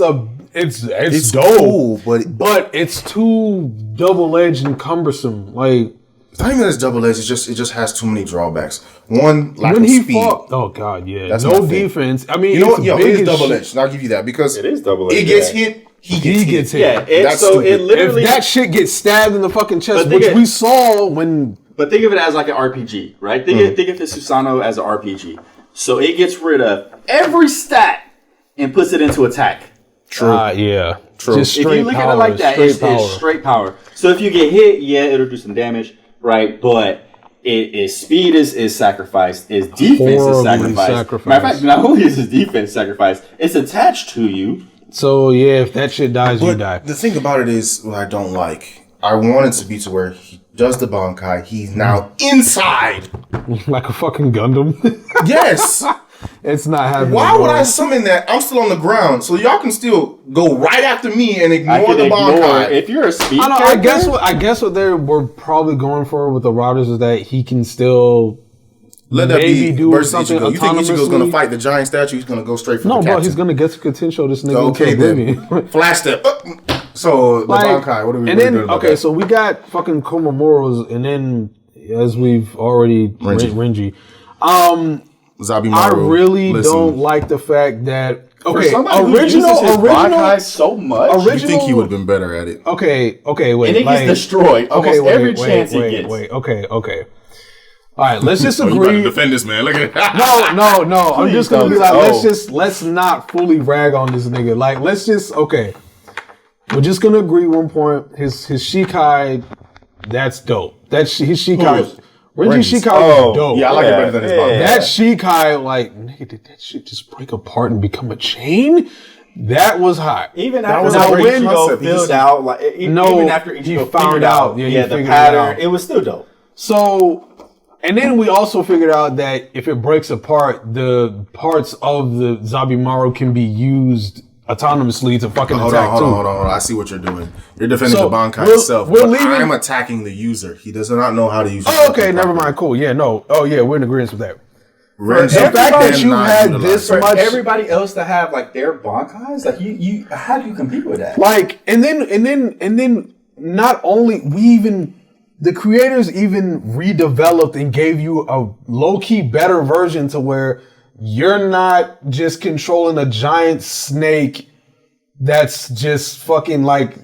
dope, cool, but it's too double-edged and cumbersome. Like, it's not even as double-edged. It just has too many drawbacks. One, lack of speed. Oh god, yeah. That's no defense. I mean, you know what? It is double-edged. And I'll give you that because it is double-edged. It gets hit. He gets hit. Yeah, that's so it literally. If that shit gets stabbed in the fucking chest, which we saw when. But think of it as like an RPG, right? Think of the Susanoo as an RPG. So it gets rid of every stat and puts it into attack. True. Yeah. True. Just straight if you look at it like that, it's straight power. So if you get hit, it'll do some damage. Right, but its speed is sacrificed. Its defense is sacrificed. Matter of fact, not only is his defense sacrificed, it's attached to you. So yeah, if that shit dies, you die. The thing about it is what I don't like. I want it to be to where he does the Bankai. He's now inside, like a fucking Gundam. Yes. It's not happening. Why would I summon that? I'm still on the ground, so y'all can still go right after me and ignore the Bankai. If you're a speed character, I guess what they were probably going for with the Riders is that he can still let that maybe be do versus something Ichigo. You think Ichigo's going to fight the giant statue? He's going to go straight for the captain. No, bro, he's going to get to potential this nigga. Okay, then flash step. So the Bankai. What are we doing about that? So we got fucking Komamura's, and then as we've already Renji. Zabimaru, I really don't like the fact that original so much. You think he would have been better at it? Okay, wait. And it gets destroyed almost every chance he gets. Okay. All right, let's just agree. You better defend this man. Look at No. I'm just gonna be like, let's not fully rag on this nigga. Like, we're just gonna agree one point. His Shikai, that's dope. His Shikai. Renji Shikai was dope. Yeah, I like it better than his Bankai. That Shikai, like, nigga, did that shit just break apart and become a chain? That was hot. Even after Ichigo filled out, like, even after Ichigo found out, the pattern, it was still dope. So, and then we also figured out that if it breaks apart, the parts of the Zabimaru can be used autonomously to fucking attack too. Hold on. I see what you're doing. You're defending the Bankai itself. I'm attacking the user. He does not know how to use it. Oh, okay, never mind. Cool. Yeah, no. Oh, yeah, we're in agreement with that. The fact that you had this much, everybody else to have like their Bankais, like you, how do you compete with that? Like, and then, not only the creators even redeveloped and gave you a low key better version to where you're not just controlling a giant snake that's just fucking like,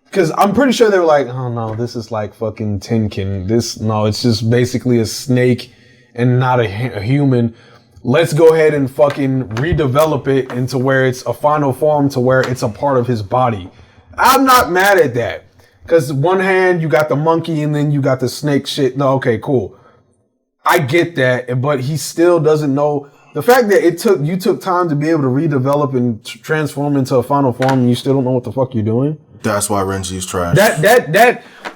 because I'm pretty sure they were like, oh no, this is like fucking Tenkin. It's just basically a snake and not a human. Let's go ahead and fucking redevelop it into where it's a final form to where it's a part of his body. I'm not mad at that. Because one hand, you got the monkey and then you got the snake shit. No, okay, cool. I get that, but he still doesn't know. The fact that you took time to be able to redevelop and transform into a final form and you still don't know what the fuck you're doing. That's why Renji is trash.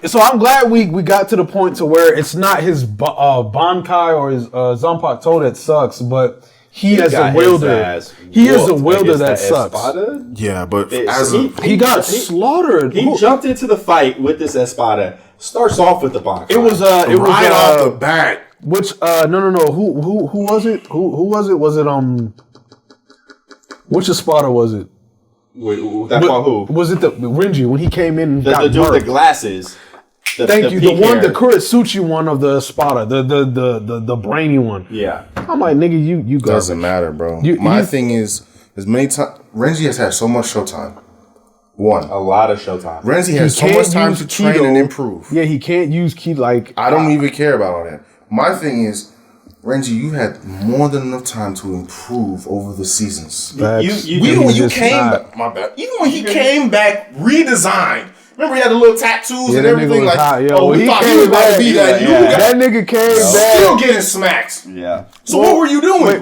So I'm glad we got to the point to where it's not his Bankai or his Zanpakuto that sucks, but he as a wielder, he is a wielder that sucks. Espada? Yeah, but he got slaughtered. He jumped into the fight with this Espada. Starts off with the Bankai. It was right off the bat. Which no. Who was it? Who was it? Was it which Espada was it? Who? Was it the Renji when he came in and got the dude with the glasses? Thank you. The one, the Kuretsuchi one of the Espada, the brainy one. Yeah. I'm like, nigga, you garbage. Doesn't matter, bro. My thing is, as many times Renji has had so much showtime. A lot of showtime. Renji has so much time to train and improve. Yeah, he can't use Ki like. I don't even care about all that. My thing is, Renji, you had more than enough time to improve over the seasons. Even when you came back, my bad. Even when he came back redesigned. Remember, he had the little tattoos and everything. Like, we thought he was about to be that new guy. That nigga came back, still getting smacked. Yeah. So what were you doing?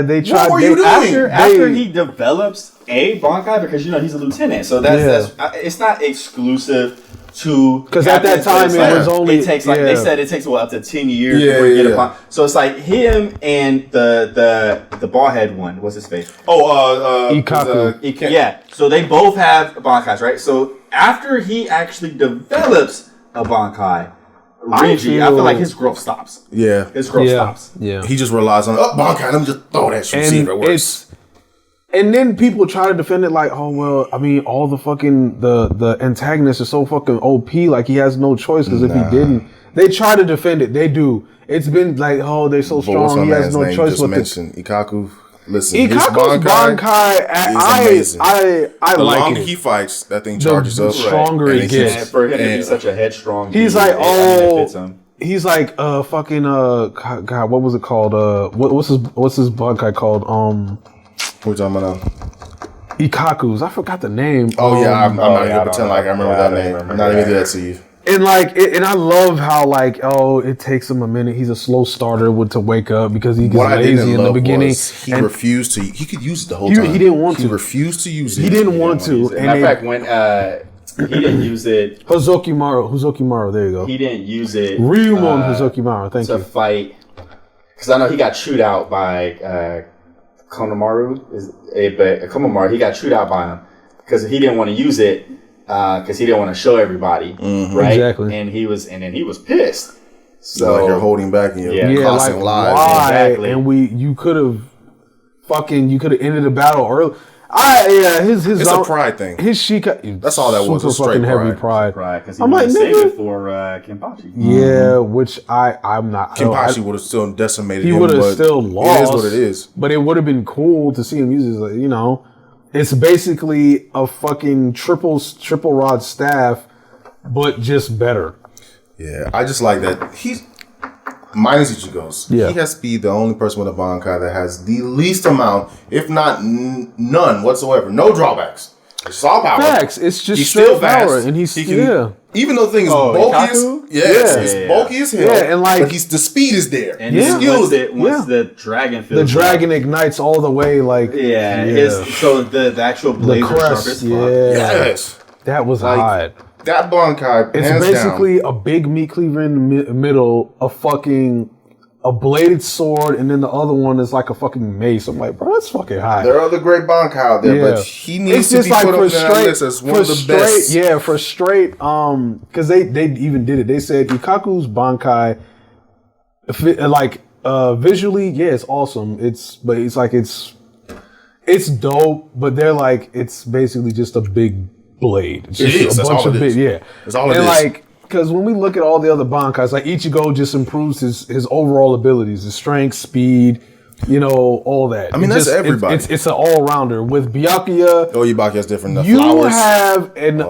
They tried. What were you doing? After he develops a Bankai, because he's a lieutenant, so that's it's not exclusive to. Because at that time it was only. It takes they said it takes up to 10 years before you get a Bankai. So it's like him and the bald head one. What's his face? Ikaku. Yeah. So they both have Bankais, right? So after he actually develops a Bankai, Renji, I feel like his growth stops. Yeah. His growth stops. Yeah. He just relies on, Bankai, let me just throw that shit, see if it works. And then people try to defend it like, oh, well, I mean, all the fucking, the antagonists are so fucking OP, like he has no choice, because if he didn't, they try to defend it. They do. It's been like, oh, they're so strong, he has no choice. Just mentioned Ikaku. Listen, Ikaku's Bankai is amazing. I the like longer it. he fights, that thing charges up. The stronger he gets. And for him to be such a headstrong, he's like, he's like, fucking, God, what was it called? What's his Bankai called? What are you talking about now? Ikaku's. I forgot the name. Oh yeah, I'm not even pretend like I remember that name. I'm not even do that to you. And and I love how it takes him a minute. He's a slow starter to wake up because he gets lazy in the beginning. He refused to. He could use it the whole time. He didn't want to. He refused to use it. He didn't want to. And matter of fact, when he didn't use it, Hozokimaru. There you go. He didn't use it. Ryumon Hozokimaru. Thank you. To fight, because I know he got chewed out by Konomaru. Konomaru, he got chewed out by him because he didn't want to use it. Because he didn't want to show everybody, right? Exactly. And then he was pissed. So like you're holding back and you're crossing lives. Why? Exactly. And you could have ended the battle early. It's a pride thing. His Shika. That's all that was. Super fucking heavy pride. Because he wanted to save it for Kenpachi. Yeah, which I'm not. Kenpachi would have still decimated him. He would have still lost. It is what it is. But it would have been cool to see him use it. It's basically a fucking triple rod staff, but just better. Yeah, I just like that. He's minus Ichigo's. Yeah. He has to be the only person with a Bankai that has the least amount, if not none whatsoever. No drawbacks. It's all power. Facts. It's just he's still fast. power, and he can, even though the thing is bulky as bulky as hell. Yeah, and but the speed is there. And his skills once the dragon feels the dragon ignites all the way, so the actual blade crest, yes, that was hot. That Bankai, it's basically a big meat cleaver in the middle, a bladed sword, and then the other one is like a fucking mace. I'm like, bro, that's fucking hot. There are other great Bankai out there, but he needs to be put up in that list as one of the best. Yeah, for straight, because they even did it. They said Ikaku's Bankai, visually, it's awesome. It's dope, but they're like, it's basically just a big blade. It's just a bunch of big, That's all it is. Because when we look at all the other Bankais, like Ichigo just improves his overall abilities, his strength, speed, all that. I mean, that's everybody. It's an all-rounder. With Byakuya... Oh, Byakuya's different. You have an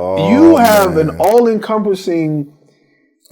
all-encompassing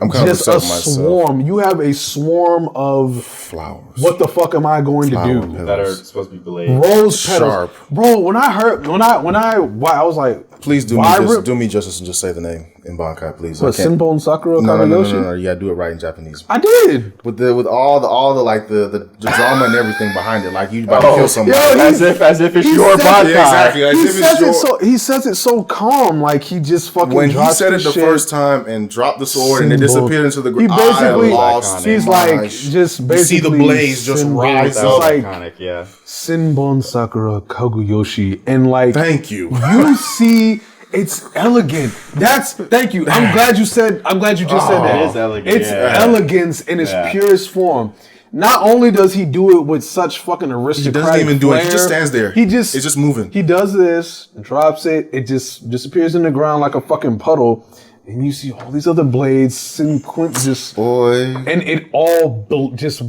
I'm kind just of a swarm. You have a swarm of flowers. What the fuck am I going to do? Petals. That are supposed to be blades. Rose petals, Sharp. bro. When I was like, Please do me justice and just say the name in Bankai, please. What, Sinbon Sakura No, Kagayoshi? no. You gotta do it right in Japanese. I did. With all the like the drama and everything behind it, like you about to kill somebody. As if it's your Bankai. Yeah, exactly. He says it so calm, like he just fucking. When he said it the shit. first time and dropped the sword and it disappeared into the ground, he basically lost. He's like just basically you see the blaze just rise That up. was like iconic, yeah. Sinbon Sakura Kaguyoshi, and like Thank you. you see. It's elegant. Thank you. I'm glad you just said that. It is elegant. It's elegance in its purest form. Not only does he do it with such fucking aristocratic He doesn't even do flair, it. He just stands there. It's just moving. He does this, drops it, it just disappears in the ground like a fucking puddle, and you see all these other blades, and it all just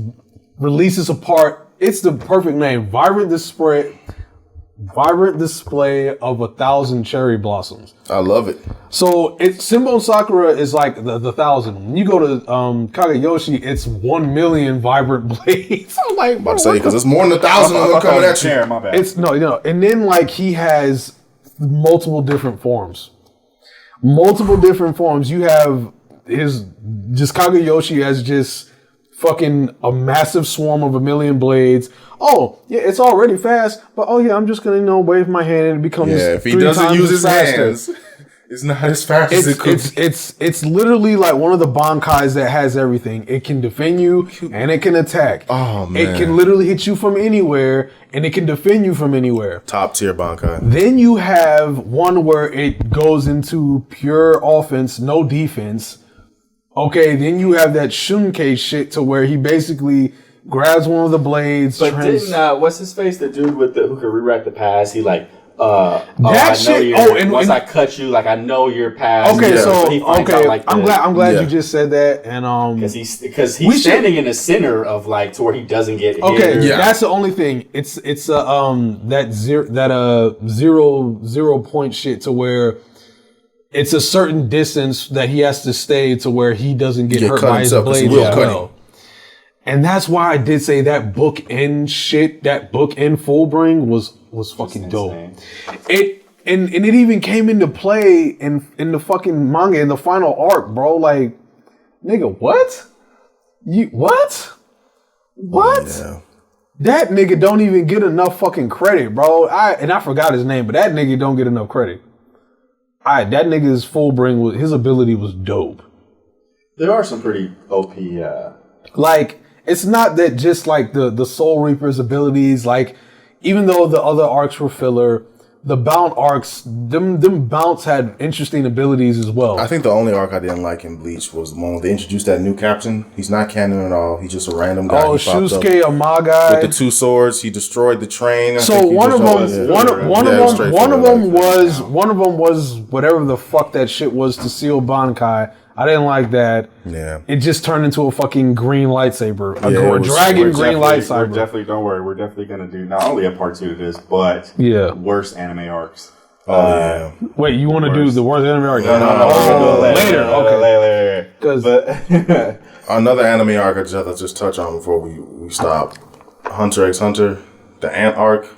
releases apart. It's the perfect name. Vibrant display of 1,000 cherry blossoms. I love it. So Sinbon Sakura is like the 1,000. When you go to Kagayoshi, it's 1,000,000 vibrant blades. I'm like, About to say because it's more than 1,000 of them coming at you. My bad. It's and then like he has multiple different forms. You have just Kagayoshi as just fucking a massive swarm of 1,000,000 blades. Oh, yeah, it's already fast, but I'm just gonna, wave my hand and it becomes If he 3 doesn't times use as his faster. hands, it's not as fast as it could. It's literally like one of the Bankais that has everything. It can defend you and it can attack. Oh, man. It can literally hit you from anywhere and it can defend you from anywhere. Top tier Bankai. Then you have one where it goes into pure offense, no defense. Okay, then you have that Shunkei shit to where he basically grabs one of the blades. But didn't what's his face? The dude who could rewrite the past. He like that I shit. know once I cut you, like I know your past. Okay, so he finds out, like, I'm glad you just said that, and because he's standing in the center of like to where he doesn't get hit. That's the only thing. It's that zero point shit to where it's a certain distance that he has to stay to where he doesn't get hurt by his blade as well. And that's why I did say that bookend shit, that bookend full bring was fucking dope. It even came into play in the fucking manga in the final arc, bro. Like, nigga, what? What? Yeah. That nigga don't even get enough fucking credit, bro. I forgot his name, but that nigga don't get enough credit. That nigga's full bring his ability was dope. There are some pretty OP. Like, it's not that just like the Soul Reaper's abilities, like, even though the other arcs were filler, the Bound arcs, them Bounts had interesting abilities as well. I think the only arc I didn't like in Bleach was the one where they introduced that new captain. He's not canon at all. He's just a random guy. Oh, Shusuke Amagai. With the 2 swords, he destroyed the train. So one of them was whatever the fuck that shit was to seal Bankai. I didn't like that. Yeah. It just turned into a fucking green lightsaber. A We're lightsaber. Don't worry, we're definitely going to do not only a part 2 of this, but worst anime arcs. Wait, you want to do the worst anime arc? No, later. Okay. Later. Another anime arc I just touch on before we stop. Hunter x Hunter, the Ant arc.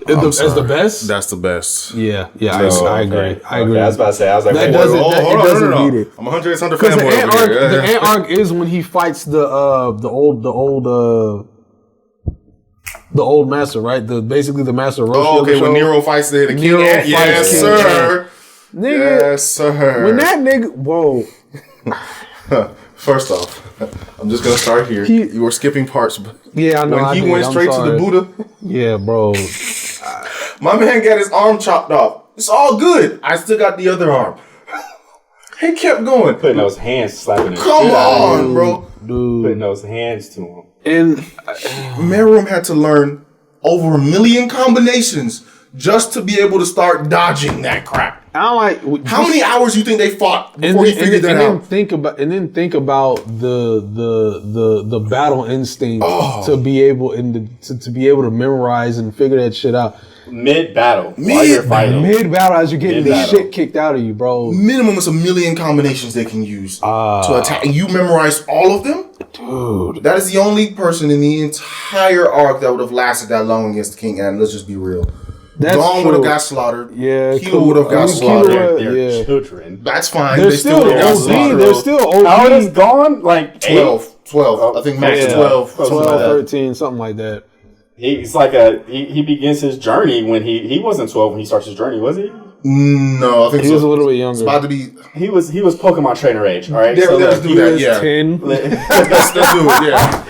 As the best? That's the best. Yeah, I agree. I agree. I was about to say, I was like, that hold on. beat it. I'm a Hunter x Hunter fanboy Because over here. the Ant arc is when he fights the old master, right? Basically the master Roshi. Oh, okay, when Nero fights the King Ant. Yes, sir. Nigga, yes, sir. When that nigga, whoa. First off, I'm just gonna start here. You were skipping parts, but yeah, I know. When he went straight to the Buddha, yeah, bro. My man got his arm chopped off. It's all good. I still got the other arm. He kept going, putting those hands slapping his Come on, bro. Dude. Putting those hands to him. And Meruem had to learn over 1 million combinations just to be able to start dodging that crap. I don't like. How many hours do you think they fought before he figured that out? Think about the battle instinct to be able to be able to memorize and figure that shit out. mid battle, while you're fighting, mid battle as you're getting the shit kicked out of you, bro. Minimum is 1 million combinations they can use to attack, and you memorize all of them, dude. That is the only person in the entire arc that would have lasted that long against King Ant. Let's just be real. Dawn would have got slaughtered. Yeah, Kilo would have got slaughtered. They're children. That's fine. They're still OG. They're still OG. How old is Dawn? Like 12. 12. I think max 12. 13, something like that. He's like he begins his journey when he wasn't 12 when he starts his journey, was he? No, I think he was a little bit younger. It's about to be. He was Pokemon trainer age. All right, let's do that. Yeah, 10. let's do it. Yeah.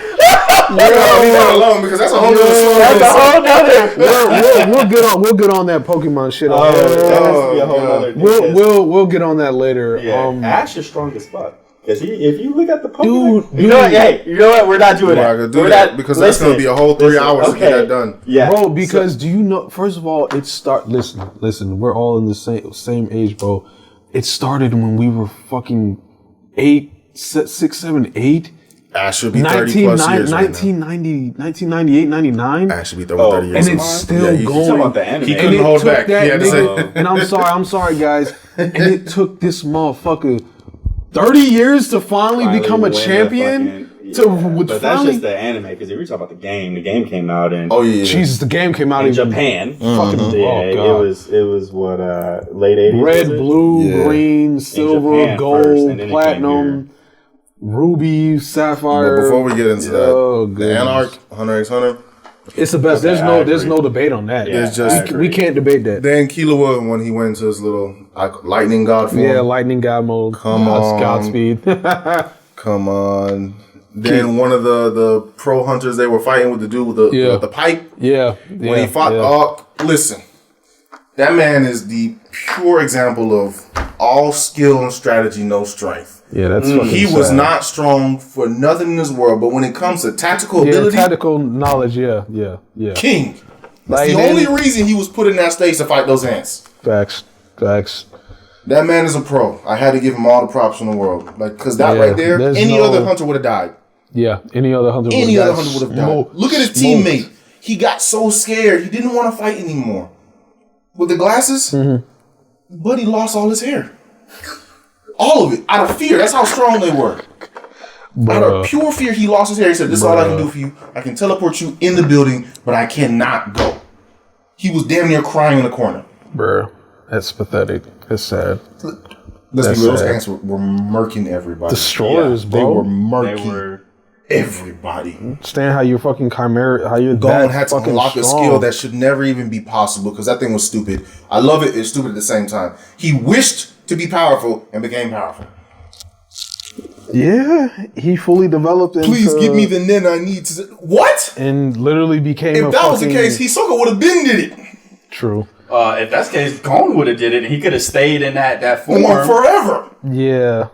Leave that alone because that's a whole other story. That's a whole nother. We'll get on that Pokemon shit. We'll get on that later. Yeah, Ash is strong as fuck. Because if you look at the Pokemon, dude, you know what? Hey, you know what? We're not doing that. We're not because that's going to be a whole 3 hours to get that done. Yeah, bro. Because do you know? First of all, Listen. We're all in the same age, bro. It started when we were fucking 8, 6, 7, 8. Ash should be 30 plus years 1998, 99. Ash should be 30 years. And it's still going. About the anime. He couldn't hold back. He had to say. And I'm sorry, guys. And it took this motherfucker 30 years to finally become a champion. But that's just the anime, because if we talk about the game came out in Jesus, the game came out in Japan. Fucking it was what late 80s. Red, blue, green, silver, gold, platinum, ruby, sapphire. But before we get into that, the Anarch, Hunter x Hunter. It's the best. There's no debate on that. Yeah, we can't debate that. Then Killua, when he went into his little lightning god form. Yeah, lightning god mode. Come on. Godspeed. Come on. Then one of the pro hunters they were fighting with the dude with the pipe. Yeah. When he fought, listen, that man is the pure example of all skill and strategy, no strength. Yeah, that's fucking He was not strong for nothing in this world, but when it comes to tactical ability, tactical knowledge, yeah. King. That's the only reason he was put in that stage to fight those ants. Facts. That man is a pro. I had to give him all the props in the world, because that right there, any other hunter would have died. Yeah, any other hunter would have died. Look at his teammate. He got so scared. He didn't want to fight anymore. With the glasses, Buddy lost all his hair. All of it. Out of fear. That's how strong they were. Out of pure fear, he lost his hair. He said, this is all I can do for you. I can teleport you in the building, but I cannot go. He was damn near crying in the corner. Bruh, that's pathetic. It's sad. Let's be real. Those ants were murking everybody. Destroyers, bro. They were murking everybody. Understand how you're fucking chimera, how you're Gon had to unlock a skill that should never even be possible because that thing was stupid. I love it. It's stupid at the same time. He wished to be powerful and became powerful. Yeah, he fully developed into... Please give me the nin I need to... What? And literally became If that was the case, Hisoka would have been did it. True. If that's the case, Gon would have did it and he could have stayed in that form. Forever. Yeah.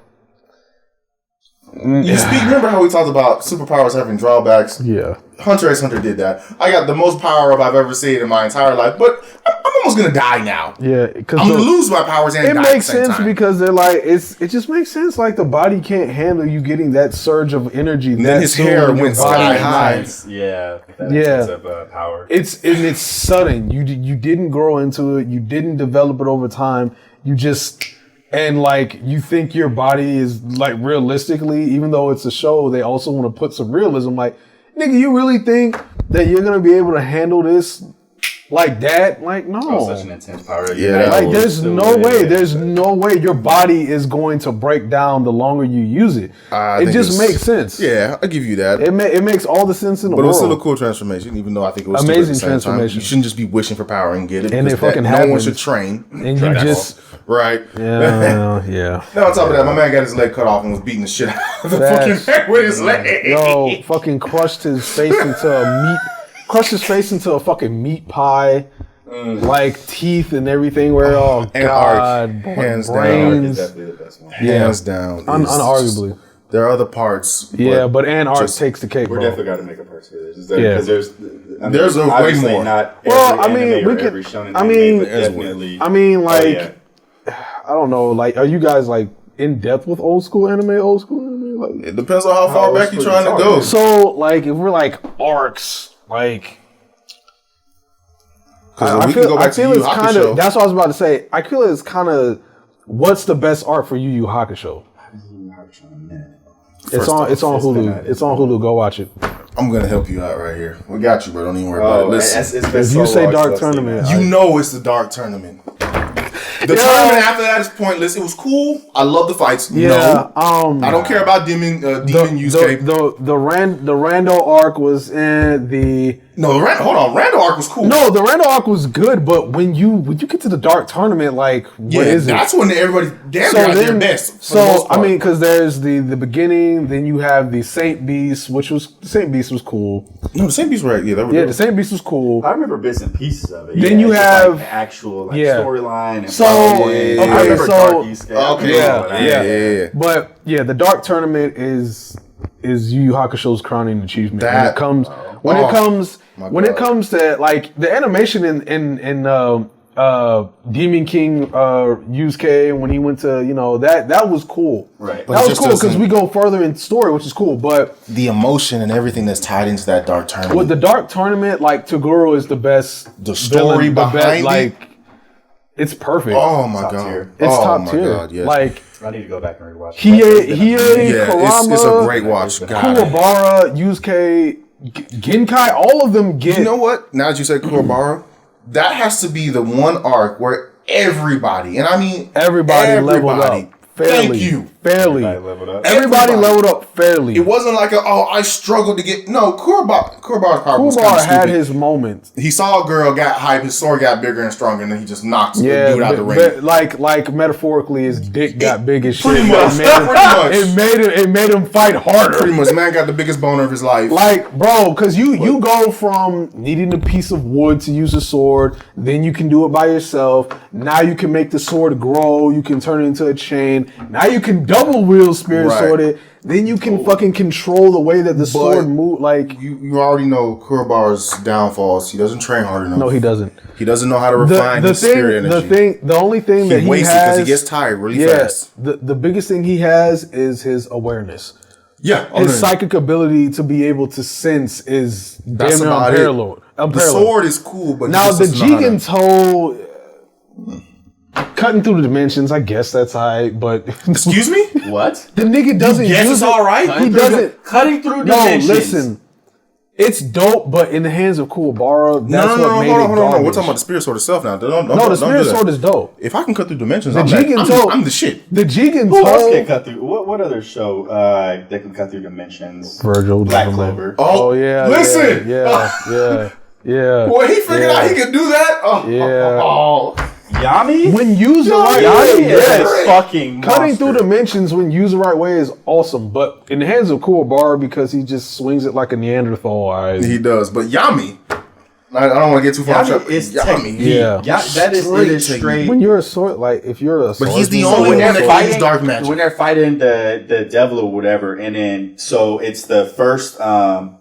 Remember how we talked about superpowers having drawbacks? Yeah. Hunter x Hunter did that. I got the most power up I've ever seen in my entire life, but I'm almost gonna die now. Yeah, because I'm gonna lose my powers and die. It makes sense because they're like it just makes sense. Like the body can't handle you getting that surge of energy. And then his hair went sky high. Yeah. Power. It's sudden. You didn't grow into it. You didn't develop it over time. You just. And like you think your body is like realistically, even though it's a show, they also want to put some realism. Like, nigga, you really think that you're gonna be able to handle this like that? Like, no. Such an intense power. Yeah. Like, there's no way. There's no way your body is going to break down the longer you use it. It just makes sense. Yeah, I'll give you that. It makes all the sense in the world. But it was still a cool transformation, even though I think it was amazing transformation. You shouldn't just be wishing for power and get it. And it fucking happens. No one should train. And you just. Right. Yeah. Now on top of that, my man got his leg cut off and was beating the shit out of the fucking head with his leg. Yo, fucking crushed his face into a fucking meat pie. Like teeth and everything where God, hands brains. down. Definitely the best one. Hands down. Unarguably. There are other parts. Yeah, but Anarch takes the cake, bro. We definitely got to make a part here. Because there's a way more. Not well, I mean, we could. I mean, like, I don't know. Like, are you guys like in depth with old school anime? Like, it depends on how far back you're trying to go. So, like, if we're like arcs, like I feel it's kind of. That's what I was about to say. I feel it's kind of. What's the best art for Yu Yu Hakusho? It's on Hulu. It's on Hulu. Go watch it. I'm gonna help you out right here. We got you, bro. Don't even worry about it. Listen, if you say Dark Tournament, you know it's the Dark Tournament. The tournament after that is pointless. It was cool. I love the fights. Yeah. I don't care about Demon Yusuke. The Rando arc was in the. No, Rando arc was cool. No, the Rando arc was good, but when you get to the Dark Tournament, like, what is it? That's when everybody damn near their best. So I mean, because there's the beginning, then you have the Saint Beast, Saint Beast was cool. No, the Saint Beast were the Saint Beast was cool. I remember bits and pieces of it. Then you have like actual storyline. Yeah. But yeah, the Dark Tournament is Yu Yu Hakusho's crowning achievement when it comes to like the animation in Demon King Yusuke when he went to that was cool. Right. That was cool because we go further in story, which is cool. But the emotion and everything that's tied into that Dark Tournament. With the Dark Tournament, like Toguro is the best. The story behind it. It's perfect. Oh my god! It's top tier. God, yes. Like I need to go back and rewatch. Kurama, it's a great watch. Kuwabara, Yusuke, Genkai, all of them get. You know what? Now that you said Kuwabara, that has to be the one arc where everybody, and I mean everybody leveled up. Fairly. Thank you. Fairly. Everybody leveled up fairly. It wasn't like I struggled to get. No, Kuwabara's power was kind of stupid. had his moments. He saw a girl, got hype, his sword got bigger and stronger, and then he just knocked the dude out the ring. Like metaphorically, his dick got big as shit. Pretty much. It made him fight harder. Pretty much. Man got the biggest boner of his life. Like, bro, because you go from needing a piece of wood to use a sword, then you can do it by yourself. Now you can make the sword grow. You can turn it into a chain. Now you can double wield spirit sword it. Then you can fucking control the way that the sword move. Like you already know Kuwabara's downfalls. He doesn't train hard enough. No, he doesn't. He doesn't know how to refine his spirit energy. The only thing that he wastes has, because he gets tired really fast. The biggest thing he has is his awareness. Yeah, his psychic ability to be able to sense is damn near unparalleled. The sword is cool, but now the Jigen Toe. Cutting through the dimensions, I guess that's high, but excuse me, what? The nigga doesn't use it's it. All right. He doesn't cutting through dimensions. No, listen, it's dope, but in the hands of Kuwabara, that's what made it hold on. garbage. We're talking about the spirit sword itself now. The spirit sword is dope. If I can cut through dimensions, I'm the shit. The Jigen Who else Toe can cut through? What other show that can cut through dimensions? Virgil, Black Clover. Oh yeah, listen, yeah. Boy, he figured out he could do that. Yami? When used the right Yami way, is fucking cutting monster. through dimensions when used the right way is awesome. But in the hands of Kuwabara, because he just swings it like a Neanderthal. He does. But Yami, I don't want to get too far. Yami is Yami. That is straight. When you're a sword, like if you're a sword, but he's the only one that can use dark magic. When they're fighting the devil or whatever, and then so it's the first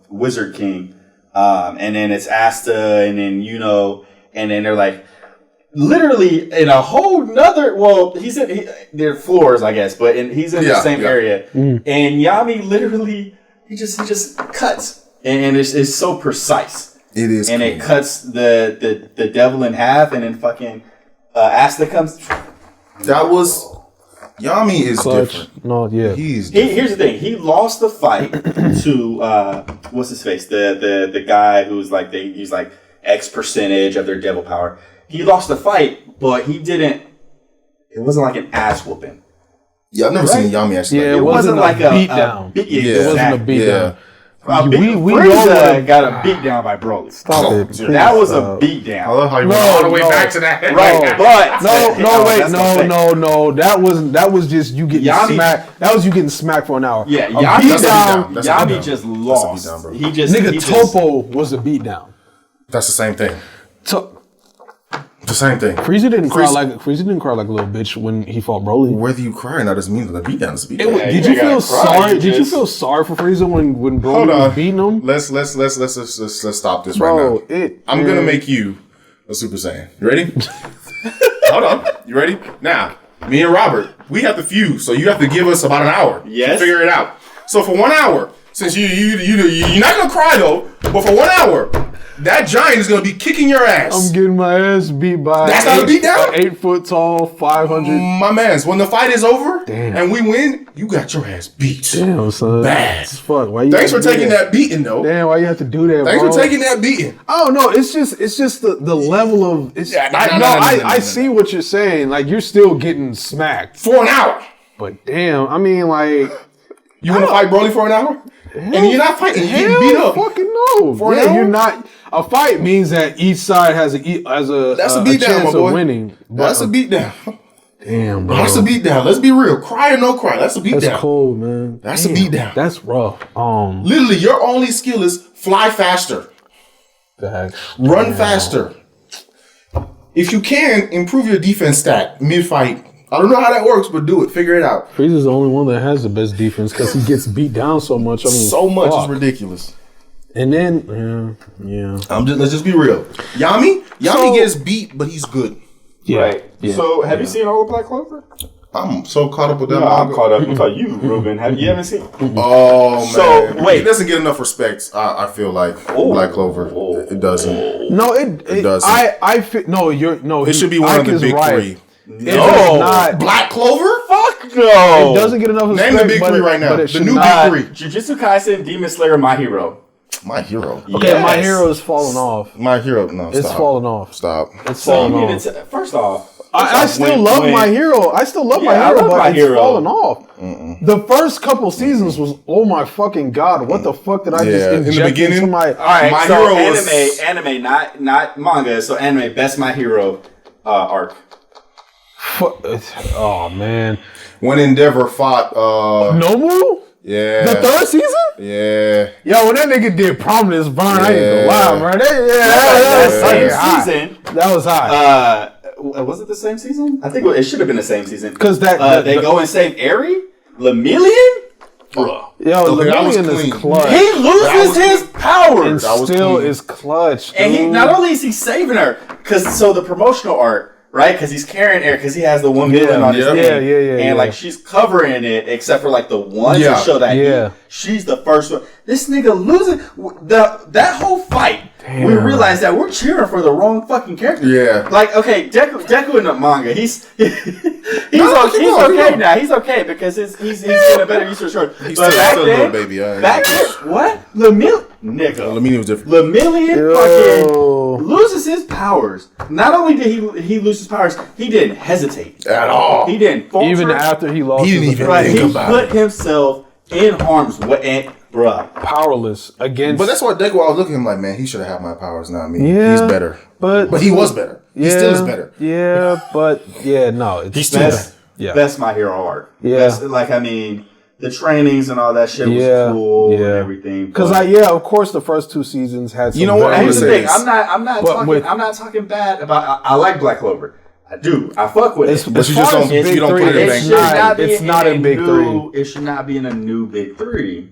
Wizard King, and then it's Asta, and then and then they're like. Literally in a whole nother. Well, they're floors, I guess, but he's in the same area. And Yami literally, he just cuts, and it's so precise. It is, and it cuts the devil in half, and then fucking Asta comes. That was Yami is clutch. Different. No, yeah, here's the thing. He lost the fight to what's his face, the guy who's like he's like X percentage of their devil power. He lost the fight, but he didn't. It wasn't like an ass whooping. Yeah, I've never seen Yami actually. Yeah, it wasn't like a beatdown. It wasn't a beatdown. We got a beat down by Broly. Stop it. That was a beat down. I love how you went all the way back to that. Right, but no. That was just you getting smacked. That was you getting smacked for an hour. Yeah, Yami just lost. Topo was a beat down. That's the same thing. The same thing. Frieza didn't cry like a little bitch when he fought Broly. Whether you cry, that doesn't mean that the beatdown is a beatdown. Did you feel sorry? Did you feel sorry for Frieza when Broly was beating him? Let's stop this right now. I'm gonna make you a Super Saiyan. You ready? Hold on. You ready? Now, me and Robert, we have to fuse, so you have to give us about an hour. Yes. To figure it out. So for 1 hour, since you're not gonna cry though, but for 1 hour, that giant is gonna be kicking your ass. I'm getting my ass beat by. That's not a beat down? 8 foot tall, 500. My man's, when the fight is over and we win, you got your ass beat. Damn, son. Bad. As fuck. Why you Thanks for have to do taking that beating, though. Damn, why you have to do that, Thanks bro? for taking that beating. Oh no, it's just the level of. It's, I see what you're saying. Like you're still getting smacked For an hour. but damn, I mean, like. You want to fight Broly for an hour? And you're not fighting. You're getting beat up. Fucking no. For an hour? You're not. A fight means that each side has a That's a beat down, chance my boy. of winning. That's a beat down. Damn, bro. That's a beat down. Let's be real. Cry or no cry. That's a beat That's down. cold, man. That's a beat down. That's rough. Literally, your only skill is fly faster, run faster. If you can, improve your defense stat mid-fight. I don't know how that works, but do it. Figure it out. Frieza's the only one that has the best defense because he gets beat down so much. I mean, So much fuck. is ridiculous. And then, yeah. Let's just be real. Yami gets beat, but he's good. Yeah. Right. Yeah. So, have you seen all of Black Clover? I'm so caught up with that. No, I'm manga. caught up. I'm talking you, Ruben. You haven't seen? Oh man! So, wait. It doesn't get enough respect. I feel like Black Clover. It doesn't. No, it doesn't. It should be one of the big three. It does not. Black Clover? Fuck no. It doesn't get enough respect. Name the big three right now. but it The should new not. big three. Jujutsu Kaisen, Demon Slayer, My Hero. My Hero. Okay, Yes. My Hero is falling off. My Hero. No, It's stop. falling off. Stop. It's So you falling need off. to first off. I still love My Hero. I still love My Yeah, I Hero, love but My it's Hero. falling off. The first couple seasons was, oh my fucking god, what the fuck did I Yeah, just in the inject beginning- into my? All right, My so Hero was- anime, not manga. So anime, best My Hero arc. Oh man, When Endeavor fought. Nomu, Yeah. the third season. Yeah. Yo, when that nigga did Prominence Burn, I ain't gonna lie, bro. That That same was hot. season. That was hot. Was it the same season? I think it should have been the same season. 'Cause they go and save Eri, Lemillion. Bro, Yo, Okay, that was Lemillion is clean. clutch. he loses his And powers, That was still clean. is clutch, dude. and he not only is he saving her, so the promotional art. Right, because he's carrying her, because he has the 1 million on his yeah. thing, Yeah, and like she's covering it, except for like the one Yeah. to show that Yeah. she's the first one. This nigga losing that whole fight. Damn. We realized that we're cheering for the wrong fucking character. Yeah. Like, okay, Deku in the manga, he's keep okay going. now. He's okay because he's getting a better use of short. He's But back still a then, little baby. back then, what? Nigga. Lemillion was different. Lemillion Yo. fucking loses his powers. Not only did he lose his powers, he didn't hesitate At all. He didn't falter. Even after he lost, He didn't his even Right, think he about put it. himself in harm's way, and bruh. powerless against. But that's what Deku, I was looking at him like, man, he should have had my powers, not me. Yeah, He's better. But he was better. He still is better. Yeah, but no, it's He's still Best, Yeah. best My Hero arc. Yeah. Best, like I mean, the trainings and all that shit was Yeah, cool yeah. and everything. because but- of course, the first 2 seasons had. Some You know what? very- I'm here's the gonna say thing. this. I'm not talking bad about. I like Black Clover. I do. I fuck with As it. But you far just as don't- you Big don't Three, put it in It Big should Three. not be It's not in Big new, Three. It should not be in a new Big Three.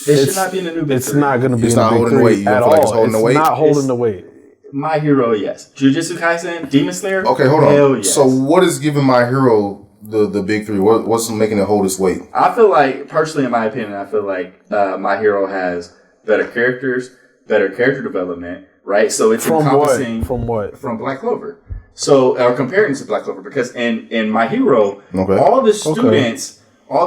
It should not be in a new Big It's Three. not going to be It's in the not Big holding the 3 weight. You don't at feel like it's all. holding the weight? Not holding It's- the weight. My Hero, yes. Jujutsu Kaisen, Demon Slayer. Okay, hold on. Hell yes. So what is giving my hero the big three? What's making it hold its weight? I feel like, personally, in my opinion, I feel like My Hero has better characters, better character development, right? So it's From encompassing what? From what? from Black Clover. So, or comparing to Black Clover, because in My Hero, Okay. all the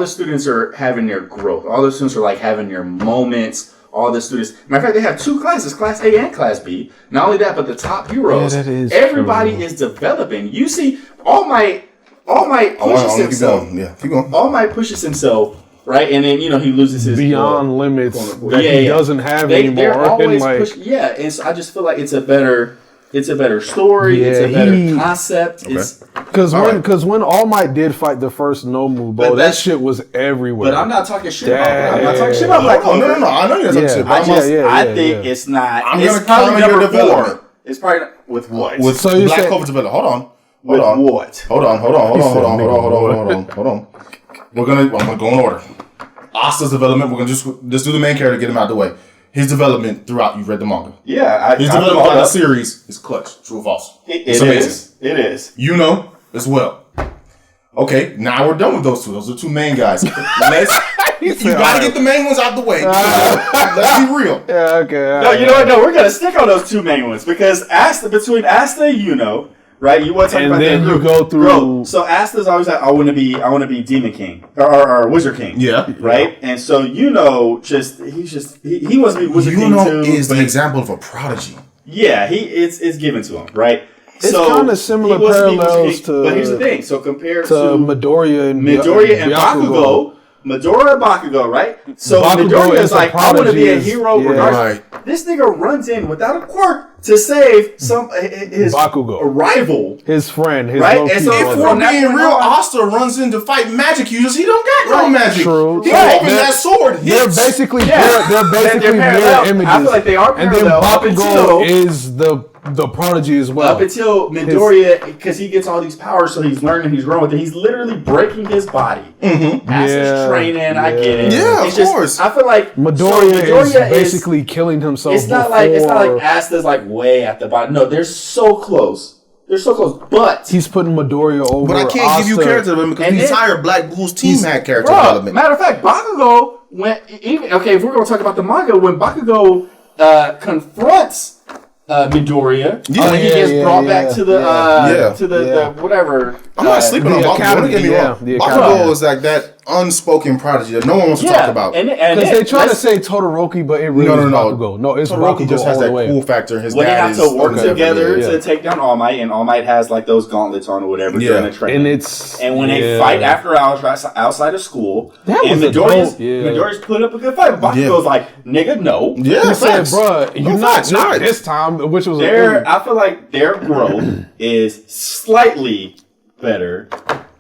students are having their growth. All the students are like having their moments. All the students, matter of fact, they have 2 classes, Class A and Class B. Not only that, but the top heroes. Yeah, that is everybody true. is developing. You see, All Might I pushes want to keep himself. going. Yeah, keep going. All Might pushes himself, right? And then, he loses his Beyond limits quote, unquote. that he Yeah. doesn't have They're anymore. always And push, and so I just feel like it's a better story. It's a Yeah, better concept. It's Because when All Might did fight the first Nomu, bro, But that that's- shit was everywhere. But I'm not talking shit about that. I'm not talking shit about Oh, Black Clover. no. I know you're talking Yeah. shit. I But just, Yeah, I yeah, think yeah. it's not. I'm it's gonna probably comment your number development. 4. It's probably with what? with So you Black said- Clover development. Hold on. With Hold on. what? Hold on. Hold on. I'm gonna go in order. Asta's development. We're gonna just do the main character, get him out of the way. His development throughout. You've read the manga. Yeah, His development throughout the series is clutch. True or false? It's It amazing. is. It is. You know as well. Okay, now we're done with those two. Those are 2 main guys. Let's You gotta get the main ones out the way. Let's be real. Yeah, okay. No, you know what? No, we're gonna stick on those two main ones because between Asta and Yuno, right? You want to talk about then that you group. go through. Bro, so Asta's always like, I want to be Demon King or Wizard King. Yeah. Right. And so Yuno he wants to be Wizard King too. Yuno is the example of a prodigy. Yeah, it's given to him, right? It's kind of similar parallels to. But here's the thing. So compared to Midoriya and Bakugo. Midoriya and Bakugo, right? So Midoriya is like, I want to be a hero regardless. Right. This nigga runs in without a quirk to save his Bakugo rival. His friend. His right? And so if we're being real, Asta runs in to fight magic users. He don't got no magic. True. He opens that sword. They're basically mirror images. I feel like they are parallel. And then Bakugo is the prodigy as well. Up until Midoriya, because he gets all these powers, so he's learning, he's growing with it. He's literally breaking his body. As his training, I get it. Yeah, of course. I feel like Midoriya is basically killing himself. It's not like Asta's like way at the bottom. No, they're so close. They're so close, but he's putting Midoriya over. But I can't give you character development because the entire Black Bulls team had character development. Matter of fact, Bakugo if we're going to talk about the manga, when Bakugo confronts Midoriya when he gets brought back to the whatever. I'm not sleeping on Bakugo. Don't get me wrong. Bakugo is like that unspoken prodigy that no one wants to talk about. Because they try to say Todoroki, but it really is Bakugo. No, it's Todoroki Bakugo just has that cool factor. His dad they have to work together to take down All Might, and All Might has like those gauntlets on or whatever during the training. And when they fight after hours outside of school, and Midoriya's put up a good fight. Bakugo's like, nigga, no. Yeah, he said, bro, you're not this time, which was I feel like their growth is slightly better.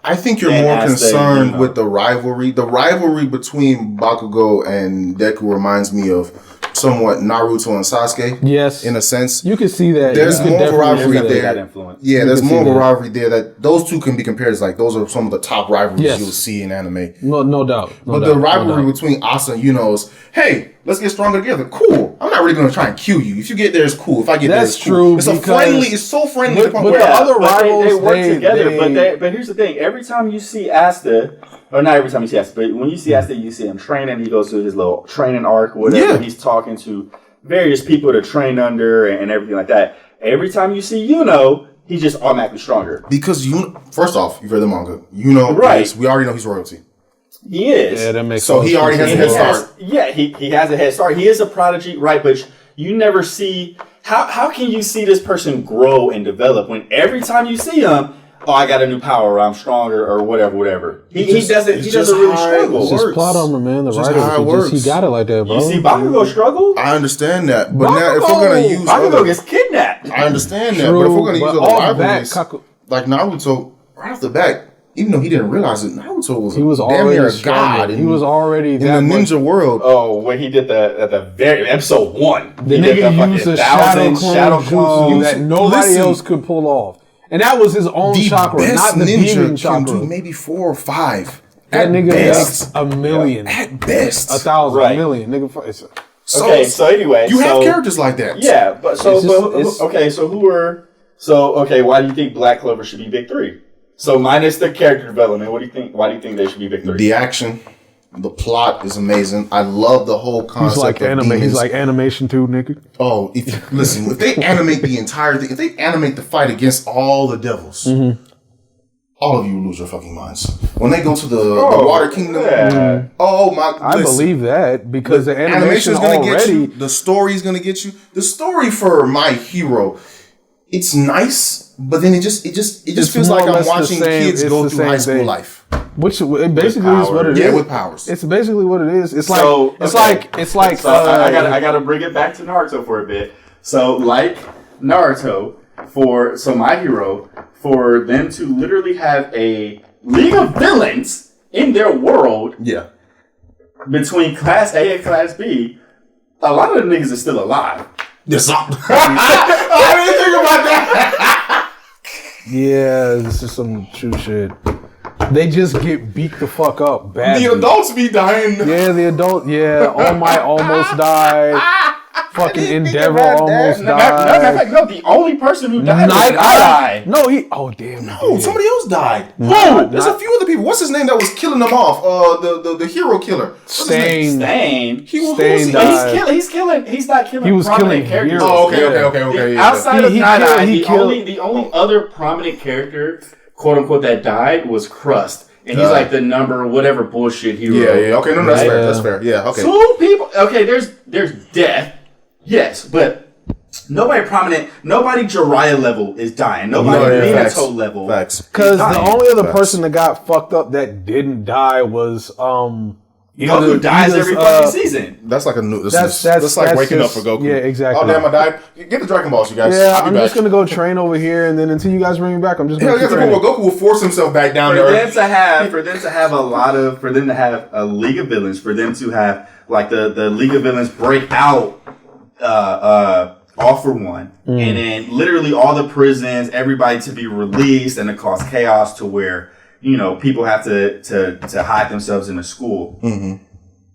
I think you're more concerned with the rivalry. The rivalry between Bakugo and Deku reminds me of somewhat Naruto and Sasuke. Yes. In a sense. You can see that. There's more of a rivalry there. Yeah, there's more of a rivalry there that those two can be compared as like those are some of the top rivalries you'll see in anime. No doubt. But the rivalry between Asa and Yuno is, hey, let's get stronger together. Cool. I'm not really going to try and kill you. If you get there, it's cool. If I get there, it's cool. It's so friendly. But the other rivals, they work together. But here's the thing. Every time you see Asta, or not every time you see Asta, but when you see Asta, you see him training. He goes through his little training arc, whatever. He's talking to various people to train under and everything like that. Every time you see Yuno, he's just automatically stronger. Because first off, you've read the manga. Yuno, we already know he's royalty. He is. Yeah, that makes sense. So he already has a head start. He has a head start. He is a prodigy, right? But you never see how can you see this person grow and develop when every time you see him, I got a new power, or I'm stronger, or whatever. He doesn't really struggle. It's just plot armor, man. The writer, he got it like that, bro. You see Bakugo struggle? I understand that, but now if we're gonna use Bakugo gets kidnapped. I understand that, but if we're gonna use other rivalries like Naruto, right off the bat. Even though he didn't realize it, Naruto was damn near a god. He was already in the ninja world. Oh, when he did at the very episode 1, the nigga used a shadow clone that nobody else could pull off, and that was his own chakra, not the demon chakra. Do maybe 4 or 5. That nigga best, a million, at best, 1,000, a million, nigga. So anyway, you have characters like that. Yeah, but why do you think Black Clover should be big 3? So minus the character development, what do you think? Why do you think they should be big 3? The action, the plot is amazing. I love the whole concept. He's like animation too, nigga. Oh, if they animate the entire thing, if they animate the fight against all the devils, all of you lose your fucking minds. When they go to the Water Kingdom, I believe that because the animation is going to get you. The story is going to get you. The story for My Hero, it's nice. But then it just feels like I'm watching kids go through high school life. Which basically is what it is. Yeah, with powers. It's basically what it is. It's like. I gotta bring it back to Naruto for a bit. So like Naruto, for My Hero, for them to literally have a league of villains in their world. Yeah. Between Class A and Class B, a lot of the niggas are still alive. Yes, I didn't think about that. Yeah, this is some true shit. They just get beat the fuck up badly. The adults be dying. Yeah, the adult. Yeah, All Might almost died. Fucking Endeavor almost died. No, the only person who died was Night Eye. No, he. Oh damn. Oh, somebody else died. Who? There's a few other people. What's his name that was killing them off? The hero killer. What's his name? Stain. Stain But died. he's killing. He's not killing. He was prominent killing characters. heroes. Oh, okay. Yeah. Outside of He Night killed- Eye, he killed- the only other prominent character, quote unquote, that died was Crust, and he's like the number whatever bullshit hero. Yeah. Okay, no, that's Right? fair. That's fair. Yeah. Okay. Two people. Okay, there's death. Yes, but nobody prominent. Nobody Jiraiya level is dying. Nobody facts. Minato level. Facts. Because the only other Facts. person that got fucked up that didn't die was Goku dies every fucking season. That's like a new. That's like waking just- up for Goku. yeah, exactly. Oh damn, I died. Get the Dragon Balls, you guys. Yeah, I'll be I'm back. just gonna go train over here, and then until you guys bring me back, I'm just Hell, gonna yeah, keep that's training. cool. Goku will force himself back down For to them Earth. to have a League of Villains, for them to have like the League of Villains break out all for one, and then literally all the prisons, everybody to be released, and to cause chaos to where people have to hide themselves in a school.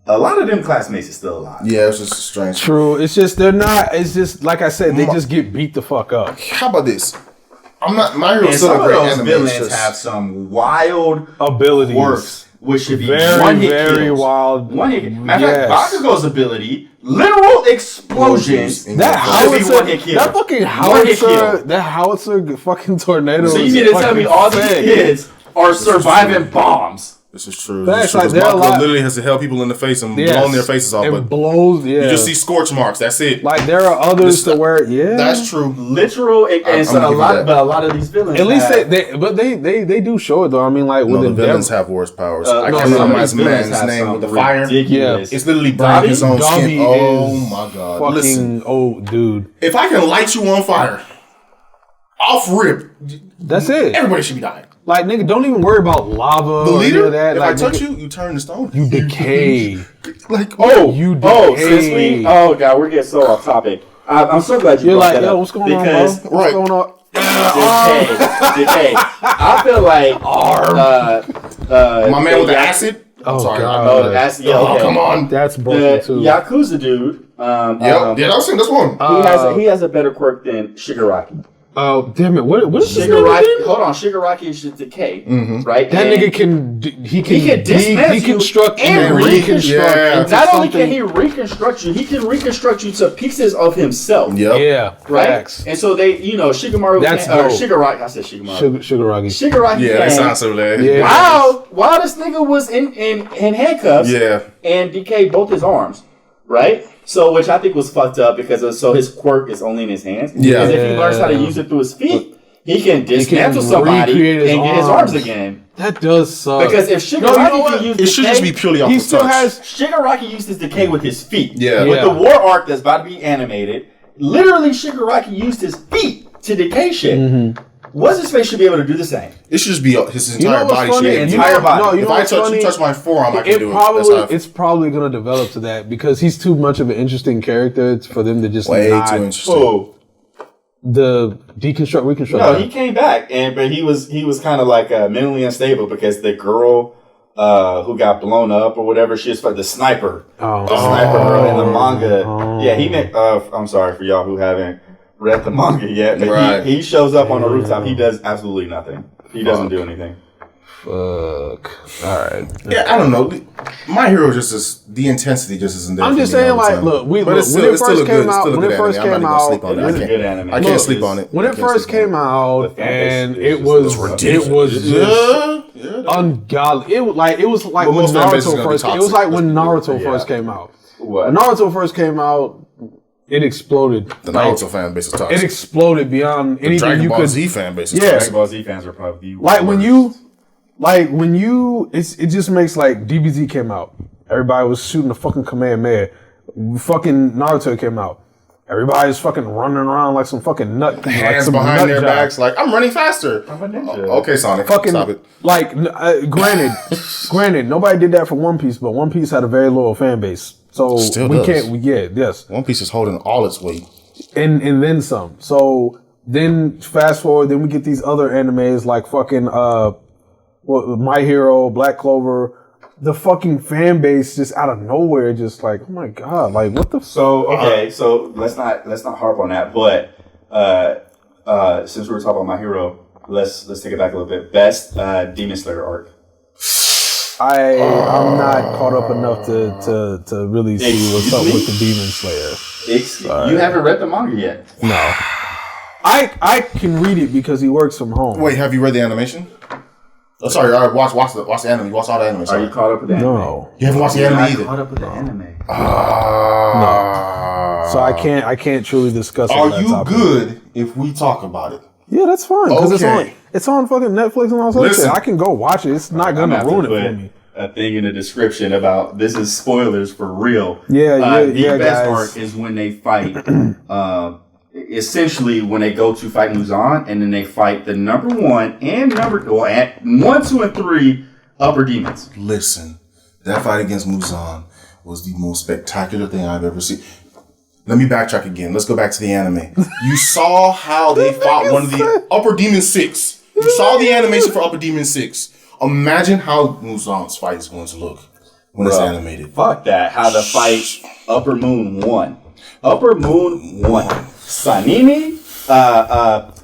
A lot of them classmates are still alive. Yeah, it's just strange. True. It's just they're not. It's just like I said, they just get beat the fuck up. How about this? I'm not. My Hero's And still some a of great those anime. villains It's just- have some wild Abilities. quirks, which should be Very, one hit very kills. wild. One hit. Matter of Yes. fact, Bakugo's ability, literal explosions. That Should be one howitzer, hit kill. that fucking One hit kill. howitzer, that howitzer fucking tornado. So you is mean to tell fucking me all these sick. kids are surviving bombs? This is true. Facts, This is true. like, 'Cause there are a Bakugo lot- literally has to held people in the face and Yes. blown their faces off, It but blows. Yeah, you just see scorch marks. That's it. like there are others to where That's true. Literal, and I'm so gonna a give you lot, that. but a lot of these villains. At least have, they do show it though. I mean, like No, with the Endeavor, villains have worse powers. no, I can't some remember of his these villains man's have name some with the fire. ridiculous. It's literally burning his own Dobby skin. Oh is my god! fucking Listen, dude. if I can light you on fire, off rip, That's it. everybody should be dying. Like nigga, don't even worry about lava. The or any leader, of that. if Like, I touch nigga, you, you turn to stone. you decay. Like You decay. God, we're getting so off topic. I'm so glad you You're brought like, that yo, up what's going on, bro? because What's Right. going on? decay. I feel like my man with the acid. I'm Oh, sorry. God. Oh, that's yeah. Oh, Okay. come on. That's The broken too. Yakuza dude. Yeah, that's one. He has a better quirk than Shigaraki. Oh damn it! What is this nigga Shigaraki, again? hold on. Shigaraki is just decay, right? That And nigga can he can dismantle you deconstruct and and reconstruct. Yeah. into Not only can something- he reconstruct you, he can reconstruct you to pieces of himself. Yep. yeah, Right. facts. And so they, Shikamaru, That's can, or dope. Shigaraki. I said Shikamaru. Sugaragi. Shigaraki. Yeah, can, that sounds so bad. Yeah. While this nigga was in handcuffs, Yeah. and decayed both his arms, right? So, which I think was fucked up because his quirk is only in his hands. Yeah. Because if he learns how to use it through his feet, he can dismantle can somebody recreate his and get his arms arms. again. That does suck. Because if Shigaraki No, you know what? can use It should decay, just be purely off he the still touch. has. Shigaraki used his decay with his feet. Yeah. With Yeah. the war arc that's about to be animated, literally Shigaraki used his feet to decay shit. Mm-hmm. What's his face should be able to do the same. It should just be his You know entire what's body. funny? Should And be entire able to- body. No, you If know I what's touch funny? you, touch my forearm, I can do it. That's Probably how I- it's probably gonna develop to that because he's too much of an interesting character for them to just way not too interesting. Oh. the deconstruct reconstruct. No, he came back, but he was kind of like mentally unstable because the girl who got blown up or whatever, she was the sniper. Oh. The sniper girl in the manga. Yeah, he met. I'm sorry for y'all who haven't read the manga yet, but Right. he shows up on the rooftop. He does absolutely nothing. He doesn't do anything. Fuck. All right. Yeah, I don't know. My Hero just is the intensity just isn't there. I'm for just me saying, all the like, time. look, But when it's still it a first good- came it's out, still a when good it first anime. I'm came not even gonna sleep out, on it. It I is a can't- good anime. I can't sleep on it. when I it can't first sleep on came out, The fan base and is it just was ridiculous. it was just Yeah. ungodly. It was like But when most fan bases Naruto gonna be first. It toxic. was like when Naruto Yeah. first came out. What? When Naruto first came out, it exploded. The Like, Naruto fan base is it toxic. exploded beyond The anything Dragon you Ball could. Z fan base is Yeah. toxic. Dragon Ball Z fans are probably the Like worst. when you, it just makes like DBZ came out. Everybody was shooting the fucking Kamehameha. Fucking Naruto came out. Everybody's fucking running around like some fucking nut. like Hands some behind nut their job. backs, like I'm running faster. I'm a ninja. Okay, Sonic, Fucking stop it. like granted, nobody did that for One Piece, but One Piece had a very loyal fan base. So Still we does. can't. Yes, One Piece is holding all its weight. and then some. So then fast forward, then we get these other animes like fucking My Hero, Black Clover, the fucking fan base just out of nowhere, just like, oh my god, like what the. So okay, so let's not harp on that. But since we were talking about My Hero, let's take it back a little bit. Best Demon Slayer arc. I'm not caught up enough to really see what's up with the Demon Slayer. You haven't read the manga yet. No. I can read it because he works from home. Wait, have you read the animation? Oh, sorry, all right, watch the anime. Watch all the anime. Are you caught up with the anime? No. You haven't watched the anime either? Caught up with the anime. No. So I can't truly discuss. Are that you topic. good if we talk about it? Yeah, that's fine. Because Okay. it's on fucking Netflix and all sorts of shit. I can go watch it. It's not gonna ruin it for me. A thing in the description about this is spoilers for real. Yeah, the best guys. arc is when they fight. Essentially, when they go to fight Muzan, and then they fight the number 1 and number 1, 2, and 3 upper demons. Listen, that fight against Muzan was the most spectacular thing I've ever seen. Let me backtrack again. Let's go back to the anime. You saw how they fought one of the Upper Demon 6. You saw the animation for Upper Demon 6. Imagine how Muzan's fight is going to look when it's animated. Fuck that. How the fight Upper Moon 1. Upper Moon 1. Sanimi,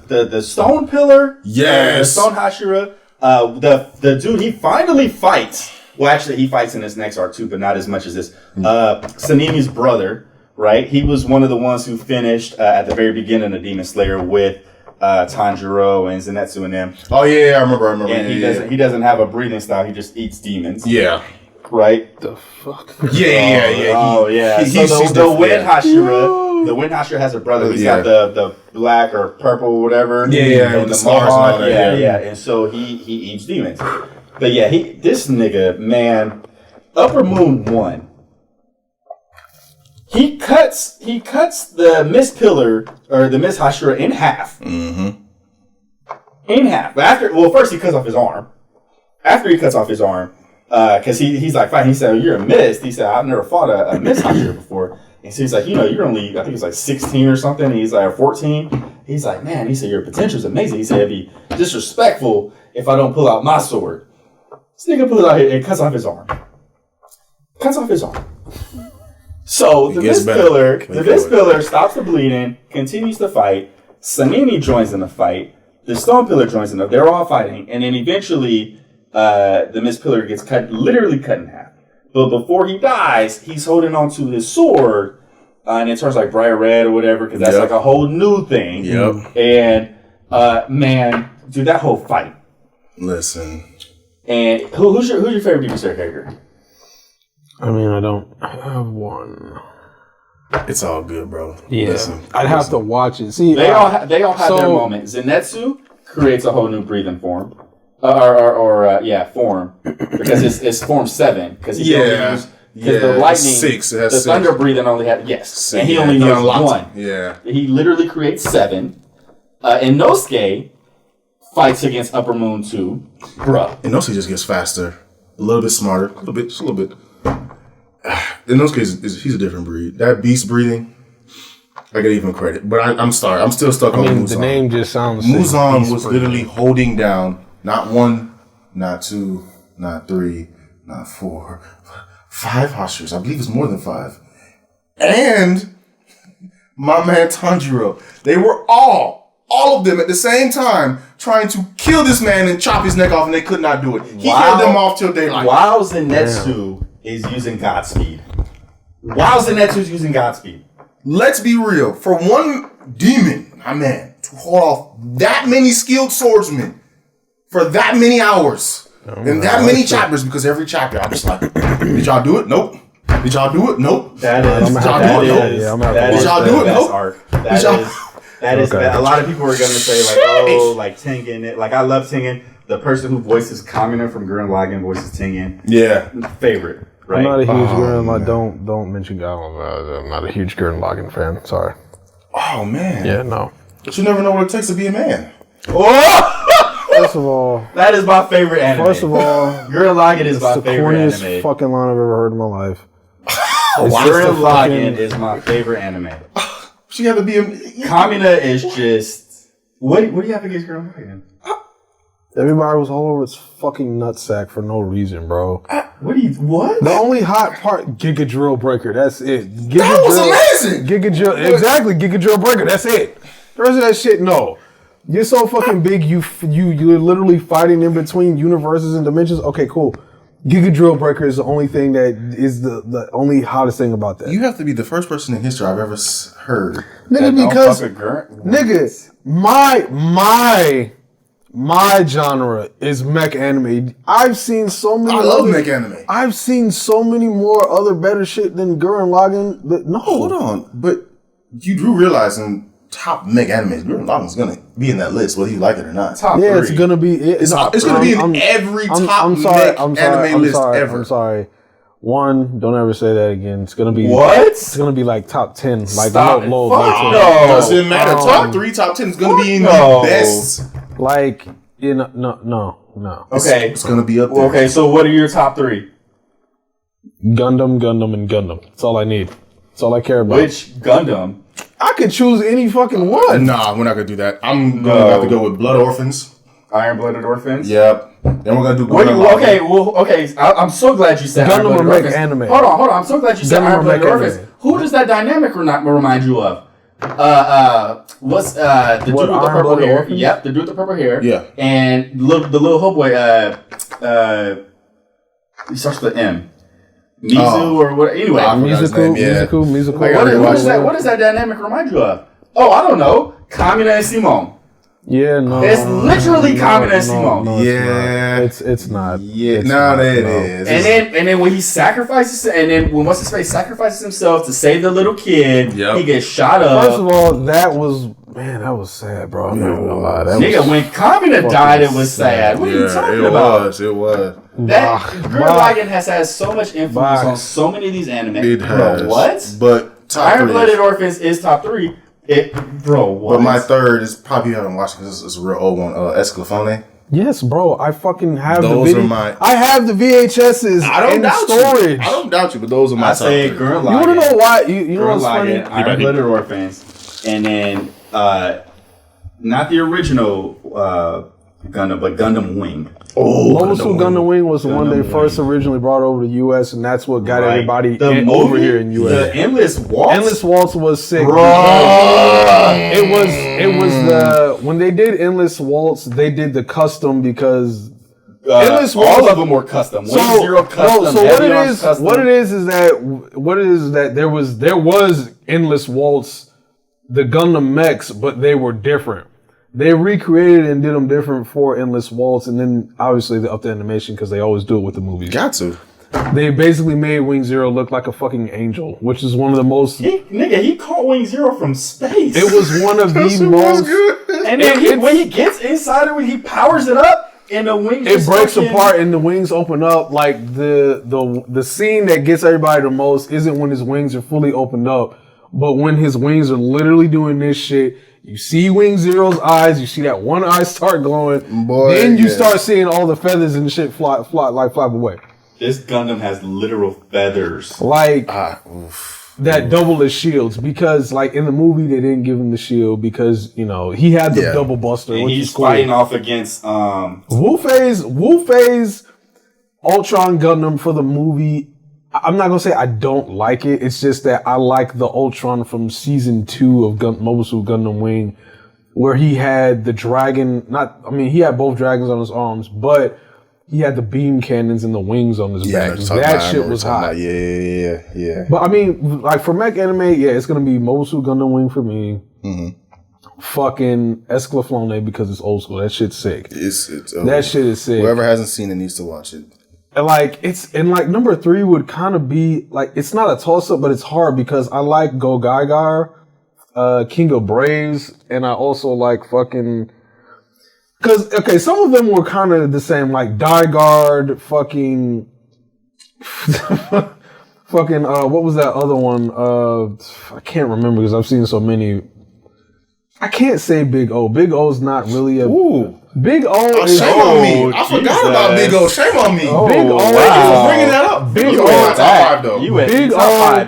the Stone Pillar, the Yes. Stone Hashira, the dude, he finally fights. Well, actually, he fights in this next arc too, but not as much as this. Sanimi's brother, right? He was one of the ones who finished at the very beginning of Demon Slayer with Tanjiro and Zenitsu and them. Oh yeah, I remember. And he doesn't have a breathing style. He just eats demons. Yeah. Right? The fuck? Yeah. Oh yeah. So the Wind Hashira, the Wind Hashira has a brother. He's got the black or purple, whatever. Yeah, and with the stars and all that. Yeah. And so he eats demons. But yeah, this nigga, man, Upper Moon 1. He cuts the Mist Pillar or the Mist Hashira in half. Mm-hmm. In half. But first he cuts off his arm. After he cuts off his arm, because he's like fighting. He said, "You're a Mist." He said, "I've never fought a Mist Hashira before." And so he's like, "You're only, I think it's like 16 or something." And he's like, 14. He's like, "Man," he said, "your potential's amazing." He said, "It'd be disrespectful if I don't pull out my sword." This nigga pulls out and cuts off his arm. So the Mist Pillar stops the bleeding, continues to fight. Sanini joins in the fight. The Stone Pillar joins in. They're all fighting, and then eventually, the Mist Pillar gets literally cut in half. But before he dies, he's holding onto his sword, and it turns like bright red or whatever, because that's like a whole new thing. Yep. And man, dude, that whole fight. Listen. And who's your favorite Demon Slayer character? I mean, I don't have one. It's all good, bro. Yeah, Listen. I'd have to watch it. See, They all have their moment. Zenitsu creates a whole new breathing form, form, because it's form 7 because he only used the lightning 6. It has the 6. thunder breathing only had and he only knows 1. Yeah, he literally creates 7. Inosuke fights against Upper Moon 2, bruh. Inosuke just gets faster, a little bit smarter, just a little bit. Inosuke he's a different breed. That beast breathing, I get even credit. But I'm sorry, I'm still stuck on Muzan. The name just sounds. Muzan was literally holding down not 1, not 2, not 3, not 4, 5 Hashiras. I believe it's more than 5. And my man Tanjiro. They were all of them at the same time trying to kill this man and chop his neck off, and they could not do it. He held them off till daylight. While Zenitsu is using Godspeed. Let's be real. For one demon, my man, to hold off that many skilled swordsmen for that many hours and that many chapters, because every chapter I'm just like, did y'all do it? Nope. Did y'all do it? Nope. Did y'all do it? Nope. That is a lot of people are gonna say like Tengen. Like I love Tengen. The person who voices Kamina from Gurren Lagann voices Tengen. Yeah. Favorite. Right? I'm not a huge Gurren. Don't mention Gurren. I'm not a huge Gurren Lagann fan. Sorry. Oh man. Yeah, no. But you never know what it takes to be a man. First of all, that is my favorite anime. Gurren Lagann is my favorite anime. The corniest fucking line I've ever heard in my life. Gurren Lagann is my favorite anime. She had to be a... Kamina is just... What do you have against Gurren Lagann? Everybody was all over its fucking nutsack for no reason, bro. What? The only hot part, Giga Drill Breaker. That's it. That was amazing. Giga Drill, exactly. Giga Drill Breaker. That's it. The rest of that shit, no. You're so fucking big. You're literally fighting in between universes and dimensions. Okay, cool. Giga Drill Breaker is the only thing that is the only hottest thing about that. You have to be the first person in history I've ever heard. Nigga, because nigga, my genre is mech anime. I've seen so many. I love mech anime. I've seen so many more other better shit than Gurren Lagann. But no, hold on. But you do realize in top mech animes, Gurren Lagann's gonna be in that list, whether you like it or not. Top 3. It's gonna be. It's gonna be in every top mech anime list ever. I'm sorry. One, don't ever say that again. It's gonna be what? It's gonna be like top 10, like low. No. Doesn't matter. Top 3, top 10 is gonna be in the best. Like no. Okay, it's gonna be up there. Okay, so what are your top 3? Gundam, and Gundam. That's all I need. That's all I care about. Which Gundam? I could choose any fucking one. Nah, we're not gonna do that. I'm gonna have to go with Blood Orphans. Iron-Blooded Orphans? Yep. Then we're gonna do Okay. I'm so glad you said Gundam Iron-Blooded Orphans. Anime. Hold on. I'm so glad you said Iron-Blooded Orphans. Who does that dynamic remind you of? What's the dude with the purple hair? Orphans? Yep, the dude with the purple hair. Yeah. And the little homeboy, he starts with an M. Mizu or what? Anyway, Mizuku. What does that dynamic remind you of? Oh, I don't know. Kamina and Simone. Yeah, no. It's literally Kamina and Simone. It's not. Yeah, no, it is. And then when he sacrifices, and then when what's his face sacrifices himself to save the little kid, he gets shot up. First of all, that was sad, bro. I'm not gonna lie. Nigga, when Kamina died, it was sad. What are you talking about? It was. That Gurren Lagann has had so much influence on so many of these anime. It has. Bro, what? But Iron-Blooded Orphans is top 3. What? But my third is probably you haven't watched because it's a real old one. Escalafone. Yes, bro. I fucking have those the video. I have the VHSs in storage. I don't doubt you, but those are my top 3. Gurren Lagann. You want to know why? You know what's funny? Iron-Blooded Orphans, and then not the original Gundam, but Gundam Wing. Mobile Suit Gundam Wing was the one they first originally brought over to the U.S., and that's what got everybody over here in U.S. The Endless Waltz? Endless Waltz was sick. Bro. It was when they did Endless Waltz, they did the custom because Endless Waltz, all of them were custom. So what it is that there was Endless Waltz, the Gundam mechs, but they were different. They recreated and did them different for Endless Waltz, and then obviously they upped the animation because they always do it with the movies. Got to. They basically made Wing Zero look like a fucking angel, which is one of the most. He caught Wing Zero from space. It was one of the most. And then when he gets inside it, when he powers it up, and the wings it breaks apart and the wings open up. Like the scene that gets everybody the most isn't when his wings are fully opened up, but when his wings are literally doing this shit. You see Wing Zero's eyes. You see that one eye start glowing. Then you start seeing all the feathers and shit fly away. This Gundam has literal feathers. Like that double as shields because like in the movie they didn't give him the shield because he had the double buster. And he's fighting off against Wu Fei's Ultron Gundam for the movie. I'm not gonna say I don't like it. It's just that I like the Ultron from season 2 of Mobile Suit Gundam Wing, where he had the dragon. He had both dragons on his arms, but he had the beam cannons and the wings on his back. That shit was hot. Yeah. But like for mech anime, it's gonna be Mobile Suit Gundam Wing for me. Mm-hmm. Fucking Escalafone because it's old school. That shit's sick. That shit is sick. Whoever hasn't seen it needs to watch it. And number 3 would kind of be like it's not a toss up, but it's hard because I like Go Gaigar, King of Braves, and I also like fucking because some of them were kind of the same, like Dai-Guard, fucking what was that other one? I can't remember because I've seen so many. I can't say Big O. Big O's not really a. Ooh. Big O is. Shame on me. I forgot about Big O. Shame on me. Big O. Wow. Bringing that up. Big O. My top 5 though. Big O.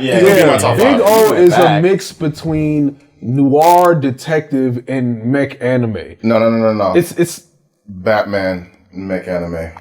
Big O is a mix between noir detective and mech anime. No. It's Batman mech anime.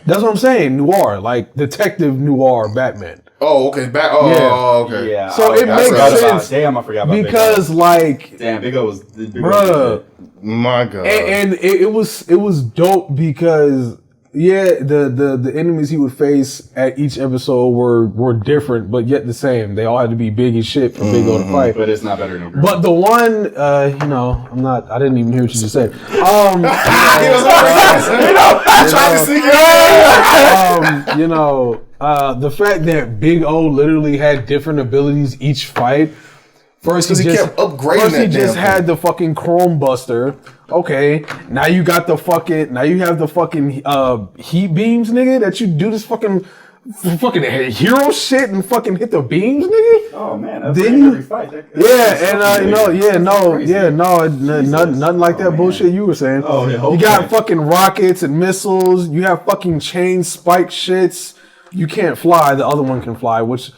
That's what I'm saying. Noir, like detective noir Batman. Oh, okay. Okay. Yeah. So it makes sense. Damn, I forgot about because Big O. like, Damn, Big O was bruh. My God. And it was dope because the enemies he would face at each episode were different but yet the same. They all had to be big as shit for Big O to fight. But it's not better than Girl. But the one, I didn't even hear what you just said. I tried to sneak it the fact that Big O literally had different abilities each fight. First, he kept upgrading. First, he that just damn had the fucking Chrome Buster. Okay, now you got the fucking. Now you have the fucking heat beams, nigga. That you do this fucking hero shit and fucking hit the beams, nigga. Oh man, that's Then every fight. Nothing like that bullshit you were saying. Oh, yeah, okay. You got fucking rockets and missiles. You have fucking chain spike shits. You can't fly. The other one can fly, which.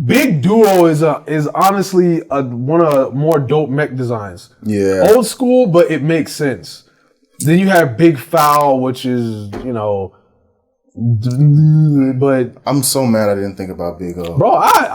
Big Duo is honestly one of more dope mech designs. Yeah. Old school, but it makes sense. Then you have Big Foul, which is, but I'm so mad I didn't think about Big O. bro, I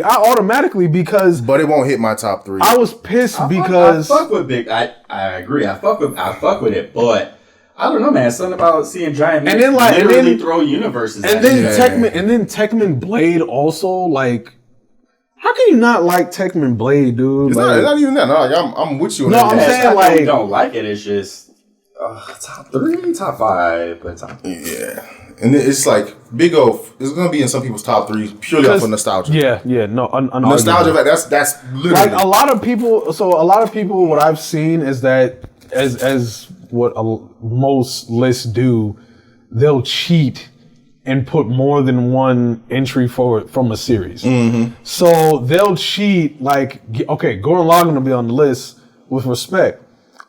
automatically because But it won't hit my top 3. I was pissed because I fuck with Big. I agree. I fuck with it, but I don't know, man. Something about seeing giant men literally throw universes. And then Tekmen Blade also, like, how can you not like Tekmen Blade, dude? It's not even that. No, I'm with you. No, I'm saying like don't like it. It's just top 3, top 5, but top 3. Yeah. And it's like Big O is gonna be in some people's top 3 purely off of nostalgia. Nostalgia. That's literally like a lot of people. So a lot of people, what I've seen is that as what most lists do, they'll cheat and put more than one entry forward from a series. Mm-hmm. So they'll cheat, like, okay, Gurren Lagann will be on the list with respect,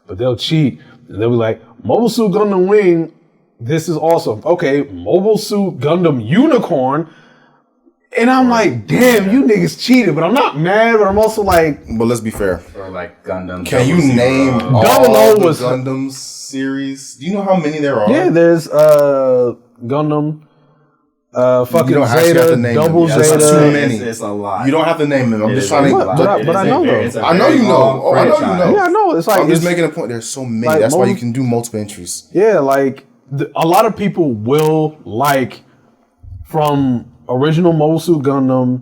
but they'll cheat and they'll be like, Mobile Suit Gundam Wing, this is awesome. Okay, Mobile Suit Gundam Unicorn. And I'm like, damn, you niggas cheated, but I'm not mad, but I'm also like... But let's be fair. Or like Gundam. Can you name all the Gundam series? Do you know how many there are? Yeah, there's Gundam, fucking Zeta, Double Zeta. Too many. It's a lot. You don't have to name them. I'm just trying to... But I know though. I know you know. Oh, I know you know. Yeah, I know. It's like... I'm just making a point. There's so many. Like, that's why you can do multiple entries. Yeah, like, a lot of people will like from... original Mobile Suit Gundam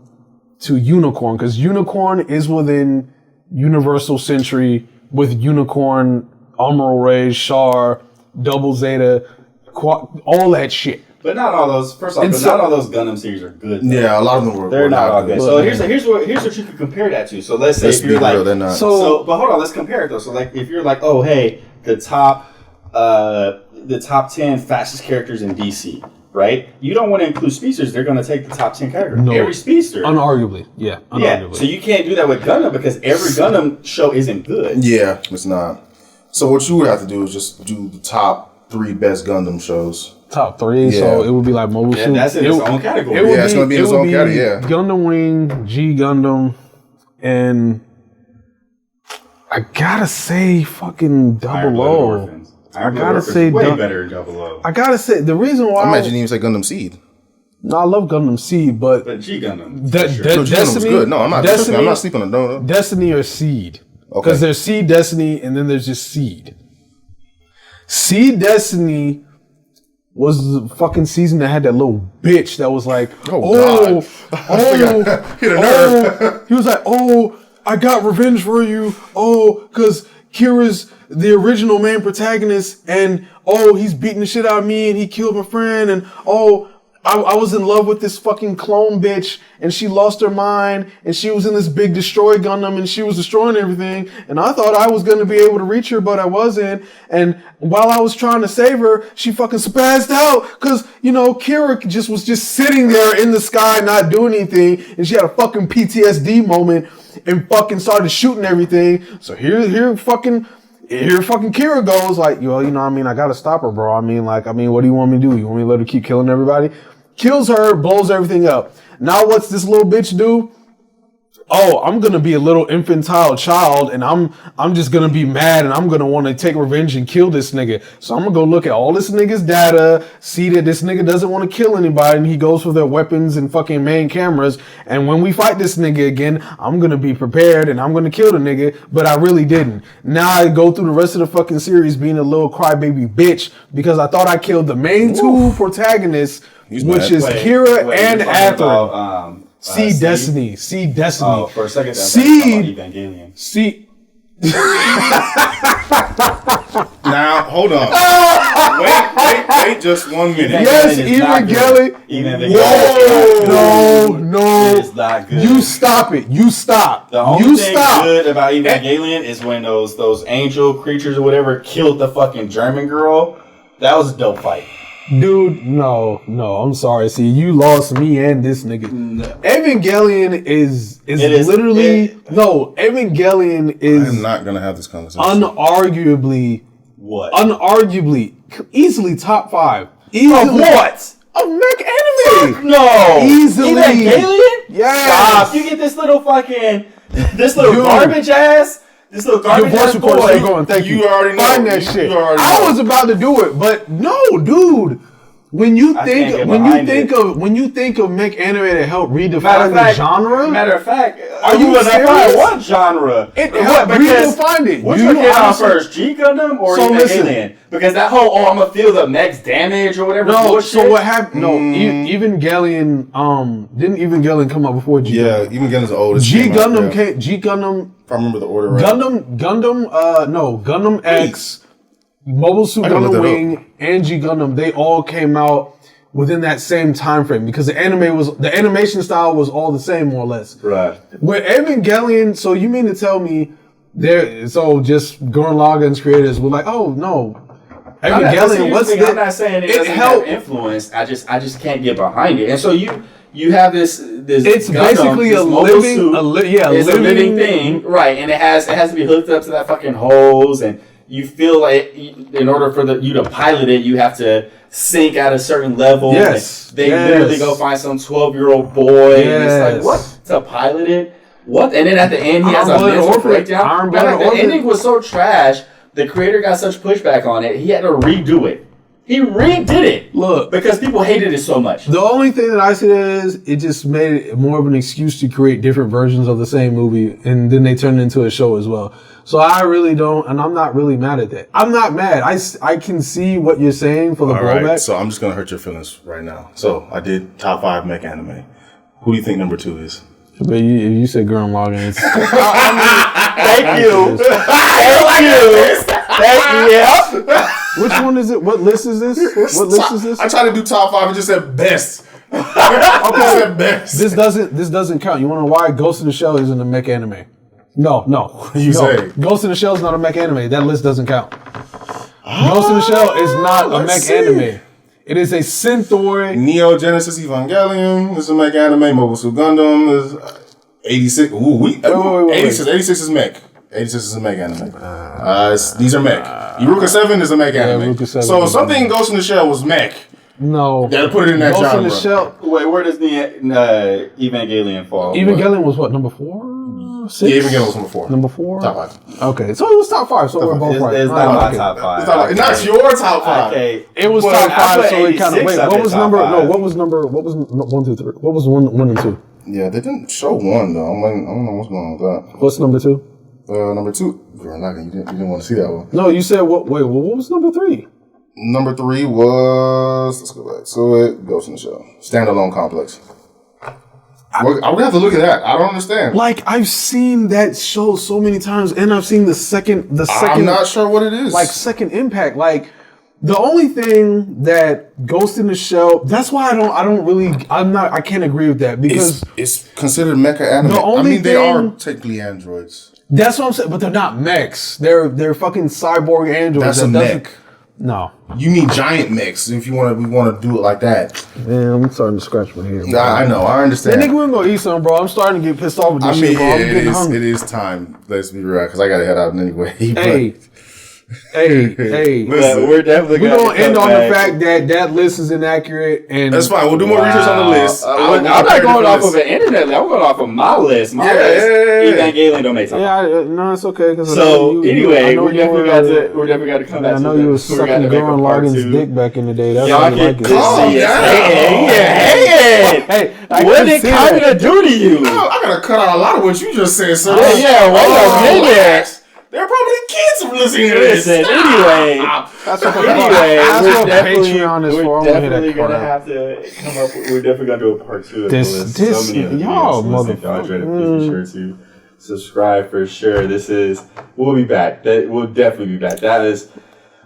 to Unicorn, because Unicorn is within Universal Century with Unicorn, Admiral Ray, Char, Double Zeta, all that shit. But not all those. First off, not all those Gundam series are good. Though. Yeah, a lot of them were. They're not all good. So here's what you could compare that to. So let's say if you're like, they're not. So but hold on, let's compare it though. So like if you're like, oh hey, the top 10 fastest characters in DC. Right? You don't want to include speedsters. They're going to take the top 10 categories. No. Every speedster. Unarguably. Yeah. Unarguably. So you can't do that with Gundam because every Gundam show isn't good. Yeah, it's not. So what you would have to do is just do the top 3 best Gundam shows. Top 3? Yeah. So it would be like Mobile Suit. That's in its own category. It's going to be in its own category, yeah. Gundam Wing, G Gundam, and I gotta say fucking Double O. I gotta say, way better than Double O. I gotta say, the reason why I imagine you even say Gundam Seed. No, I love Gundam Seed, but G Gundam. Destiny's good. No, I'm not. I'm not sleeping on Gundam. Destiny or Seed, okay? Because there's Seed Destiny, and then there's just Seed. Seed Destiny was the fucking season that had that little bitch that was like, oh, he was like, oh, I got revenge for you, because Kira's the original main protagonist, and he's beating the shit out of me, and he killed my friend, and I was in love with this fucking clone bitch, and she lost her mind, and she was in this big destroy Gundam, and she was destroying everything, and I thought I was gonna be able to reach her, but I wasn't, and while I was trying to save her, she fucking spazzed out, cause, Kira was just sitting there in the sky, not doing anything, and she had a fucking PTSD moment, and fucking started shooting everything, so here fucking Kira goes like, I gotta stop her, bro. What do you want me to do? You want me to let her keep killing everybody? Kills her, blows everything up. Now what's this little bitch do? oh, I'm gonna be a little infantile child, and I'm just gonna be mad, and I'm gonna want to take revenge and kill this nigga. So I'm gonna go look at all this nigga's data, see that this nigga doesn't want to kill anybody, and he goes for their weapons and fucking main cameras. And when we fight this nigga again, I'm gonna be prepared, and I'm gonna kill the nigga. But I really didn't. Now I go through the rest of the fucking series being a little crybaby bitch because I thought I killed the main two protagonists, which is Kira and Athrun. See Destiny. Oh, for a second, See Evangelion. See. Now, hold on. Wait, just 1 minute. Yes, Evangelion. Whoa, no. It is not good. You stop it. You stop. The only thing good about Evangelion is when those angel creatures or whatever killed the fucking German girl. That was a dope fight. Dude, no, I'm sorry. See, you lost me and this nigga. No. Evangelion is literally Evangelion is. I'm not gonna have this conversation. Unarguably, what? Unarguably, easily top 5. Easily, of what? Of mech anime. No, easily. Evangelion? Yes. Stop. You get this little garbage ass. This little garbage Your voice recorder still going. Thank you. You already know. Find that shit. I was about to do it, but no, dude. When you think of mech anime to help redefine the genre, matter of fact, are you serious? What genre? It helped redefine it. Which one came out first, G Gundam or Evangelion? Because that whole I'm gonna feel the mech's damage or whatever. No, so what happened? No, Evangelion. Didn't Evangelion come out before G? Yeah, Evangelion's the oldest. G Gundam came. G Gundam. If I remember the order right. Gundam X, Mobile Suit Gundam Wing, and G Gundam, they all came out within that same time frame because the animation style was all the same more or less. Right. With Evangelion, so you mean to tell me just Gurren Lagann's creators were like, oh no, Evangelion, what's that? I'm not saying it doesn't have influence. I just can't get behind it. And so you have this. It's Gundam, basically a living thing, right? And it has to be hooked up to that fucking hose, and you feel like in order for you to pilot it, you have to sink at a certain level. Yes, they literally go find some 12-year-old boy, and it's like, what, to pilot it? What? And then at the end, he has a mental breakdown. The ending was so trash. The creator got such pushback on it, he had to redo it. He redid it. Look, because people hated it so much. The only thing that I see is it just made it more of an excuse to create different versions of the same movie, and then they turned it into a show as well. So I really don't, and I'm not really mad at that. I'm not mad. I can see what you're saying for the blowback. Right, so I'm just gonna hurt your feelings right now. So I did top 5 mech anime. Who do you think number 2 is? But you said Gurren Lagann. Thank you. Thank you. Which one is it? What list is this? I tried to do top 5 and just said best. Okay, said best. This doesn't count. You want to know why? Ghost in the Shell isn't a mech anime. No. You say Ghost in the Shell is not a mech anime. That list doesn't count. Ghost in the Shell is not a mech anime. It is a Synthoi. Neo Genesis Evangelion is a mech anime. Mobile Suit Gundam is 86. Wait. 86 is mech. 86 is a mech anime. These are mech. Euruka 7 is a mech anime. So something Ghost in the Shell was mech. No. Gotta put it in that Ghost genre. In the Shell. Wait, where does the Evangelion fall? Evangelion was what, number 4? 6? Yeah, Evangelion was number 4. Number 4? Top 5. Okay, so it was top 5, so we're both right. It's not my top 5. It's not your top 5. Okay. It was top 5, so it kind of, wait, what was number 1, 2, 3? What was 1 and 2? Yeah, they didn't show 1 though. I don't know what's going on with that. What's number 2? Number 2, Gurren Lagann. You didn't want to see that one. No, you said what? Wait, what was number 3? Number 3 was, let's go back to it. Ghost in the Shell, standalone complex. I would have to look at that. I don't understand. Like, I've seen that show so many times, and I've seen the second. I'm not sure what it is. Like Second Impact. Like, the only thing that Ghost in the Shell. That's why I can't agree with that because it's considered mecha anime. They are technically androids. That's what I'm saying, but they're not mechs. They're fucking cyborg androids. That's a mech. No, you need giant mechs if we want to do it like that. Man, I'm starting to scratch my head. I know, I understand. Hey, nigga, we're gonna eat something, bro. I'm starting to get pissed off with this shit, bro. I'm getting hungry. It is time. Let's be real, because I gotta head out anyway. Hey, Hey, we're definitely gonna end on the fact that list is inaccurate, and that's fine. We'll do more research on the list. I'm not going off of an internet list. I'm going off of my list. My list. Evangelion don't make sense. No, it's okay. So anyway, we definitely got to come back. I know you was sucking Gurren Lagan's dick back in the day. That's y'all like can see it. Hey, what did Kamina do to you? I gotta cut out a lot of what you just said, sir. Wait a minute. There are probably kids listening to this. Anyway, that's what Patreon is for. We're definitely gonna have to come up. We're definitely gonna do a part 2 of this. So many of y'all motherfuckers. Be sure to subscribe for sure. We'll be back. We'll definitely be back. That is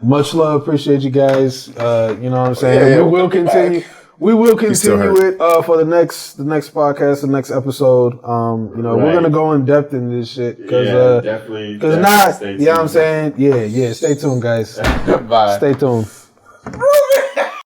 much love. Appreciate you guys. You know what I'm saying. Yeah, we will continue. Back. We will continue it for the next podcast, the next episode. We're gonna go in depth in this shit because definitely. Because you know what I'm saying. Yeah. Stay tuned, guys. Bye. Stay tuned.